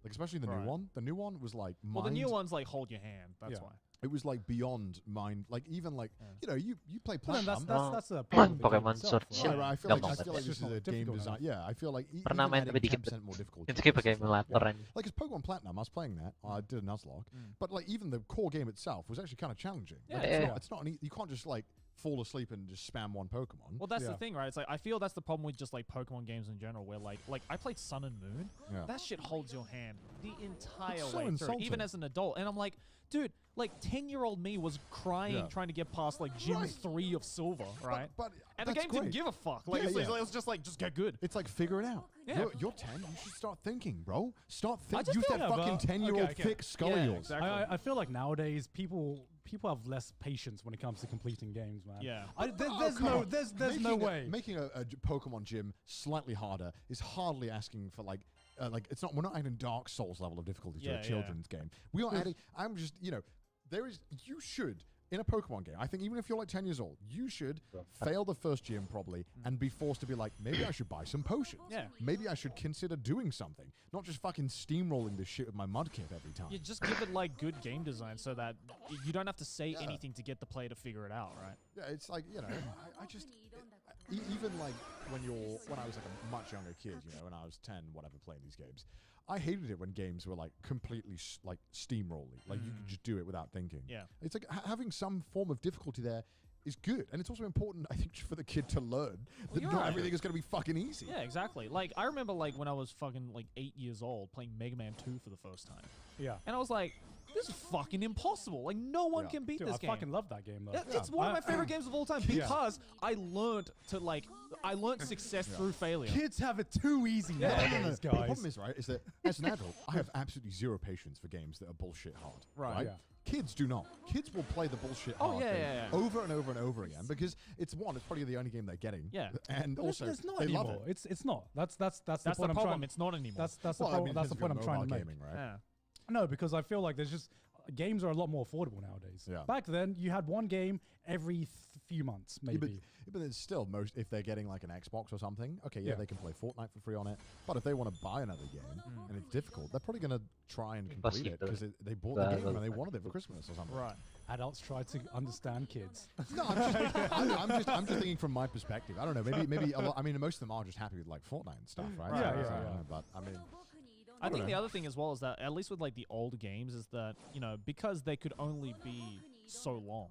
Like especially the new Right. one. The new one was like Well, the new one's like hold your hand. That's Yeah. why. It was like beyond mind. Like even like you play But then Platinum. that's a problem with the game Pokemon itself, Sword right? Shield. Yeah, right, I feel Gampang like banget. this It's is a not game difficult design. enough. Yeah, I feel like Pernah even main adding tapi dikit 10% more difficulty. Itu kayak pakai is- emulator anjing. Like it's Pokemon Platinum, I was playing that. I did a Nuzlocke, but like even the core game itself was actually kind of challenging. Like, Yeah. it's not you can't just like fall asleep and just spam one Pokemon. Well, that's Yeah. the thing, right? It's like I feel that's the problem with just like Pokemon games in general, where like I played Sun and Moon. Yeah. That shit holds your hand the entire It's so way through, insulting. even as an adult. And I'm like, dude, like 10-year-old me was crying Yeah. trying to get past like Gym Right. 3 of Silver, right? But and the that's game didn't great. give a fuck. Like Yeah, it's, yeah. it's just like just get good. It's like figure it out. Yeah. You're 10. You should start thinking, bro. Start I thinking. just Use feel- that Yeah, fucking but- 10-year-old okay. thick skull Yeah, of yours. exactly. I feel like nowadays people have less patience when it comes to completing games, man. Yeah. There's come no on. there's no way. Making a Pokemon gym slightly harder is hardly asking for like like it's not. We're not adding Dark Souls level of difficulty to Yeah, a children's game. We are adding. I'm just there is. You should. In a Pokemon game, I think even if you're like 10 years old, you should fail the first gym probably and be forced to be like, maybe I should buy some potions. Yeah. Maybe I should consider doing something. Not just fucking steamrolling this shit with my Mudkip every time. You just give it like good game design so that you don't have to say anything to get the player to figure it out, right? Yeah, it's like, I just... even like when I was like a much younger kid, when I was 10, whatever, playing these games, I hated it when games were like completely like steamrolling. Like you could just do it without thinking. Yeah. It's like having some form of difficulty there is good. And it's also important, I think, for the kid to learn that you're not right. everything is going to be fucking easy. Yeah, exactly. Like, I remember, like, when I was fucking, like, 8 years old playing Mega Man 2 for the first time. Yeah. And I was like, this is fucking impossible. Like, no one Yeah. can beat Dude, this I game. fucking love that game, though. It's one of my favorite games of all time Yeah. because I learned to, like, I learned success through failure. Kids have it too easy No, nowadays, The guys. problem is, right, is that as an adult, I have absolutely zero patience for games that are bullshit hard. Right. Yeah. Kids do not. Kids will play the bullshit Oh, hard yeah, thing yeah, yeah. over and over and over again because it's probably the only game they're getting. Yeah. And But also, it's not they anymore. love it. It's not. That's the That's point the I'm problem. trying. It's not anymore. That's the Well, I point. mean, That's the because point I'm of trying to mobile make. gaming, right? yeah. No, because I feel like there's just games are a lot more affordable nowadays. Yeah. Back then, you had one game every few months, Yeah, maybe. but it's still if they're getting like an Xbox or something, okay, Yeah. they can play Fortnite for free on it. But if they want to buy another game and it's difficult, they're probably going to try and complete it because they bought the game and they wanted it for Christmas or something. Right. Adults try to understand kids. No, I'm just thinking from my perspective. I don't know. Maybe a lot. I mean, most of them are just happy with like Fortnite and stuff, right? Right, So, right, so, right. I don't know, but I mean, I think know. the other thing as well is that, at least with like the old games, is that, because they could only be so long,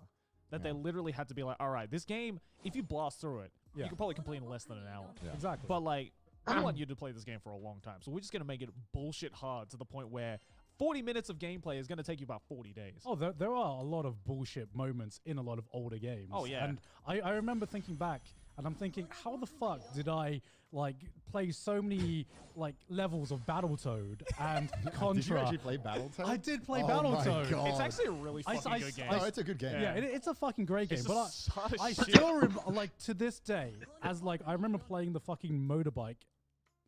that they literally had to be like, all right, this game, if you blast through it, you Yeah. could probably complete in less than an hour. Yeah. Exactly. But like, we want you to play this game for a long time, so we're just gonna make it bullshit hard to the point where 40 minutes of gameplay is gonna take you about 40 days. Oh, there are a lot of bullshit moments in a lot of older games. Oh, yeah. And I remember thinking back, and I'm thinking, how the fuck did I like play so many like levels of Battletoad and Contra? Did you actually play Battletoad? I did play Oh my Battletoad. God. It's actually a really I- fucking I- good game. No, it's a good game. Yeah, it's a fucking great game. It's But just hard as I shit. still like to this day, as like I remember playing the fucking motorbike,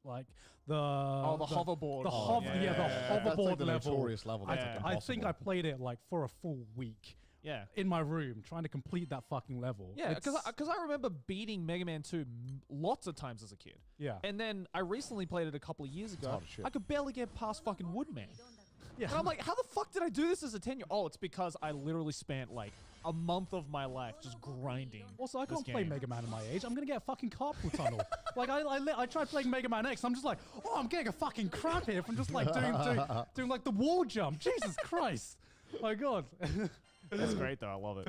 like the hoverboard. the one. hover, yeah, the That's hoverboard like the level. notorious level. That's Yeah. like I think I impossible. played it like for a full week Yeah. in my room trying to complete that fucking level. Yeah, It's- because I remember beating Mega Man 2 lots of times as a kid. yeah, And then I recently played it a couple of years ago. hard as shit. I could barely get past fucking Woodman. yeah. And I'm like, how the fuck did I do this as a 10-year-old? Oh, it's because I literally spent like a month of my life just grinding. Also, I this can't play game. Mega Man in my age. I'm gonna get a fucking carpal tunnel. Like I tried playing Mega Man X. I'm just like, oh, I'm getting a fucking crap here from just like doing like the wall jump. Jesus Christ, my God. That's great though. I love it.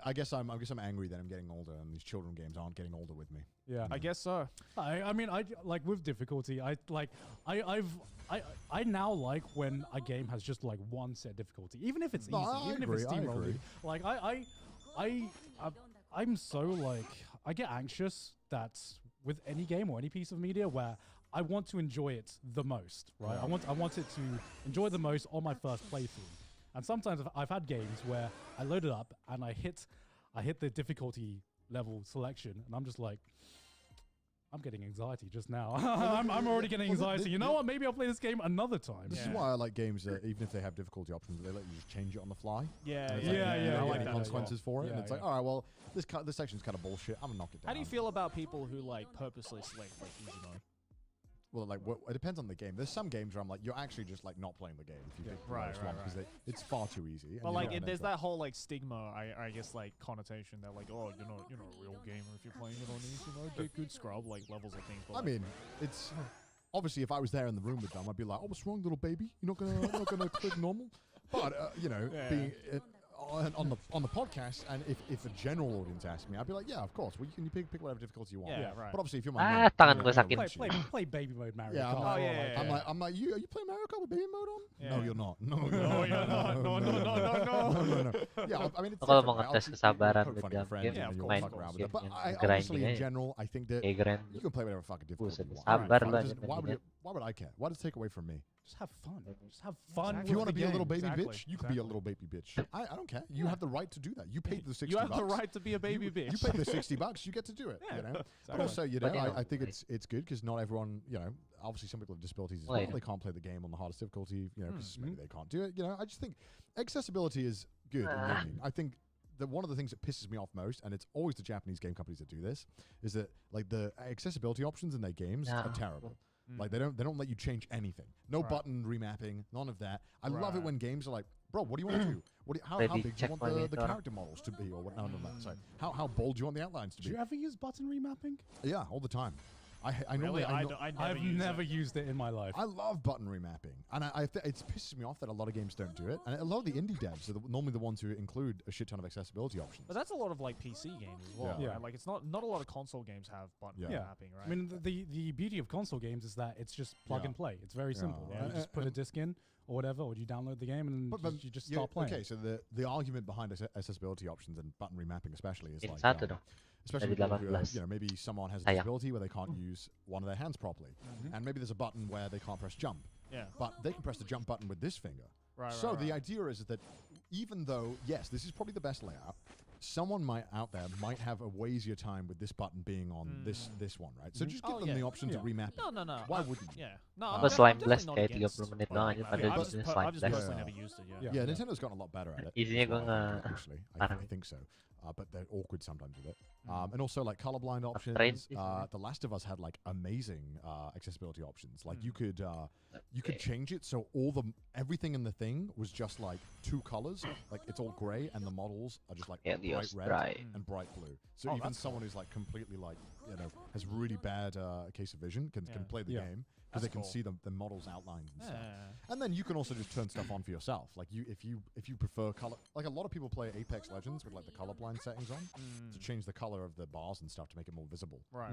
I guess I'm angry that I'm getting older and these children games aren't getting older with me. Yeah. I guess so. I mean, I like with difficulty. I now like when a game has just like one set difficulty, even if it's No, easy, I even agree, if it's I steamrolling. agree. Like I'm so like I get anxious that with any game or any piece of media where I want to enjoy it the most, right? Yeah. I want it to enjoy the most on my first playthrough. And sometimes I've had games where I load it up and I hit the difficulty level selection, and I'm just like, I'm getting anxiety just now. I'm already getting anxiety. You know what? Maybe I'll play this game another time. This is why I like games that even if they have difficulty options, they let you just change it on the fly. Yeah, And it's yeah, like, yeah, you yeah, don't I get like any that. consequences for it. Yeah, And it's like, yeah. all right, well, this section's kind of bullshit. I'm gonna knock it down. How do you feel about people who like purposely select like easy mode? Well, like, it depends on the game. There's some games where I'm like, you're actually just like not playing the game if you pick the Right, lowest right, one because it's far too easy. But like, there's that whole like stigma, I guess, like connotation that like, oh, you're not a real gamer if you're playing it on easy. Get good scrub like levels of things. But, I mean, it's obviously if I was there in the room with them, I'd be like, "Oh, what's wrong, little baby? You're not gonna click normal." But Yeah. being on the podcast, and if a general audience asked me, I'd be like, "Yeah, of course. Well, you can pick whatever difficulty you want." Yeah, right. But obviously, if you're my Ah, mate, tangan you ko know, sakit. like, Play baby mode Mario Yeah, I'm Kart. like, Oh, yeah, yeah, I'm like, are you playing Mario Kart with baby mode on? No, Yeah. you're not. No, No, you're not. No. no. Yeah, I mean, it's Ako lang different, mga right? test Obviously, kesabaran you with poke fun at jump your friends game. Yeah, and of you course, fuck of around course. with it. But Yun, I grinding honestly, in eh. general, I think that Grind. you can play whatever fucking difficulty Pusa, you want. sabar Fine. lang. Why would I care? Why does it take away from me? Just have fun. Just have fun. If you want with to the be a little game. baby Exactly, bitch, you can be a little baby bitch. I don't care. You have the right to do that. You paid the 60 You have bucks. the right to be a baby bitch. You paid the $60. You get to do it. Yeah, you know. But exactly. also, But, I think it's good because not everyone. obviously some people have disabilities as Well, well. yeah. They can't play the game on the hardest difficulty, because maybe they can't do it. I just think accessibility is good in gaming. I think that one of the things that pisses me off most, and it's always the Japanese game companies that do this, is that like the accessibility options in their games are terrible. Like they don't let you change anything. No button remapping, none of that. I love it when games are like, bro, what do you want to do? How Maybe big do you check want my the monitor. character models to be, or what? No, sorry. How bold do you want the outlines to Do be? you ever use button remapping? Yeah, all the time. I Really? normally I've never used it in my life. I love button remapping, and it pisses me off that a lot of games don't do it, and a lot of the indie devs are normally the ones who include a shit ton of accessibility options. But that's a lot of like PC games as well. Yeah. Right? Like it's not a lot of console games have button Yeah. mapping, right? I mean, the beauty of console games is that it's just plug Yeah. and play. It's very simple. Yeah. Right? You just put a disc in or whatever, or you download the game and you just start playing. Okay, so the argument behind accessibility options and button remapping especially is Ini like, satu dong. especially Dari people who, 18. maybe someone has a Sayang. disability where they can't use one of their hands properly, and maybe there's a button where they can't press jump, yeah. but they can press the jump button with this finger. Right. So right, the right. idea is that even though, yes, this is probably the best layout, someone out there might have a way easier time with this button being on this one, right? So just give Oh, them yeah. the option to remap it. No. Why wouldn't you? Yeah. No, Uh, I'm Apa def- slime I'm definitely blast not kayak against 30 menit button doang aja mapping. padahal I've jadinya just slime personally blast. never used it. Yeah, Yeah. Nintendo's gotten a lot better at it. Isinya is what gua I think, nggak- actually. I parah. think so. But they're awkward sometimes with it. And also like colorblind Upgrade options. is The Last of Us had like amazing accessibility options. Like you could change it so everything in the thing was just like two colors. Like it's all gray and the models are just like Yeah, the bright red Austrai. and bright blue. So Oh, even that's someone who's like completely like has really bad case of vision can play the Yeah. game because they That's can cool. see the models outlines and stuff. Yeah. And then you can also just turn stuff on for yourself. Like if you prefer color, like a lot of people play Apex Legends with like the colorblind settings on to change the color of the bars and stuff to make it more visible. Right.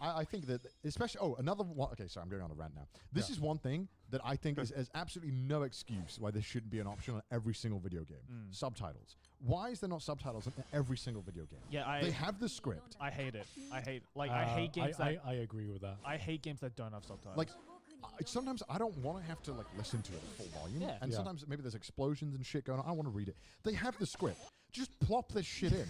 I think that especially another one. Okay, sorry, I'm going on a rant now. This is one thing that I think is absolutely no excuse why this shouldn't be an option on every single video game. Subtitles. Why is there not subtitles in every single video game? Yeah, They have the script. I hate it. I hate games that I agree with that. I hate games that don't have subtitles. Like, sometimes I don't want to have to like listen to it at full volume, Yeah. and Yeah. sometimes maybe there's explosions and shit going on. I want to read it. They have the script. Just plop this shit in.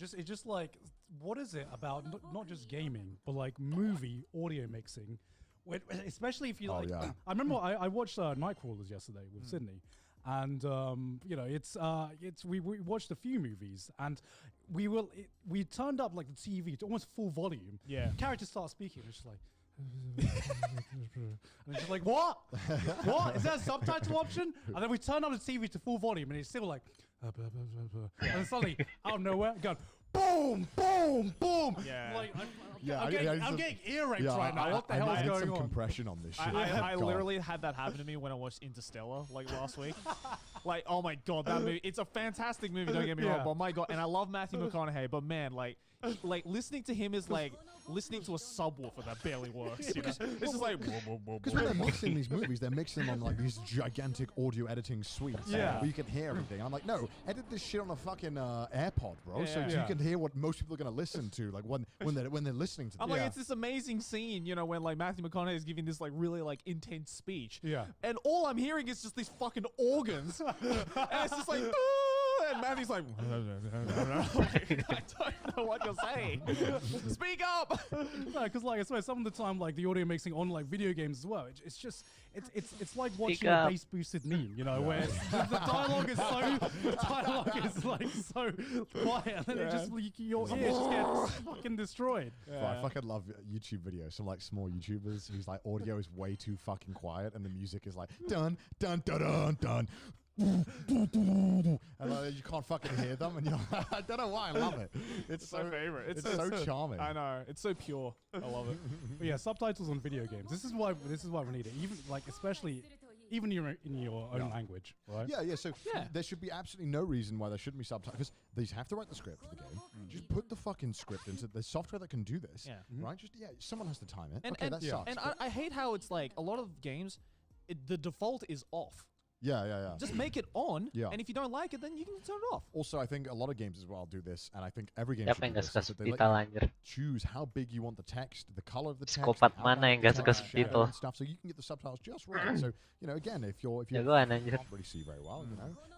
It's just like, what is it about not just gaming, but like movie audio mixing? Especially if you Oh, like, yeah. I remember I watched Nightcrawlers yesterday with Sydney, and we watched a few movies, and we turned up like the TV to almost full volume. Yeah. Characters start speaking, and it's just like. And it's just like, what? What? Is there a subtitle option? And then we turn on the TV to full volume, and it's still like, and then suddenly, out of nowhere, going, boom, boom, boom. Yeah. Like, Yeah, I'm getting ear raped Yeah, right now. What the I hell is need going some on? compression on this shit. I God. literally had that happen to me when I watched Interstellar like last week. Like, oh my god, that movie! It's a fantastic movie. Don't get me wrong, Yeah. but my god, and I love Matthew McConaughey, but man, like listening to him is like listening to a subwoofer that barely works. You know? It's just like Because when they're mixing these movies, they're mixing them on like these gigantic audio editing suites Yeah. where you can hear everything. I'm like, no, edit this shit on a fucking AirPod, bro, so Yeah. you can hear what most people are gonna listen to, like when they're listening to. I'm this. like, it's this amazing scene, you know, when like Matthew McConaughey is giving this like really like intense speech. Yeah. And all I'm hearing is just these fucking organs. And it's just like, "Ooh," and Matthew's like, I don't know what you're saying. Speak up. No, because like I swear, some of the time, like the audio mixing on like video games as well, it's just it's like watching a up. bass boosted meme, you know, where the dialogue is like so quiet, and then it just your ears just get fucking destroyed. Bro, I fucking love YouTube videos. Some like small YouTubers whose like audio is way too fucking quiet, and the music is like dun dun dun dun dun. And you can't fucking hear them, and you're like, I don't know why I love it. It's my favorite. It's so charming. I know. It's so pure. I love it. But yeah, subtitles on video games. This is why we need it. Even like especially even in your own language, right? Yeah. So Yeah. there should be absolutely no reason why there shouldn't be subtitles. Because they have to write the script for the game. Just put the fucking script into the software that can do this. Yeah. Right. Just someone has to time it. And, Okay, and, that sucks. and but- I hate how it's like a lot of games, the default is off. yeah. Just make it on, Yeah. and if you don't like it, then you can turn it off. Also, I think a lot of games as well do this, and I think every game Siapa should yang do gak this. suka is that they let subtitle you anjir? choose how big you want the text, the color of the text, Psikopat how mana bright yang the gak suka text, shadow subtitle? and stuff, so you can get the subtitles just right. So again, if you Jagoan anjir. can't really see very well,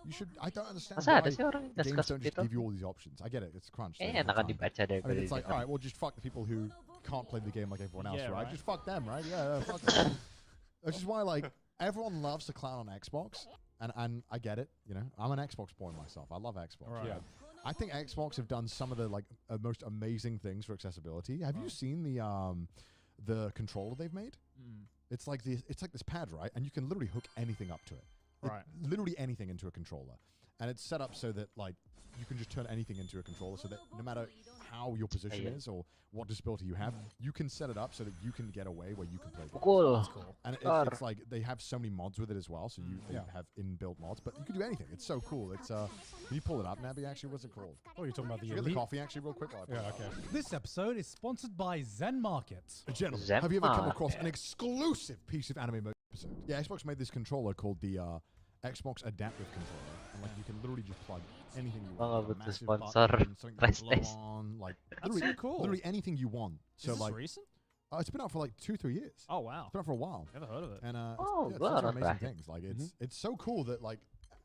you should. I don't understand Masa ada why sih orang yang gak suka games don't just subtitle? give you all these options. I get it, it's crunch. Kayaknya enakan dibaca I mean, daripada it's like, didengar. all right, well, just fuck the people who can't play the game like everyone else, Yeah, right? right. Just fuck them, right? Yeah, fuck them. Which is why, like, everyone loves to clown on Xbox, and I get it. You know, I'm an Xbox boy myself. I love Xbox. Right. Yeah. I think Xbox have done some of the like most amazing things for accessibility. Have you seen the controller they've made? Mm. It's like this pad, right? And you can literally hook anything up to it. Right. Literally anything into a controller. And it's set up so that like you can just turn anything into a controller so that no matter how your position is or what disability you have, you can set it up so that you can get away where you can play. Pukul. And it's like they have so many mods with it as well, so they have inbuilt mods, but you can do anything. It's so cool. It's can you pull it up, Nabby? Actually, what's it called? Oh, you're talking about the Get the elite. coffee actually real quick. While I pull Yeah, it up. okay. This episode is sponsored by Zen Market. Gentlemen, Zen have you ever come Market. across an exclusive piece of anime mode episode? Yeah, Xbox made this controller called the Xbox Adaptive Controller, and like you can literally just plug anything you want. Baka a butuh massive sponsor. button, something to Press blow this. on, like That's literally, so cool. literally anything you want. So Is this like, recent? it's been out for like 2-3 years. Oh wow. It's been out for a while. Never heard of it. And Oh, it's well, such that's amazing right. things. Like it's so cool that like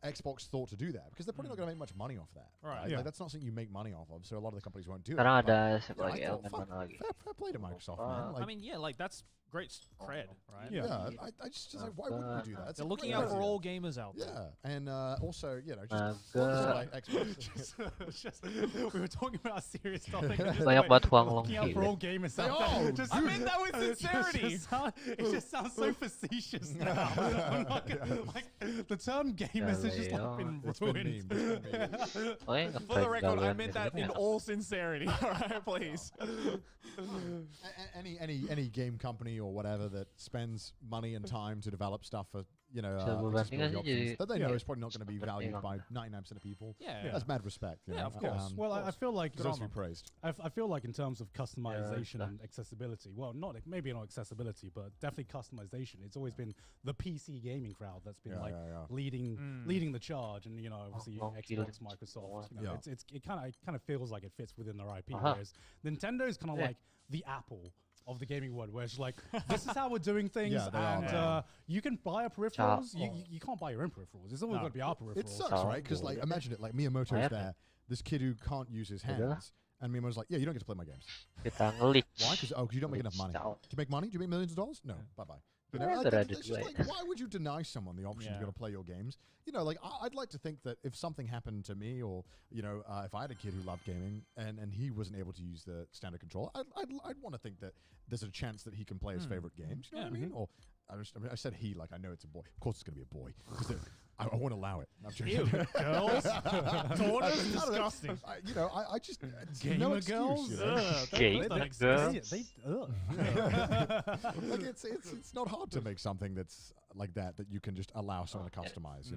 Xbox thought to do that because they're probably not going to make much money off that. Right. Yeah. Like, that's not something you make money off of. So a lot of the companies won't do it. Karena but, ada siapa yeah, I lagi? thought, Elemen fuck, mana lagi? fair play to Microsoft, Uh, man. Like, I mean, yeah, like that's great cred, right? Yeah. I just like, why wouldn't you do that? It's They're a looking great out for idea. all gamers out there. Yeah, and also, you know, just Naga. like Xbox. We were talking about a serious topic. and just Banyak like, banget uang looking out for longki. all gamers They out there. are, Just- I meant that with it just- sincerity. It just sounds so facetious now. I'm not gonna, like, the term gamers has just like been It's been ruined. memed. It's been memed. Oh, ya, For the record, I gawin meant gitu that kan in enak. all sincerity. All right, please. Any game company or whatever that spends money and time to develop stuff for Bisa accessibility berbanding options jadi- that they know Yeah. is probably not going to be valued Bertengok. by 99% of people. Yeah. That's mad respect. You Yeah, know? of course. Well, I feel like deserves to be praised. I feel like in terms of customization Yeah. and accessibility, well, not maybe not accessibility, but definitely customization. It's always been the PC gaming crowd that's been like leading the charge, and obviously Menggokil. Xbox, Microsoft. Yeah. It kind of feels like it fits within their IP, Uh-huh. whereas Nintendo is kind of Yeah. like the Apple of the gaming world, where it's like this is how we're doing things, Yeah, they are, and they are. you can buy a peripherals. Ciao. You can't buy your own peripherals. It's always No. going to be our peripherals. It sucks, Oh, right? Because like, cool. imagine it. Like Miyamoto's Yeah. there, this kid who can't use his Yeah. hands, and Miyamoto's like, "Yeah, you don't get to play my games. Kita ngelik. Why? Because you don't make enough money. Ciao. Do you make money? Do you make millions of dollars? No. Bye bye. You know, Yeah, like, they're it's added just to it. like, why would you deny someone the option to Yeah. go to play your games? Like I'd like to think that if something happened to me, or if I had a kid who loved gaming and he wasn't able to use the standard controller, I'd want to think that there's a chance that he can play his favorite games. You know what I mean? Or I said he, like I know it's a boy. Of course, it's gonna be a boy. 'Cause I won't allow it. I'm joking. Ew, girls, daughters, I don't know. disgusting. I just Gamer no excuse, girls? you know? Gamer That's girls. Like it's not hard to make something that's like that you can just allow someone to customize.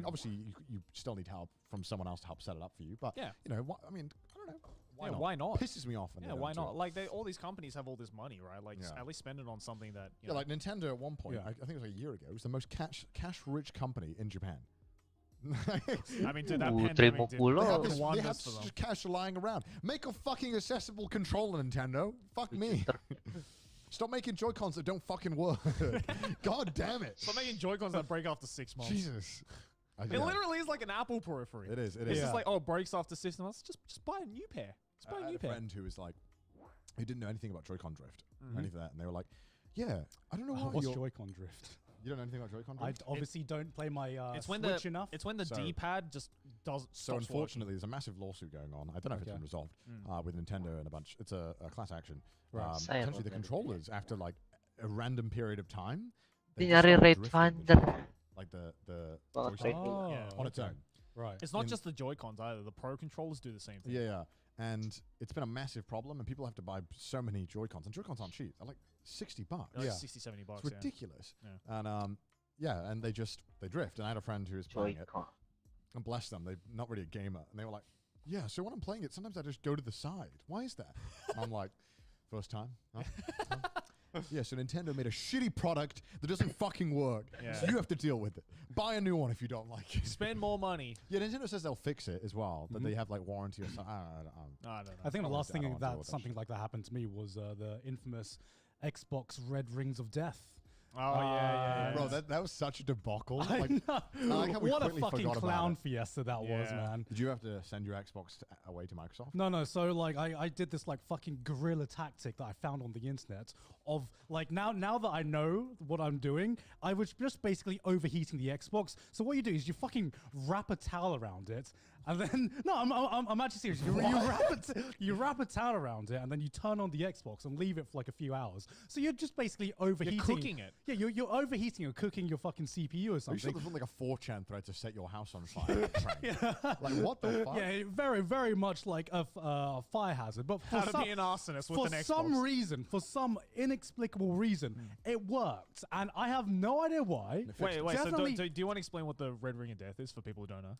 Obviously you still need help from someone else to help set it up for you. But Yeah. I mean, I don't know. Why Yeah, not? why not? Pisses me off. When they Yeah, don't why do not? it. Like all these companies have all this money, right? Like just Yeah. at least spend it on something that you Yeah, know. like Nintendo at one point, Yeah. I think it was like a year ago, was the most cash-rich company in Japan. I mean, dude, that Terima pandemic did puluh. They have, Oh, they have wonders for them. such cash lying around. Make a fucking accessible controller, Nintendo. Fuck me. Stop making Joy-Cons that don't fucking work. God damn it. Stop making Joy-Cons that break after 6 months. Jesus. It literally is like an Apple periphery. It is. It It's is. just like, oh, it breaks after 6 months. Just buy a new pair. Just buy I a had new a pair. friend who was like, who didn't know anything about Joy-Con drift Mm-hmm. or anything like that, and they were like, "Yeah, I don't know why What's you're- Joy-Con drift? you don't know anything about Joy-Con I drift." obviously don't play my It's when Switch the enough. it's when the So- D-pad just doesn't. So stops unfortunately, there's a massive lawsuit going on. I don't know if it's Okay. been resolved Mm. with Nintendo and a bunch. It's a class action. Right. Saya Essentially, the mau controllers, after like a random period of time, Dia they just nyari start Raid drifting the Finder. joystick, like the Banget joystick Raid Oh, Yeah. on its okay. own. Right. It's not in- just the Joy-Cons either. The Pro controllers do the same thing. Yeah. And it's been a massive problem, and people have to buy so many Joy-Cons. And Joy-Cons aren't cheap. They're like $60. They're like Yeah. 60, 70 bucks. It's Yeah. ridiculous. Yeah. And and they drift. And I had a friend who was playing it, Joy-Con. and bless them, they're not really a gamer, and they were like, "Yeah, so when I'm playing it, sometimes I just go to the side. Why is that?" And I'm like, "First time." Huh? Huh? Yeah, so Nintendo made a shitty product that doesn't fucking work. So Yeah. you have to deal with it. Buy a new one if you don't like it. Spend more money. Yeah, Nintendo says they'll fix it as well, but they have like warranty or something. I don't know. I think I the don't last want to- I thing don't want to deal that with that something shit. like that happened to me was the infamous Xbox Red Rings of Death. Oh yeah. Bro, that was such a debacle. I Like, know. like how we What a quickly fucking forgot about clown it. fiesta that was, Yeah. man. Did you have to send your Xbox away to Microsoft? No. So like I did this like fucking guerrilla tactic that I found on the internet of like now that I know what I'm doing, I was just basically overheating the Xbox. So what you do is you fucking wrap a towel around it, and then I'm actually serious. You wrap a towel around it, and then you turn on the Xbox and leave it for like a few hours. So you're just basically overheating. You're cooking it. Yeah, you're overheating or cooking your fucking CPU or Are you sure something. there's not like a 4chan thread to set your house on fire? Like, what the fuck? Yeah, very, very much like a fire hazard. But for How to some, be an arsonist with for an Xbox. some reason, for some inexplicable reason, it worked, and I have no idea why. Wait. So Definitely- do you want to explain what the Red Ring of Death is for people who don't know?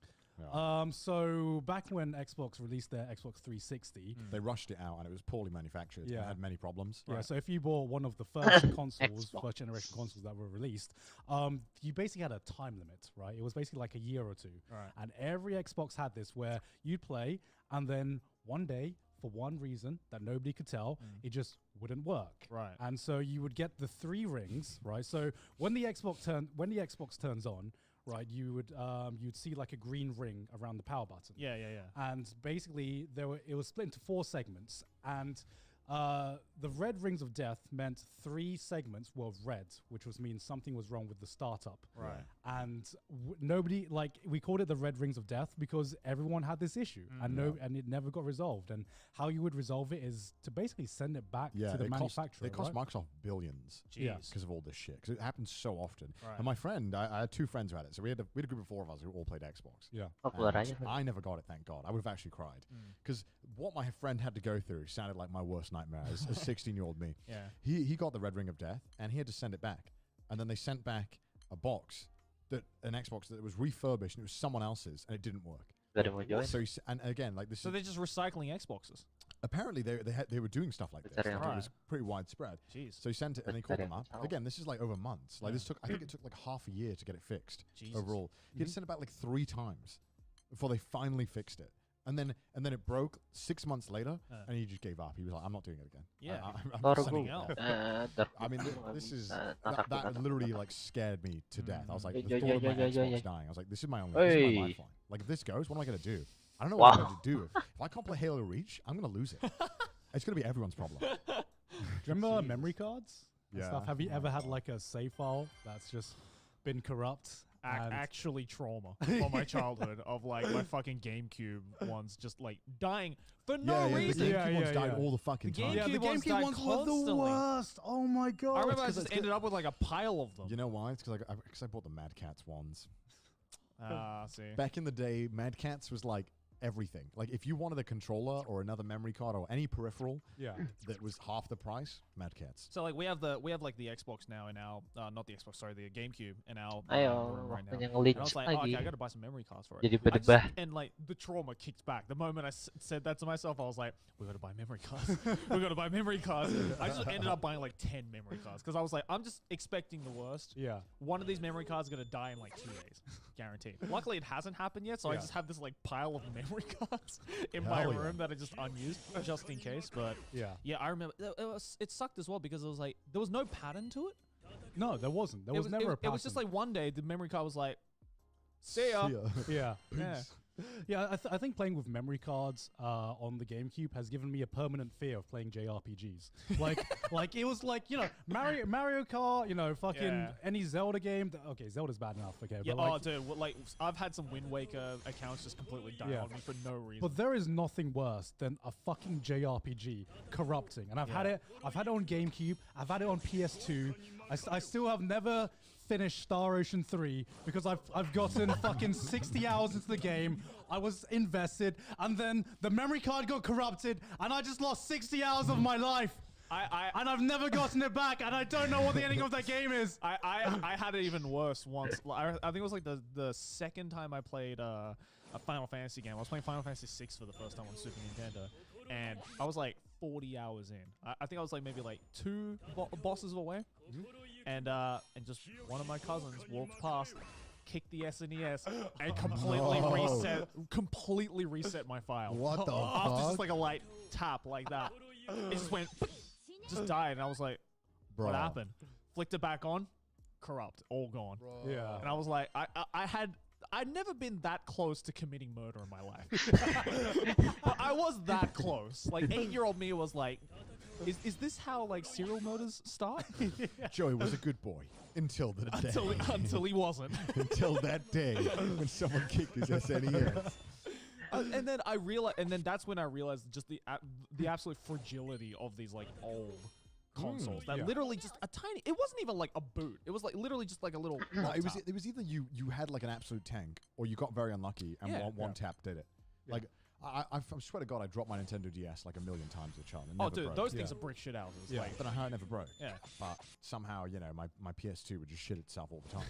So back when Xbox released their Xbox 360, They rushed it out and it was poorly manufactured. And Yeah. it had many problems. yeah. So if you bought one of the first consoles, first generation consoles that were released, you basically had a time limit, right? It was basically like a year or two, Right. and every Xbox had this where you'd play, and then one day, for one reason that nobody could tell, it just wouldn't work. Right. And so you would get the 3 rings, right? So when the Xbox turns on, right, you'd see like a green ring around the power button. Yeah. And basically it was split into 4 segments, and the red rings of death meant 3 segments were red, which means something was wrong with the startup. Right. And nobody, like, we called it the red rings of death because everyone had this issue, and it never got resolved. And how you would resolve it is to basically send it back to the manufacturer. It cost right? Microsoft billions. Yeah. Because of all this shit. Because it happens so often. Right. And my friend, I had 2 friends who had it. So we had a group of 4 of us who all played Xbox. Yeah. Popular And aja. I never got it, thank God. I would have actually cried. Because what my friend had to go through sounded like my worst nightmare as a 16-year-old me. Yeah. He got the Red Ring of Death, and he had to send it back. And then they sent back a box, an Xbox that was refurbished, and it was someone else's, and it didn't work. Dari mau join. So and again, like this. So they're just recycling Xboxes. Apparently they were doing stuff like this. Cari yang Like, it Right. was pretty widespread. Jeez. So he sent it, and they called Cari them yang up. tahu. Again, this is like over months. Like Yeah. this took, I think it took like half a year to get it fixed Jesus. overall. He had to send it back like 3 times before they finally fixed it. And then it broke 6 months later, and he just gave up. He was like, "I'm not doing it again." Yeah. I'm Baru just sending gue. it. I mean, this is that literally like scared me to death. I was like, the Yeah, thought yeah, of my yeah, yeah, Xbox yeah. dying. I was like, this is my lifeline. Like, if this goes, what am I gonna do? I don't know what I'm Wow. going to do. If I can't play Halo Reach, I'm gonna lose it. It's gonna be everyone's problem. Do you remember memory cards? and Yeah. Stuff? Have you ever had like a save file that's just been corrupt? and- Actually trauma from my childhood of like my fucking GameCube ones just like dying for no The reason. GameCube ones died yeah. all the fucking The time. GameCube Yeah, the ones GameCube died ones were the constantly. worst. Oh my god! I remember I 'cause just it's ended up with like a pile of them. You know why? It's because I bought the Mad Cats ones. See. Back in the day, Mad Cats was like everything. Like if you wanted a controller or another memory card or any peripheral Yeah. that was half the price, Mad Cats. So like we have like the Xbox now in our not the Xbox, sorry, the GameCube in our Ayo, room right now. waktunya And I nge-leech was like, oh, lagi. okay, I gotta buy some memory cards for it. Jadi I just- berdebah. and like the trauma kicked back. The moment I said that to myself, I was like, we gotta buy memory cards. We gotta buy memory cards. I just ended up buying like 10 memory cards because I was like, I'm just expecting the worst. Yeah. One of these memory cards is gonna die in like 2 days, guaranteed. Luckily, it hasn't happened yet, so I Yeah. just have this like pile of memory cards in Hell my yeah. room that are just unused, just in case. But Yeah. yeah, I remember it sucked as well because it was like there was no pattern to it. No, there wasn't. There It was never a it was just pattern. like one day the memory card was like, see ya. Yeah. Yeah. Yeah, I think playing with memory cards on the GameCube has given me a permanent fear of playing JRPGs. Like it was like, you know, Mario Kart, you know, fucking Yeah. any Zelda game. Okay, Zelda's bad enough. Okay, Yeah, but like, dude, like I've had some Wind Waker accounts just completely die Yeah. on me for no reason. but there is nothing worse than a fucking JRPG corrupting. And I've had it on GameCube. I've had it on PS2. I still have never finished Star Ocean 3 because I've gotten fucking 60 hours into the game. I was invested, and then the memory card got corrupted, and I just lost 60 hours of my life. And I've never gotten it back, and I don't know what the ending of that game is. I had it even worse once. I think it was like the second time I played a Final Fantasy game. I was playing Final Fantasy 6 for the first time on Super Nintendo, and I was like 40 hours in. I think I was like maybe like 2 bosses away, and just one of my cousins walked past, kicked the SNES, and completely reset my file. What the After fuck? just like a light tap like that, it just went, just died, and I was like, Bro. what happened? Flicked it back on, corrupt, all gone. Yeah. And I was like, I'd never been that close to committing murder in my life. But I was that close. Like 8-year-old me was like, is this how like serial murders start? Joey was a good boy until the day. until he wasn't. Until that day when someone kicked his SNES. And then I realized, and then that's when I realized just the absolute fragility of these like old consoles that yeah. literally just a tiny. It wasn't even like a boot. It was like literally just like a little. No, it laptop. was either you had like an absolute tank, or you got very unlucky and Yeah. one tap did it. Yeah. Like I swear to God, I dropped my Nintendo DS like a million times as a child. And Oh, never dude, broke. those things Yeah. are brick shit houses. Yeah. Like, I don't know how it never broke. yeah. But somehow, you know, my PS2 would just shit itself all the time.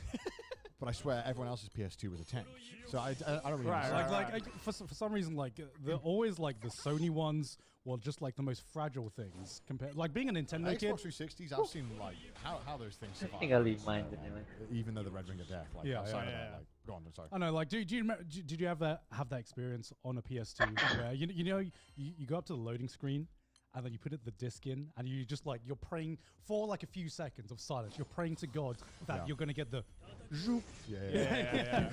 But I swear everyone else's PS2 was a tank. So I don't really Right, understand. right. For some reason, like they're always like the Sony ones were just like the most fragile things compared. Like being a Nintendo Xbox kid. 360s, I've seen like how those things I survive. think I'll leave mine anyway. Even though the Red Ring of Death, like Yeah, outside yeah, of yeah. that, like go on, I'm sorry. I know, like, did you have that experience on a PS2 where you go up to the loading screen and then you put the disc in and you just like you're praying for like a few seconds of silence. You're praying to God that Yeah. you're gonna get the zoop. Yeah.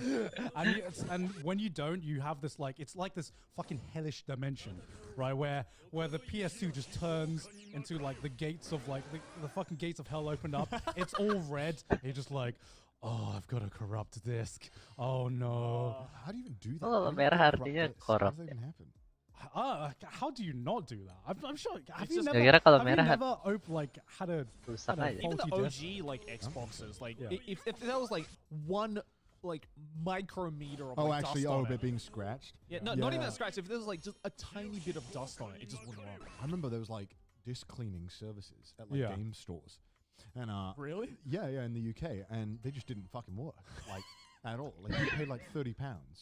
And when you don't, you have this like it's like this fucking hellish dimension, right? Where the PS2 just turns into like the gates of like the fucking gates of hell opened up. It's all red. And you're just like, oh, I've got a corrupt disc. Oh no. How do you even do that? Oh, How do you merah corrupt artinya this? How corrupt does that even happen? How do you not do that? I'm sure. Have It's you just- never, Ya kira kalau have you merah never like had a rusak I aja. don't Even the faulty disc? OG like Xboxes, like Yeah. if that was like one like micrometer of Oh, like, actually, dust on but it. being scratched. Yeah, no, not even Yeah. a scratch. If there was like just a tiny bit of dust on it, it just wouldn't work. I remember there was like disc cleaning services at like Yeah. game stores, and Really? yeah, in the UK, and they just didn't fucking work like at all. Like you paid like £30,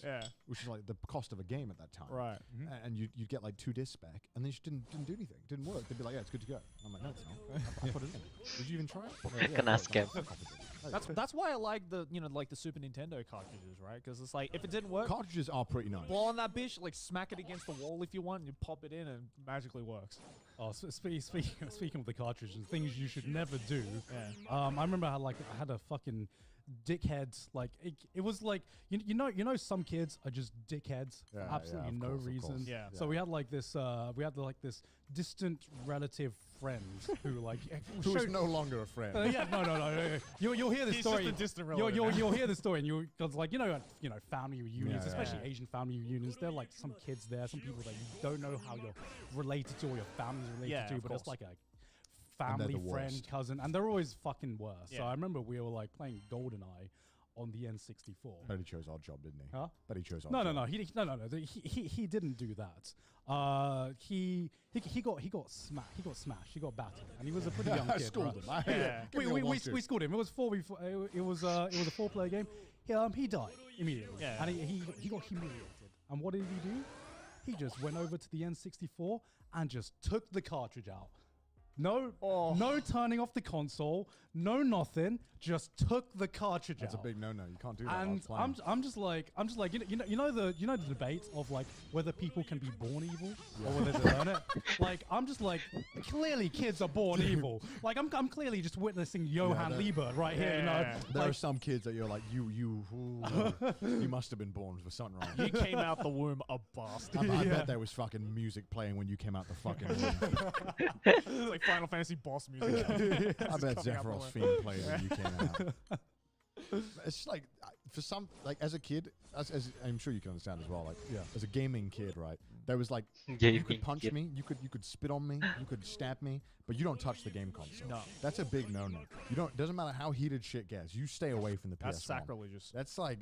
Yeah. which is like the cost of a game at that time, Right. And you'd get like 2 discs back, and they just didn't do anything, didn't work. They'd be like, yeah, it's good to go. I'm like, no, it's not. I put it in. Did you even try it? Oh, yeah, Kena of course, scam. fuck off it. That's why I like the like the Super Nintendo cartridges, right? Because it's like if it didn't work, Cartridges are pretty nice. blow on that bitch, like smack it against the wall if you want, and you pop it in, and it magically works. Oh, speaking of the cartridges, things you should never do. Yeah. I remember I had a fucking dickheads. Like it was like you know some kids are just dickheads for Yeah, absolutely of no course, of reason. course. Yeah. So we had like this this distant relative friend who like Who is showed- no longer a friend. yeah, no. You'll hear the He's story. just a distant You'll relative. hear the story, and because like you know family reunions, Yeah, especially yeah. Asian family reunions. There are like some kids there, some people that you don't know how you're related to or your family's related Yeah, to, of but it's course. like a And they're family the friend worst. cousin, and they're always fucking worse. So Yeah. I remember we were like playing GoldenEye on the N64. Bet he chose our job, didn't he? Huh? Bet he chose our No, job. no. He didn't do that. He got smashed. He got battered, and he was a pretty young I kid. schooled right? him. Yeah. Give me a We 1-2. schooled him. It was it was a 4-player game. He died immediately, Yeah. and he got humiliated. And what did he do? He just went over to the N64 and just took the cartridge out. No, Oh. no turning off the console, no nothing. Just took the cartridge That's a out. big no-no. You can't do that. And I'm just like you know the debate of like whether people can be born evil or whether they learn it. Like I'm just like clearly kids are born evil. Like I'm clearly just witnessing Johann that- Liebert right here. You know, Yeah. There are like, some kids that you're like, you must have been born with something wrong. You came out the womb a bastard. I bet there was fucking music playing when you came out the fucking room. It's like Final Fantasy boss music. I bet Zephyr's Fiend played when you came out. It's just like, for some, like as a kid, as I'm sure you can understand as well, like as a gaming kid, right? There was like, you Gaming could punch kid. me, you could spit on me, you could stab me, but you don't touch the game console. No. That's a big no-no. You don't, doesn't matter how heated shit gets, you stay away from the PS1. That's sacrilegious. That's like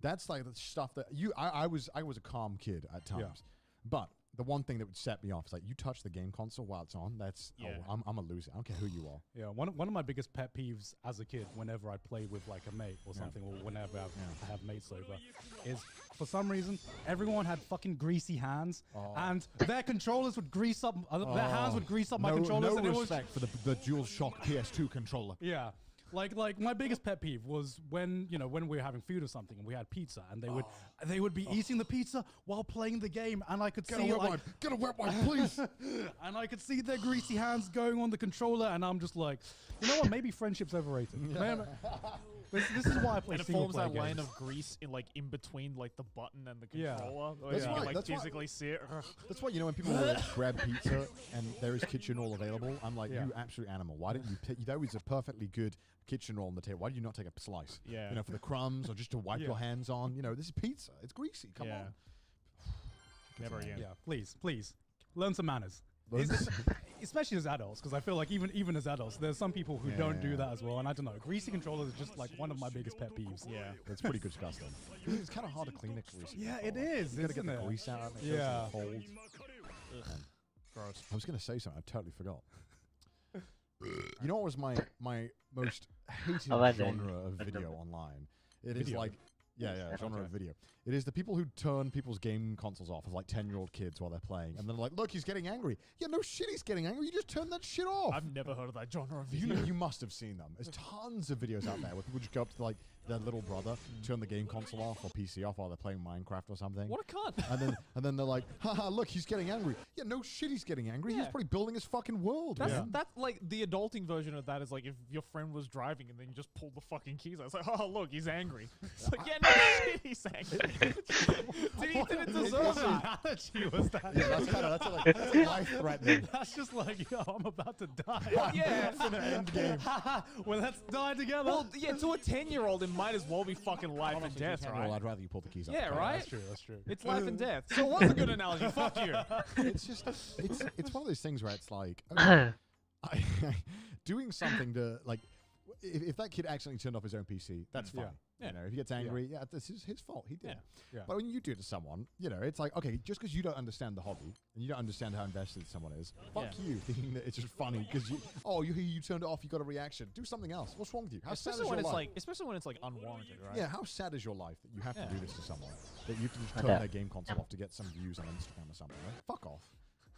the stuff that I was a calm kid at times, but the one thing that would set me off is like you touch the game console while it's on. That's Yeah. I'm a loser. I don't care who you are. yeah, one of my biggest pet peeves as a kid, whenever I play with like a mate or something, or whenever I have mates over, is for some reason everyone had fucking greasy hands, and their controllers would grease up. Their hands would grease up my controllers, No and it was respect for the Dual Shock PS2 controller. yeah. Like my biggest pet peeve was when when we were having food or something and we had pizza and they would be eating the pizza while playing the game and I could see Get a wet wipe, please. and I could see their greasy hands going on the controller and I'm just like, you know what? Maybe friendship's overrated. Man, this is why I play And it single forms player that games. line of grease in between like the button and the Yeah. controller. Where That's you why- can, like that's why- physically see it. That's why when people grab pizza and there is kitchen roll available, I'm like, Yeah. you absolute animal. Why didn't you pick? There was a perfectly good kitchen roll on the table. Why did you not take a slice? Yeah. For the crumbs or just to wipe your hands on. This is pizza. It's greasy. Come Yeah. on. Never again. Yeah, please learn some manners. Learn Especially as adults, because I feel like even as adults, there's some people who don't do Yeah. that as well. And I don't know, greasy controllers is just like one of my biggest pet peeves. Yeah. It's pretty disgusting. It's kind of hard to clean it greasy. Yeah, it controller. is, You gotta get isn't the it? grease out. And it Yeah. goes cold. Gross. I was going to say something. I totally forgot. You know what was my most hated Oh, I know. genre of video online? It is Video? like, genre of video. It is the people who turn people's game consoles off as like 10-year-old kids while they're playing. And then like, look, he's getting angry. Yeah, no shit, he's getting angry. You just turn that shit off. I've never heard of that genre of You video. know, you must have seen them. There's tons of videos out there where people just go up to like their little brother, turn the game console off or PC off while they're playing Minecraft or something. What a cunt. And then they're like, haha, look, he's getting angry. Yeah, no shit, he's getting angry. He's Yeah. probably building his fucking world. That's, man. that's like the adulting version of that is like if your friend was driving and then you just pulled the fucking keys out. It's like, oh, look, he's angry. It's like, yeah, no shit, he's angry. He didn't deserve that. analogy was that? Yeah, that's life threatening. That's just like, yo, I'm about to die. Yeah. End game. Well, let's die together. Well, yeah, to a 10-year-old, it might as well be fucking life and death, Well, right? I'd rather you pull the keys out. Yeah, the car. right? That's true. That's true. It's life and death. So what's a good analogy? Fuck you. It's just, it's one of those things where it's like, okay, doing something to like, if that kid accidentally turned off his own PC, that's fine. Yeah. If he gets angry, this is his fault. He did. Yeah. Yeah. But when you do it to someone, it's like, okay, just because you don't understand the hobby and you don't understand how invested someone is, fuck you thinking that it's just funny because you turned it off, you got a reaction. Do something else. What's wrong with you? How sad is Especially your when it's life? like, especially when it's like unwarranted, right? Yeah, how sad is your life that you have to do this to someone? That you have to just turn Okay. their game console off to get some views on Instagram or something. Like, fuck off.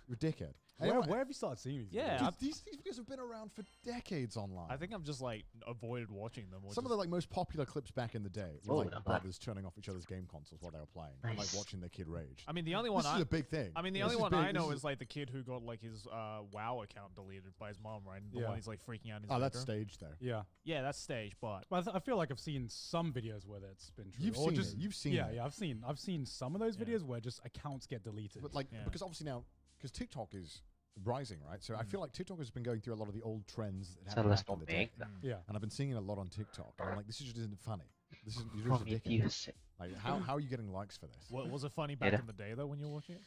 You're a dickhead. Where have you started seeing these? Yeah, videos? Dude, these videos have been around for decades online. I think I've just like avoided watching them. Or Some of the like most popular clips back in the day were Oh, like yeah. brothers turning off each other's game consoles while they were playing, and like Nice. watching their kid rage. I mean, the only one This is a big thing. I mean, the This only is one big. I know This is like the kid who got like his WoW account deleted by his mom, right? And the Yeah. one he's like freaking out in his oh, that's bedroom. staged though. Yeah. Yeah, that's staged, but But I feel like I've seen some videos where that's been true. You've Or seen just, it. You've seen yeah, it. yeah. I've seen some of those Yeah. videos where just accounts get deleted. But like, Yeah. because obviously now, because TikTok is rising, right? So I feel like TikTok has been going through a lot of the old trends that So happened let's back in not the day. make that. yeah. And I've been seeing it a lot on TikTok. And I'm like, this just isn't funny. This is you're just a From dickhead. music. Like, how are you getting likes for this? what was it funny back Yeah. in the day though when you were watching it?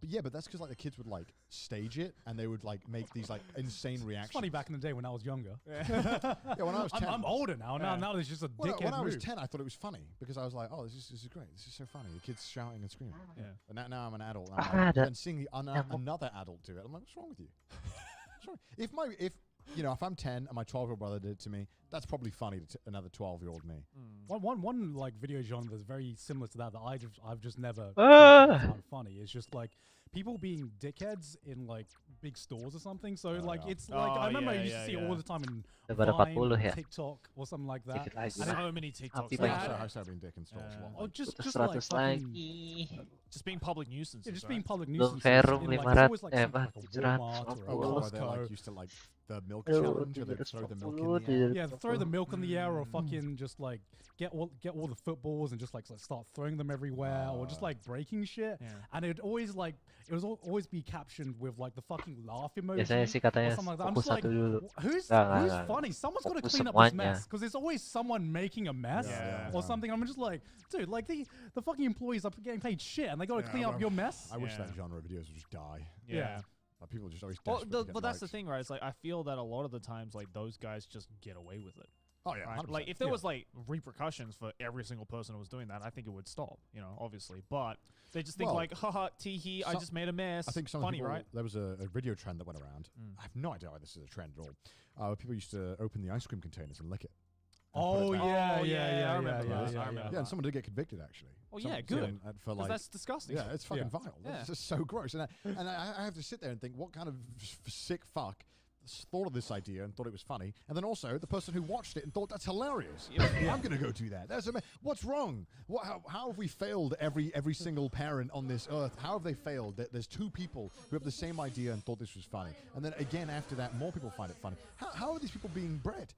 But yeah, but that's because like the kids would like stage it and they would like make these like insane It's reactions. funny back in the day when I was younger. Yeah, when I was 10, I'm older now. Now it's just a when dickhead I was move. 10, I thought it was funny because I was like, oh, this is great. This is so funny. The kids shouting and screaming. Yeah. But now I'm an adult. And Ah, I'm like, that- then seeing the another adult do it, I'm like, what's wrong with you? What's wrong? If I'm 10 and my 12-year-old brother did it to me, that's probably funny to another 12-year-old me. One like video genre that's very similar to that I've just never Ah. found funny. It's just like people being dickheads in like big stores or something. So like yeah. it's like Oh, I remember I yeah, used to yeah, see it yeah. all the time in Daripada Vine, 40 ya. TikTok or something like that. Dikit lagi. So many TikToks. Happy like birthday. that. I started being dick in stores a lot. Or just Putus like 100 fucking, lagi. Just being public nuisances. yeah, just right? being public Belum nuisance. Verum in, like, 500 there's always like something like a 700, Walmart or a Oh, Costco. God, they like Costco. used to like the milk Oh, challenge, or they throw the milk in the air. Yeah, throw the milk in the air, or fucking just like get all the footballs and just like start throwing them everywhere, or just like breaking shit. Yeah. And it was always be captioned with like the fucking laugh emoji Biasanya sih or katanya something like that. I'm fokus just like, satu dulu. who's Nggak. funny? Someone's got to Fokus clean up this semuanya. mess because there's always someone making a mess Yeah. or something. I'm just like, dude, like the fucking employees are getting paid shit and they got to Yeah, clean up well, your mess. I wish Yeah. that genre of videos would just die. Yeah. Like, people just always Well, desperate to get but that's the likes. thing, right? It's like I feel that a lot of the times, like those guys just get away with it. Oh yeah, Right? 100%. Like if there Yeah. was like repercussions for every single person who was doing that, I think it would stop. Obviously, but they just think Well, like, haha, tee hee, I some- just made a mess. I think some funny, people, right? there was a video trend that went around. I have no idea why this is a trend at all. People used to open the ice cream containers and lick it. and put Oh it back. yeah, Oh, yeah, I remember those. I Yeah, remember and someone did get convicted actually. Oh, Some- yeah, good. For 'Cause like, that's disgusting. yeah, it's fucking Yeah. vile. Yeah. It's just so gross. And I have to sit there and think, what kind of sick fuck thought of this idea and thought it was funny, and then also the person who watched it and thought that's hilarious. I'm going to go do that. What's wrong? How have we failed every single parent on this earth? How have they failed? There's two people who have the same idea and thought this was funny, and then again after that, more people find it funny. How are these people being bred?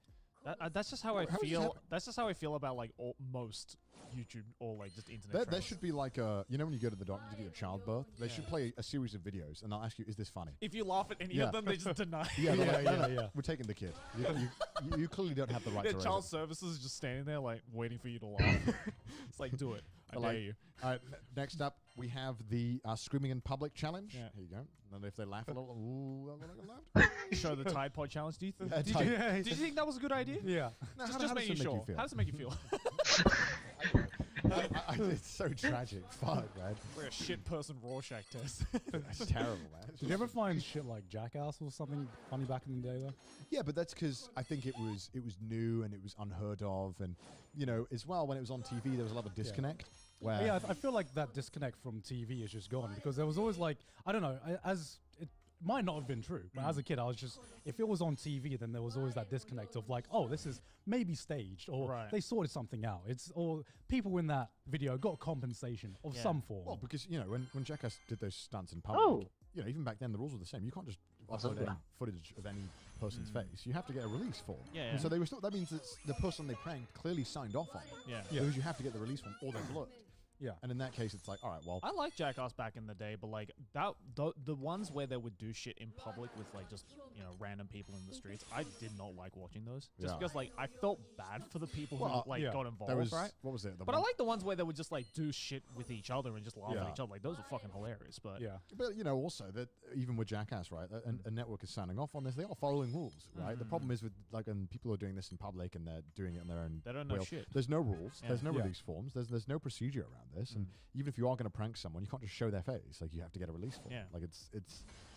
That's just how I How does this feel. happen? That's just how I feel about like most YouTube or like just internet. There should be like you know when you go to the doctor to get your childbirth, they should play a series of videos and they'll ask you, is this funny? If you laugh at any Yeah. of them, they just deny. Yeah, they're like, yeah, no, yeah. we're taking the kid. You clearly don't have the right Yeah, to raise child it. services is just standing there like waiting for you to laugh. It's like, do it. I But, dare like, you. Next up, we have the screaming in public challenge. Yeah. Here you go. And if they laugh a little, ooh, I laughed. Show the Tide Pod challenge. Did Yeah, you think that was a good idea? Yeah. Now, Just how does making it make sure. you feel? How does it make you feel? It's so tragic. Fuck, man. Like a shit person Rorschach test. That's terrible, man. Did you ever find shit like Jackass or something funny back in the day though? Yeah, but that's because I think it was new and it was unheard of, and you know, as well when it was on TV, there was a lot of disconnect. Where Yeah, I feel like that disconnect from TV is just gone because there was always like, I don't know, as it might not have been true, but as a kid, I was just, if it was on TV, then there was always that disconnect of like, oh, this is maybe staged or Right. they sorted something out. Or people in that video got compensation of Yeah. some form. well, because you know when Jackass did those stunts in public, you know, even back then the rules were the same. You can't just Also, upload yeah. any footage of any person's face. You have to get a release form. Yeah, And yeah. so they were still. That means that the person they pranked clearly signed off on it. Yeah. Yeah. Because you have to get the release form or they're blocked. Yeah. And in that case, it's like, all right, well, I like Jackass back in the day, but like the ones where they would do shit in public with like just random people in the streets, I did not like watching those. Just Yeah. because like I felt bad for the people Well, who like yeah. got involved, there was right? what was it? The But I one- like the ones where they would just like do shit with each other and just laugh Yeah. at each other. Like those are fucking hilarious. But Yeah. But you know, also that even with Jackass, right? A network is signing off on this. They are following rules, right? The problem is with like when people are doing this in public and they're doing it on their own. They don't know will, shit. There's no rules. Yeah. There's no Yeah. release forms. There's no procedure around this. And even if you are going to prank someone, you can't just show their face. Like you have to get a release form. Yeah. Like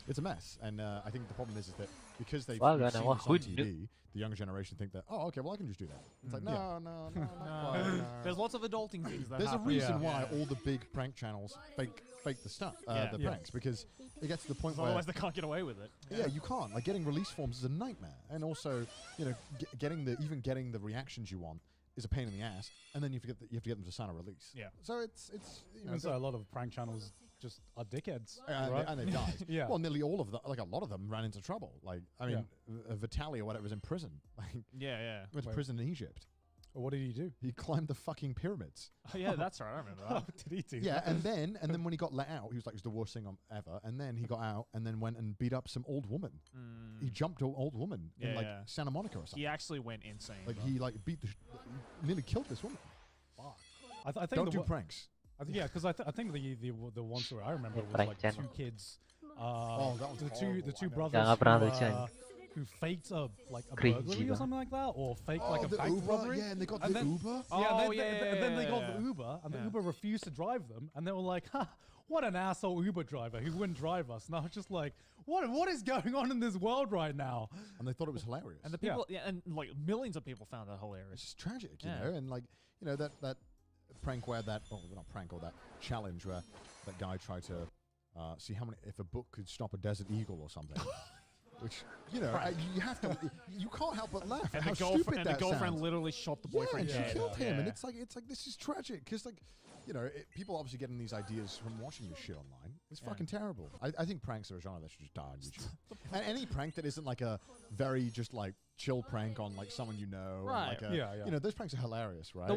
it's a mess. And I think the problem is that because they've Well, seen then this what on would TV, the younger generation think that, oh, okay, well I can just do that. It's like no, not quite, no. there's lots of adulting things that There's a happen. reason Yeah. why all the big prank channels fake the stuff, Yeah. the Yeah. pranks, because it gets to the point where Otherwise, they can't get away with it. yeah, you can't. Like getting release forms is a nightmare, and also, you know, getting the reactions you want is a pain in the ass, and then you have to get them to sign a release. Yeah. So it's you know, And so a lot of prank channels just are dickheads. and, right? they died. Yeah. Well, nearly all of them, like a lot of them, ran into trouble. Like I mean, Vitaly or whatever was in prison. Like Yeah, yeah. went to Wait. prison in Egypt. What did he do? He climbed the fucking pyramids. Oh, yeah, that's right. I remember that. What did he do? Yeah, and then when he got let out, he was like, "It's the worst thing ever." And then he got out, and then went and beat up some old woman. He jumped an old woman in Yeah, like yeah. Santa Monica or something. He actually went insane. Like bro. he like beat nearly killed this woman. Fuck. I think Don't the do wo- pranks. I think, yeah, because I think the ones where I remember was Prank like channel. two kids. Oh, that was the horrible, two I know. brothers Jangan pernah lucuan. who faked a Cringy burglary or lah. something like that, or faked like a the bank Uber, robbery. yeah, and they got And the then- Uber. Oh, and then they got yeah. the Uber, and the Yeah. Uber refused to drive them, and they were like, "Ha, what an asshole Uber driver who wouldn't drive us." And I was just like, "What is going on in this world right now?" And they thought it was hilarious. And the Yeah. people, yeah, and like millions of people found that it's hilarious. just tragic, you Yeah. know. And like, you know, that prank where not prank or that challenge where that guy tried to see if a book could stop a desert eagle or something. Which, you know, you have to, you can't help but laugh at And how the stupid that girlfriend sounds. literally shot the Yeah, boyfriend. and she dead. killed him, and Yeah. it's like this is tragic because like, you know, people obviously getting these ideas from watching this shit online. It's fucking terrible. I think pranks are a genre that should just die on YouTube. And any prank that isn't like a very just like chill prank on like someone you know, and, Right. like Yeah. you know, those pranks are hilarious, right? The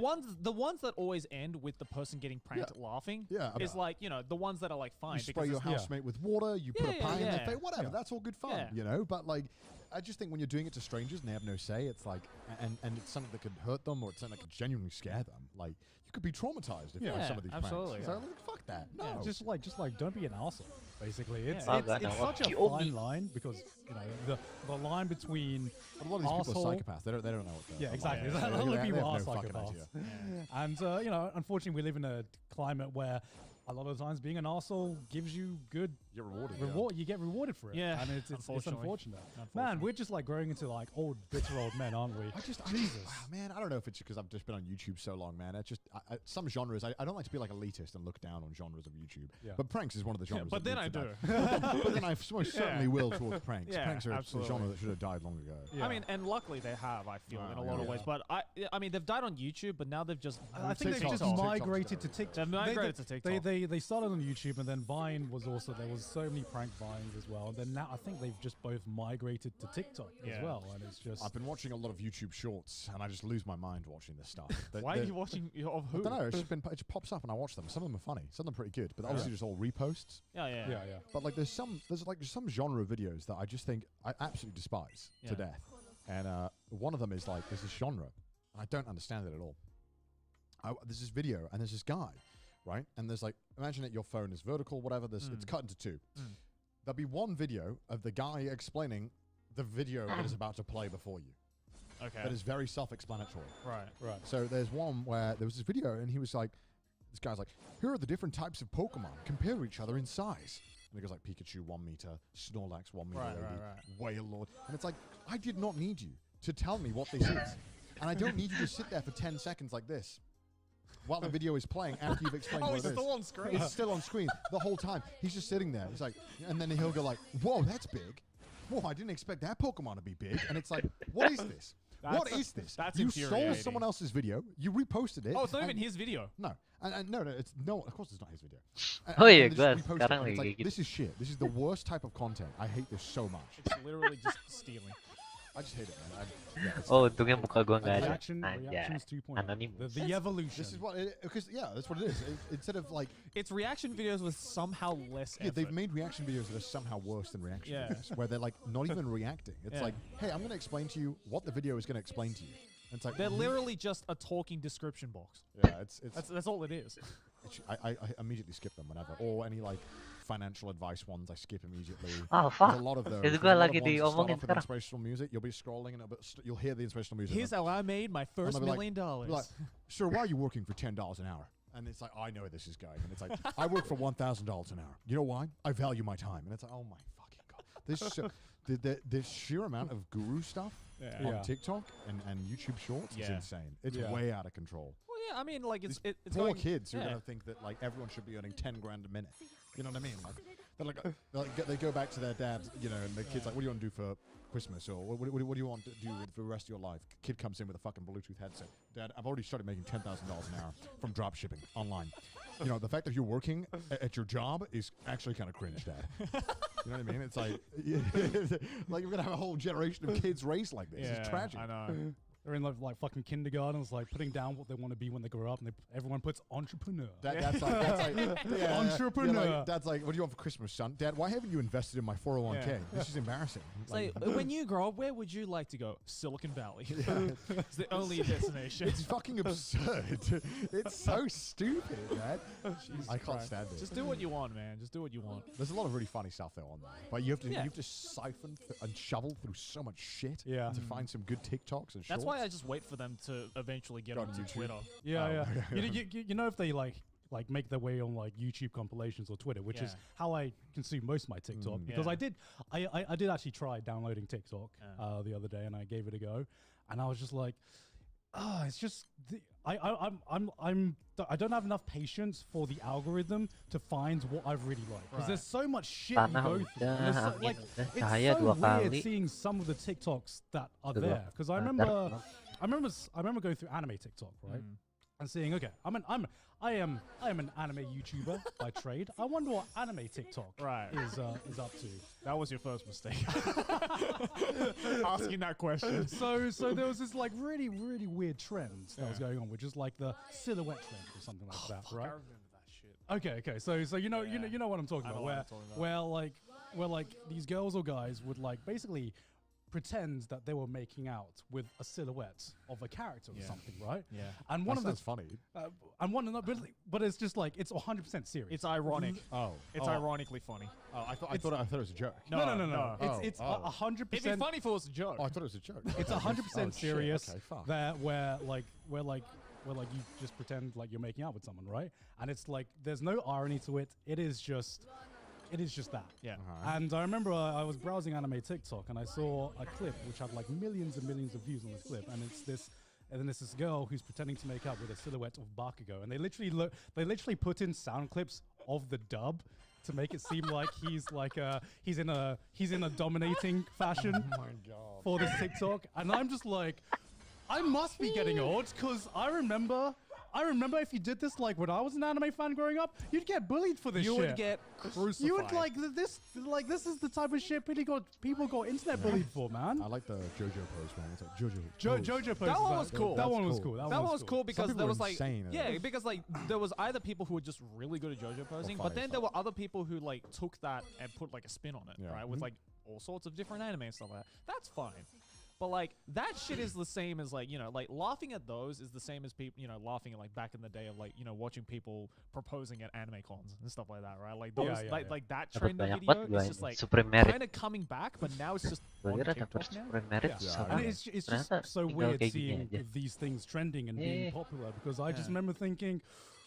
ones that always end with the person getting pranked laughing Yeah, I is mean- like the ones that are like fine you spray because your it's- housemate with water, you put a Yeah, pie in their yeah. face, whatever. Yeah. That's all good fun, Yeah. you know. But like, I just think when you're doing it to strangers and they have no say, it's like, and it's something that could hurt them or it's something that could genuinely scare them. Like, you could be traumatized if Yeah. by some of these Absolutely. pranks. So, like, fuck that. No. Yeah, Just like don't be an asshole. Basically, it's Yeah. it's such a fine line because the line between But a lot of these people are arsehole- psychopaths. They don't know what they're Yeah, exactly. about. A lot of They people have are no fucking psychopaths. idea. And unfortunately, we live in a climate where a lot of times being an arsehole gives you good You're rewarded. reward. You get rewarded for it. Yeah, and it's unfortunate. Man, Unfortunately. we're just like growing into like bitter old men, aren't we? Jesus. Man, I don't know if it's because I've just been on YouTube so long, man. It's just some genres. I don't like to be like elitist and look down on genres of YouTube. Yeah. But pranks is one of the genres. but that then I needs to do. die. but then I most certainly will towards pranks. Yeah, Pranks are a absolutely. genre that should have died long ago. Yeah. I mean, and luckily they have. I feel in a lot of yeah. ways, but I mean they've died on YouTube, but now they've just. I think they've TikTok's- just TikTok's migrated to gonna TikTok. They've migrated to TikTok. They started on YouTube, and then Vine was also, there was so many prank Vines as well. And then now I think they've just both migrated to TikTok Yeah. as well. And it's just I've been watching a lot of YouTube shorts, and I just lose my mind watching this stuff. Why are you watching of I who? don't know. It just pops up, and I watch them. Some of them are funny. Some of them are pretty good, but obviously just all reposts. Yeah, yeah, yeah. But like, there's some genre of videos that I just think I absolutely despise to Yeah. death. And one of them is like, there's this genre, and I don't understand it at all. There's this video, and there's this guy, right? And there's like, imagine that your phone is vertical, whatever. It's cut into two. There'll be one video of the guy explaining the video that is about to play before you. Okay. That is very self-explanatory. Right. So there's one where there was this video, and he was like, this guy's like, here are the different types of Pokemon. Compare each other in size. And it goes like Pikachu 1 meter, Snorlax 1 meter, Right. Wailord. And it's like, I did not need you to tell me what this is. And I don't need you to sit there for 10 seconds like this while the video is playing after you've explained what it's it is. still on screen. It's still on screen the whole time. He's just sitting there. He's like, and then he'll go like, whoa, that's big. Whoa, I didn't expect that Pokemon to be big. And it's like, what is this? What is this? That's You stole infuriating. someone else's video. You reposted it. Oh, it's not even and- his video. No, and no, it's no. Of course, it's not his video. Oh, yeah, they just guys, reposted it, sekarang and it's lagi like, gitu. this is shit. This is the worst type of content. I hate this so much. It's literally just stealing. I just hate it, man. It's- Oh, untungnya muka gua nggak ada. Reactions 2.0. Anonymous. The evolution. This is what because that's what it is. Instead of like, It's reaction videos with somehow less yeah, effort. they've made reaction videos that are somehow worse than reaction Yeah. videos, where they're like not even reacting. It's Yeah. like, hey, I'm going to explain to you what the video is going to explain to you. And it's like They're literally just a talking description box. yeah, it's That's all it is. I immediately skip them whenever, or any like financial advice ones I skip immediately. Oh, There's fuck. a lot of those. Itu There's gua a lot lagi of ones that start diomongin off with sekarang. inspirational music. You'll be scrolling and you'll hear the inspirational music. Here's how I made my first they'll be like- $1 million. Like, sir, why are you working for $10 an hour? And it's like, I know where this is going. And it's like, I work for $1,000 an hour. You know why? I value my time. And it's like, oh my fucking god, this so, the sheer amount of guru stuff Yeah. on Yeah. TikTok and YouTube Shorts is Yeah. insane. It's Yeah. way out of control. Well, yeah, I mean, like it's These it's poor going, kids who are yeah. gonna think that like everyone should be earning 10 grand a minute. You know what I mean? Like they go back to their dad, you know, and the kid's like, "What do you want to do for Christmas?" Or what do you want to do for the rest of your life? Kid comes in with a fucking Bluetooth headset. Dad, I've already started making $10,000 an hour from drop shipping online. You know, the fact that you're working at your job is actually kind of cringe, Dad. You know what I mean? It's like, like you're gonna have a whole generation of kids raised like this. Yeah, It's tragic. I know. They're in like fucking kindergartens, like putting down what they want to be when they grow up, and everyone puts entrepreneur. That's like yeah, Entrepreneur. like, that's like, what do you want for Christmas, son? Dad, why haven't you invested in my 401k? Yeah. This is embarrassing. It's like, when you grow up, where would you like to go? Silicon Valley. It's the only destination. it's fucking absurd. It's so stupid, man. I can't stand it. Just do what you want, man. Just do what you want. There's a lot of really funny stuff though on there, but you have to Yeah. siphon and shovel through so much shit Yeah. to find some good TikToks and shorts. That's why I just wait for them to eventually get Go onto to YouTube. Twitter. Yeah, Oh. yeah. You know if they like make their way on like YouTube compilations or Twitter, which is Yeah. how I consume most of my TikTok. Because Yeah. I did actually try downloading TikTok the other day, and I gave it a go, and I was just like, it's just I don't have enough patience for the algorithm to find what I really like, because there's so much shit you Tanah go through. udah, And there's so, angin like, udah, it's cahaya so dua weird kali. seeing some of the TikToks that are Kedua. there, because I remember going through anime TikTok, right? And seeing, okay, I am an anime YouTuber by trade. I wonder what anime TikTok Right. is up to. That was your first mistake. Asking that question. So there was this like really weird trend that was going on, which is like the silhouette trend or something like that, I right? remember that shit. Okay. So you know what I'm talking I know about, what where you're talking about. where like these girls or guys would like basically pretend that they were making out with a silhouette of a character or Yeah. something, right? Yeah. And one of That's the funny. and one of the but it's just like it's 100% serious. It's ironic. Oh, It's ironically funny. Oh, I thought it was a joke. No. Oh, It's oh. 100%. It'd be funny if it was a joke. Oh, I thought it was a joke. It's Okay. 100% Oh, shit. serious. Okay, fuck. That where like where like you just pretend like you're making out with someone, right? And it's like there's no irony to it. It is just that. Yeah. And I remember I was browsing anime TikTok and I saw a clip which had like millions and millions of views on this clip, and it's this. And then there's this girl who's pretending to make out with a silhouette of Bakugo, and they literally put in sound clips of the dub to make it seem like he's in a dominating fashion Oh my god. for this TikTok, and I'm just like, I must be getting old because I remember if you did this like when I was an anime fan growing up, you'd get bullied for this You shit. would get crucified. You would this is the type of shit people got internet bullied for, man. I like the JoJo pose, man. It's like JoJo. pose. JoJo post. That one was cool. That one That's was cool. cool. That one was cool because people there are was like insane at it. because like there was either people who were just really good at JoJo posing, but then there were other people who like took that and put like a spin on it, Yeah. right? With like all sorts of different anime and stuff like that. That's fine. But like that shit is the same as like, you know, like laughing at those is the same as people, you know, laughing at like back in the day of like, you know, watching people proposing at anime cons and stuff like that, right? Like those like that Dapat trend of banyak video banget is gua just ini. like Supreme Merit. kind of coming back, but now it's just Gua on kira dapat TikTok now. Supreme Merit Yeah. susah Yeah, And banget. it's Ternyata just so tinggal weird kayak gini seeing aja. these things trending and being popular because I just Yeah. remember thinking,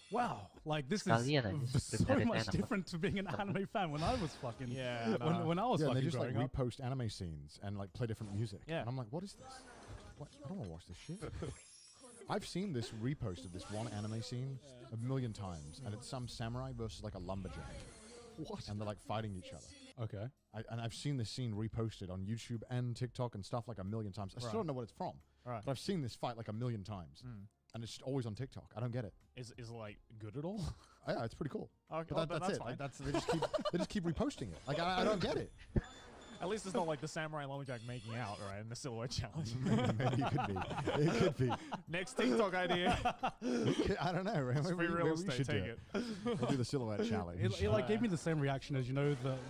wow, like this Sekalian aja is so Supreme Merit much enak. different to being an anime fan when I was fucking Yeah, nah. when I was Yeah, they fucking just like growing up. repost anime scenes and like play different music. Yeah. And I'm like, what is this? What? I don't want to watch this shit. I've seen this repost of this one anime scene a million times, and it's some samurai versus like a lumberjack. What? And they're like fighting each other. Okay. And I've seen this scene reposted on YouTube and TikTok and stuff like a million times. I still Right. don't know what it's from, Right. but I've seen this fight like a million times, and it's just always on TikTok. I don't get it. Is it like good at all? Yeah, it's pretty cool. Okay, But then that's it. fine. Like, they just keep reposting it. Like I don't get it. At least it's not like the samurai lumberjack making out, right? In the silhouette challenge. Maybe it could be. It could be. Next TikTok idea. I don't know. It's free real we estate. should Take do it. We'll do the silhouette challenge. It like gave me the same reaction as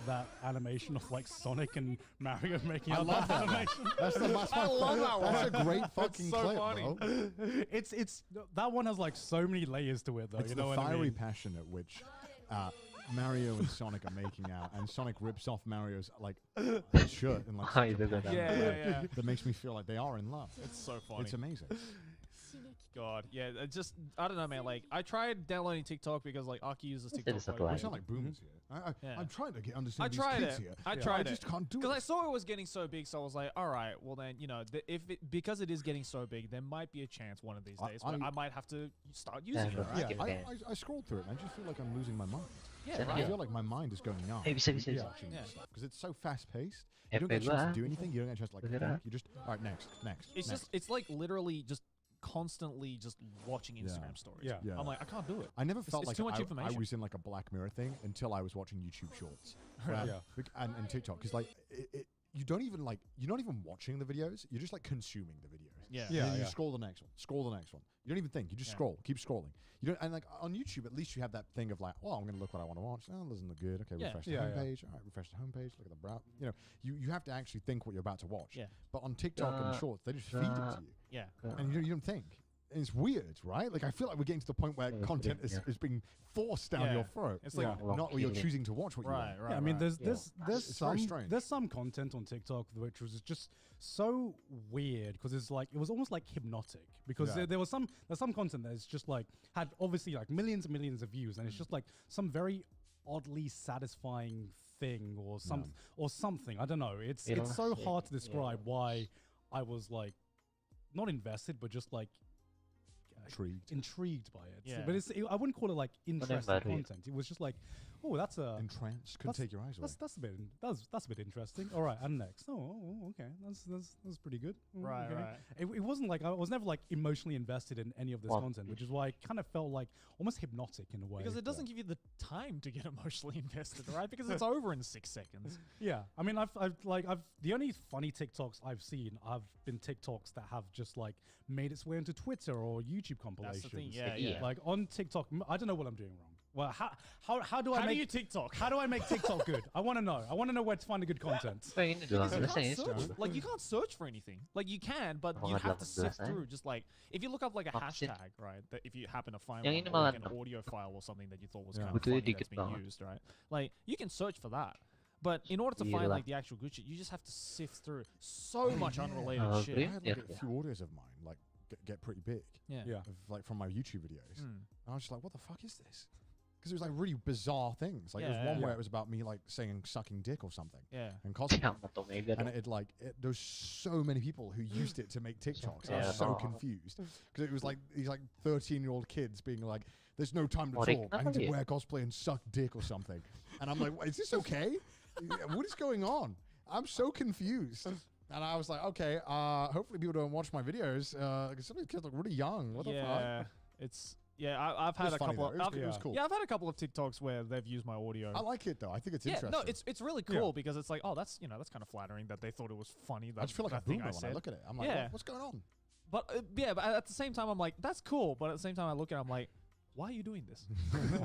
that animation of like Sonic and Mario making I out love that one. animation. That's my I love that one. That's a great fucking so clip, funny. bro. It's that one has like so many layers to it though. It's you the know what I fiery mean? passion at which Mario and Sonic are making out, and Sonic rips off Mario's like shirt and like Oh, such a itu gua passionate Yeah, way yeah, yeah. that makes me feel like they are in love. It's so funny. It's amazing. God, yeah. It just I don't know, man. Like I tried downloading TikTok because like Aki uses Jadi TikTok. satu quite a We lagi. sound like boomers here. Yeah. I'm trying to I understand tried these kids it. here. I but tried I just can't do because I it. saw it was getting so big, so I was like, all right, well then, you know, because it is getting so big, there might be a chance one of these days where I might have to start using it. Yeah, Right? Yeah, Okay. I scrolled through it and I just feel like I'm losing my mind. Yeah, Same I right. feel like my mind is going numb. Eh, bisa, bisa, bisa. watching Yeah. this stuff because it's so fast paced. You don't FP get a chance gua to do anything. You don't get a chance to like Bener. think. You just all right next. It's just it's like literally just constantly just watching Instagram stories. Yeah. Yeah. I'm like, I can't do it. I never felt it's like too much I information. was in like a Black Mirror thing until I was watching YouTube Shorts. Right. Where- and TikTok because like you don't even like you're not even watching the videos. You're just like consuming the videos. Yeah. And then you Yeah. scroll the next one. Scroll the next one. You don't even think. You just Yeah. scroll. Keep scrolling. You don't. And like on YouTube, at least you have that thing of like, oh, I'm gonna look what I want to watch. Oh, doesn't look good. Okay, Yeah. refresh the Yeah, yeah. homepage. All right, refresh the homepage. Look at the browse. You know, you have to actually think what you're about to watch. Yeah. But on TikTok and Shorts, they just feed it to you, Yeah. and you don't think. And it's weird, right? Like I feel like we're getting to the point where Yeah, content yeah. is being forced down Yeah. your throat. It's like Yeah. Not where you're Feeling. choosing to watch what you right, want. right. Yeah, I mean, right. there's It's very strange. there's some content on TikTok which was just so weird because it's like it was almost like hypnotic because Yeah. there's some content that's just like had obviously like millions and millions of views and it's just like some very oddly satisfying thing or something. I don't know. It's so Yeah. hard to describe why I was like not invested but just like intrigued by it. Yeah. But I wouldn't call it like interesting baru ya? content. It was just like, oh, that's a Entranced, couldn't That's- take your eyes away. that's a bit interesting. All right, and next. Okay, that's pretty good. Right, okay. right. It wasn't like I was never like emotionally invested in any of this Well, content, which is why it kind of felt like almost hypnotic in a way. Because it doesn't give you the time to get emotionally invested, right? Because it's over in 6 seconds. Yeah, I mean, I've the only funny TikToks I've seen have been TikToks that have just like made its way into Twitter or YouTube compilations. That's the thing. Yeah, Yeah. yeah. Like on TikTok, I don't know what I'm doing wrong. Well, how do I How do make you TikTok? how do I make TikTok good? I want to know. I want to know where to find the good content. Kayak ini doang, Because you biasanya can't Instagram. search, like you can't search for anything. Like you can, but you Apakah have to dalam sift bahasa? through. Just like if you look up like a Vaksin. hashtag, right? That if you happen to find Yang one, ini or malah like an audio file or something that you thought was Yeah. kind of Butuhnya funny dikit that's being banget. used, right? Like you can search for that, but in order to Gila. find like the actual good shit, you just have to sift through so much unrelated Oh, shit. I had like Yeah. a few audios of mine, like get pretty big. Yeah. Yeah. Like from my YouTube videos. Mm. And I was just like, what the fuck is this? Because it was like really bizarre things. Like there was Yeah, one yeah. where it was about me like saying sucking dick or something Yeah. and cosplay. Sama Omega And dong. there's so many people who used it to make TikToks. I Yeah, was so no. confused because it was like these like 13-year-old kids being like, "There's no time to Morik talk. I need to kali ya? wear cosplay and suck dick or something." And I'm like, "Is this okay? What is going on?" I'm so confused. And I was like, "Okay, hopefully people don't watch my videos because some of these kids look really young. What the fuck?" Yeah. It's I've It had was a funny couple. though. Of, It was I've- cool. Yeah, I've had a couple of TikToks where they've used my audio. I like it though. I think it's Yeah, interesting. no, it's really Yeah. cool because it's like, oh, that's that's kind of flattering that they thought it was funny. That I just feel like that a thing boomer I when said. I look at it. I'm like, Yeah. what's going on? But but at the same time, I'm like, that's cool. But at the same time, I look at it, I'm like, why are you doing this?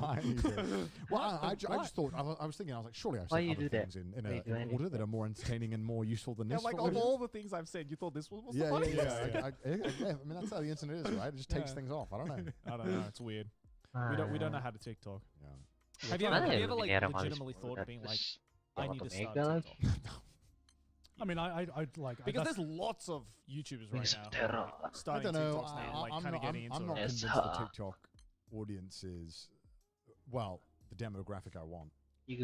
Why are you doing it? Well, I Why? just thought, I was thinking, I was like, surely I've Why said you other do that? things in Why you an doing order it? that are more entertaining and more useful than Yeah, this. like for of me. all the things I've said, you thought this was the Yeah, funniest. yeah. I mean, that's how the internet is, right? It just takes Yeah. things off. I don't know. I don't know. It's weird. We don't know how to TikTok. Yeah. Have you Mana ever ya like begini era malis legitimately mulu, thought being like, terus I Sama need to start Omega lagi. TikTok? I mean, I'd like Because that's- there's lots of YouTubers right now Terror. I starting don't know. TikToks now, and, like I'm kind of not, getting I'm into not it. convinced Yes, the TikTok audience is, well, the demographic I want. I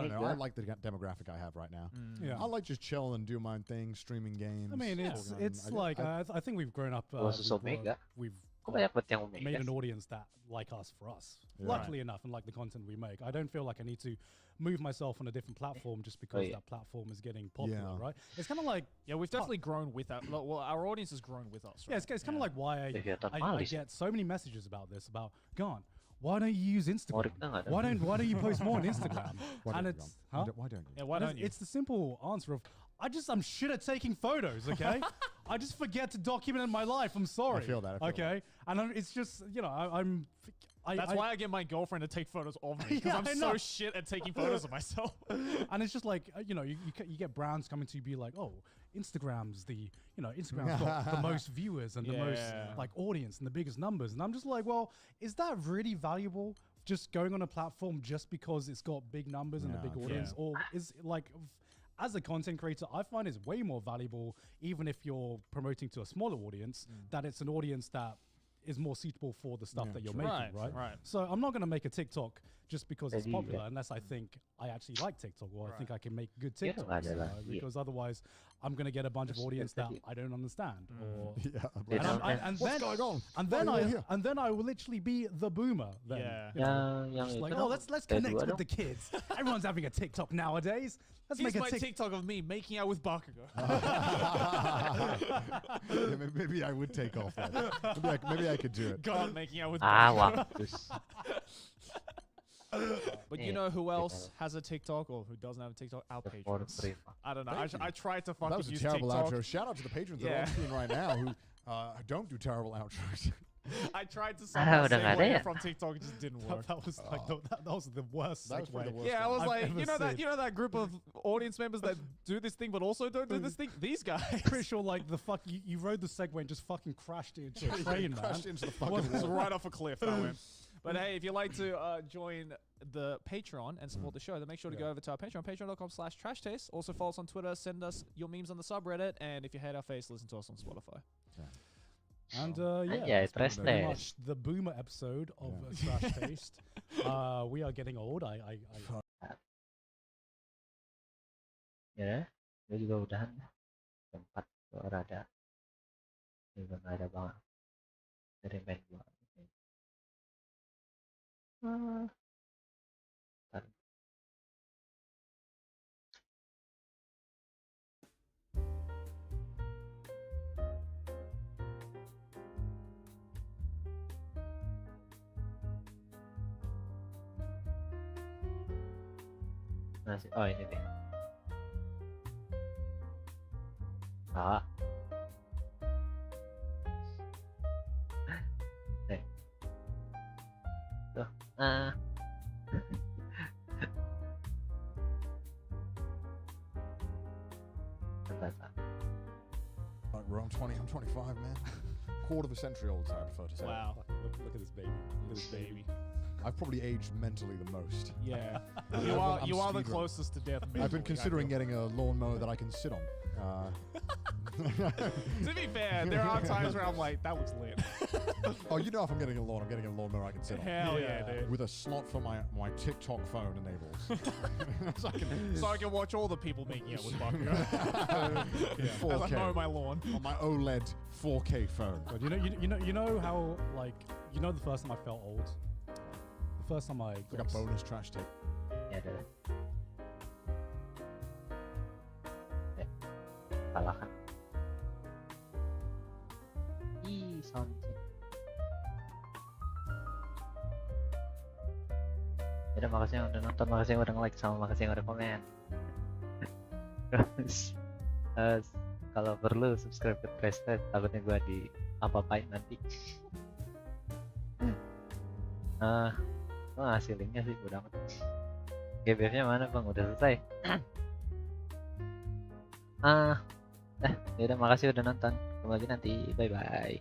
don't know. I like the demographic I have right now. Mm. Yeah. I like just chill and do my own thing, streaming games. I mean, talking on- it's I- like I- I think we've grown up. Versus Omega. We've Kok banyak banget yang Omega made an sih? audience that like us for us. Yeah. Luckily enough, and like the content we make, I don't feel like I need to move myself on a different platform just because yeah. that platform is getting popular, Yeah. right? It's kind of like Yeah, we've definitely grown with that. Well, our audience has grown with us. yeah, Right? it's kind of like why Kegiatan I malis. get so many messages about this about Gone. Why don't you use Instagram? Morik na nggak ada. Why don't you post more on Instagram? Why and don't you, it's Ron? huh? Why don't you? Yeah, why And don't you? It's the simple answer of I'm shit at taking photos. Okay, I just forget to document my life. I'm sorry. feel that, I feel okay, and it's just I'm. That's why I get my girlfriend to take photos of me because Yeah, I'm I so know. shit at taking photos of myself. And it's just like you get brands coming to you be like, oh, Instagram's Instagram's got the most viewers and the most Yeah. like audience and the biggest numbers, and I'm just like, well, is that really valuable? Just going on a platform just because it's got big numbers and a Yeah, big true. audience, or is it like? As a content creator, I find it's way more valuable, even if you're promoting to a smaller audience, that it's an audience that is more suitable for the stuff Yeah, that you're true. making, Right, right? right. So I'm not going to make a TikTok just because it's Jadi, popular, unless I think I actually like TikTok or I think I can make good Kira TikToks. nggak ada lah, iya. Because otherwise, I'm going to get a bunch of Terus audience that tadi- I don't understand. Or Yeah. I'm Beda like, kan? and what's then going on? and Why then are you I here? and then I will literally be the boomer. Then, Yeah. you know, Yang just itu like, dong. oh, let's Yang connect kedua with the dong. kids. Everyone's having a TikTok nowadays. Let's Here's make my a TikTok. TikTok of me making out with Bakugo. Yeah, maybe I would take off that. Maybe I could do it. God making out with Ah, Bakugo. waktus. But you Yeah. know who else Yeah. has a TikTok or who doesn't have a TikTok? Our The patrons. fourth I don't know. Thank you. I tried to That fucking was a use terrible TikTok. outro. Shout out to the patrons that Yeah. are on screen right now who don't do terrible outros. I tried to somehow udah nggak ada segue ya? from TikTok, it just didn't work. That was like that was the worst That was segue. probably the worst Yeah, I one. was I've like, ever seen. you know that group of audience members that do this thing but also don't do this thing. These guys. Pretty sure like the fuck you rode the segue and just fucking crashed into a train, man. Crashed into the It fucking was wall. right off a cliff. That went. But hey, if you'd like to join the Patreon and support the show, then make sure to go over to our Patreon, patreon.com/trashtaste. Also follow us on Twitter, send us your memes on the subreddit, and if you hate our face, listen to us on Spotify. And Anjay, that's trash pretty taste. much the boomer episode of Yeah. Trash Taste. We are getting old. I Ya, gue juga udahan dah. Jam 4 gue rada. Juga nggak ada banget dari main gue. Ntar. Oh ini deh. Ah. Tuh. Ah. Bentar. Like, I'm 25, man. Quarter of a century old, I prefer to say. Wow. look at this baby. Look at this baby. I've probably aged mentally the most. Yeah. I'm you are the speedrunning. closest to death. I've been mentally, I considering feel. getting a lawnmower that I can sit on. To be fair, there are times where I'm like, that looks lit. Oh, you know if I'm getting a lawn, I'm getting a lawnmower I can sit on. Hell yeah, dude. With a slot for my TikTok phone enabled. So I can watch all the people making out with Bakugo. In As I 4K. mow my lawn. On my OLED 4K phone. But you know how like the first time I felt old. The first time I It's like a bonus trash tape. Ya ada. Kalah kan. Ih, sound check. Yaudah, makasih yang udah nonton, makasih yang udah nge-like, sama makasih yang udah komen. Terus kalau perlu subscribe ke Prestet, takutnya gue di apa-apain nanti. Gue ngasih linknya sih, udah amat. GBF-nya mana bang? Udah selesai. Yaudah, makasih udah nonton. Ketemu lagi nanti, bye bye.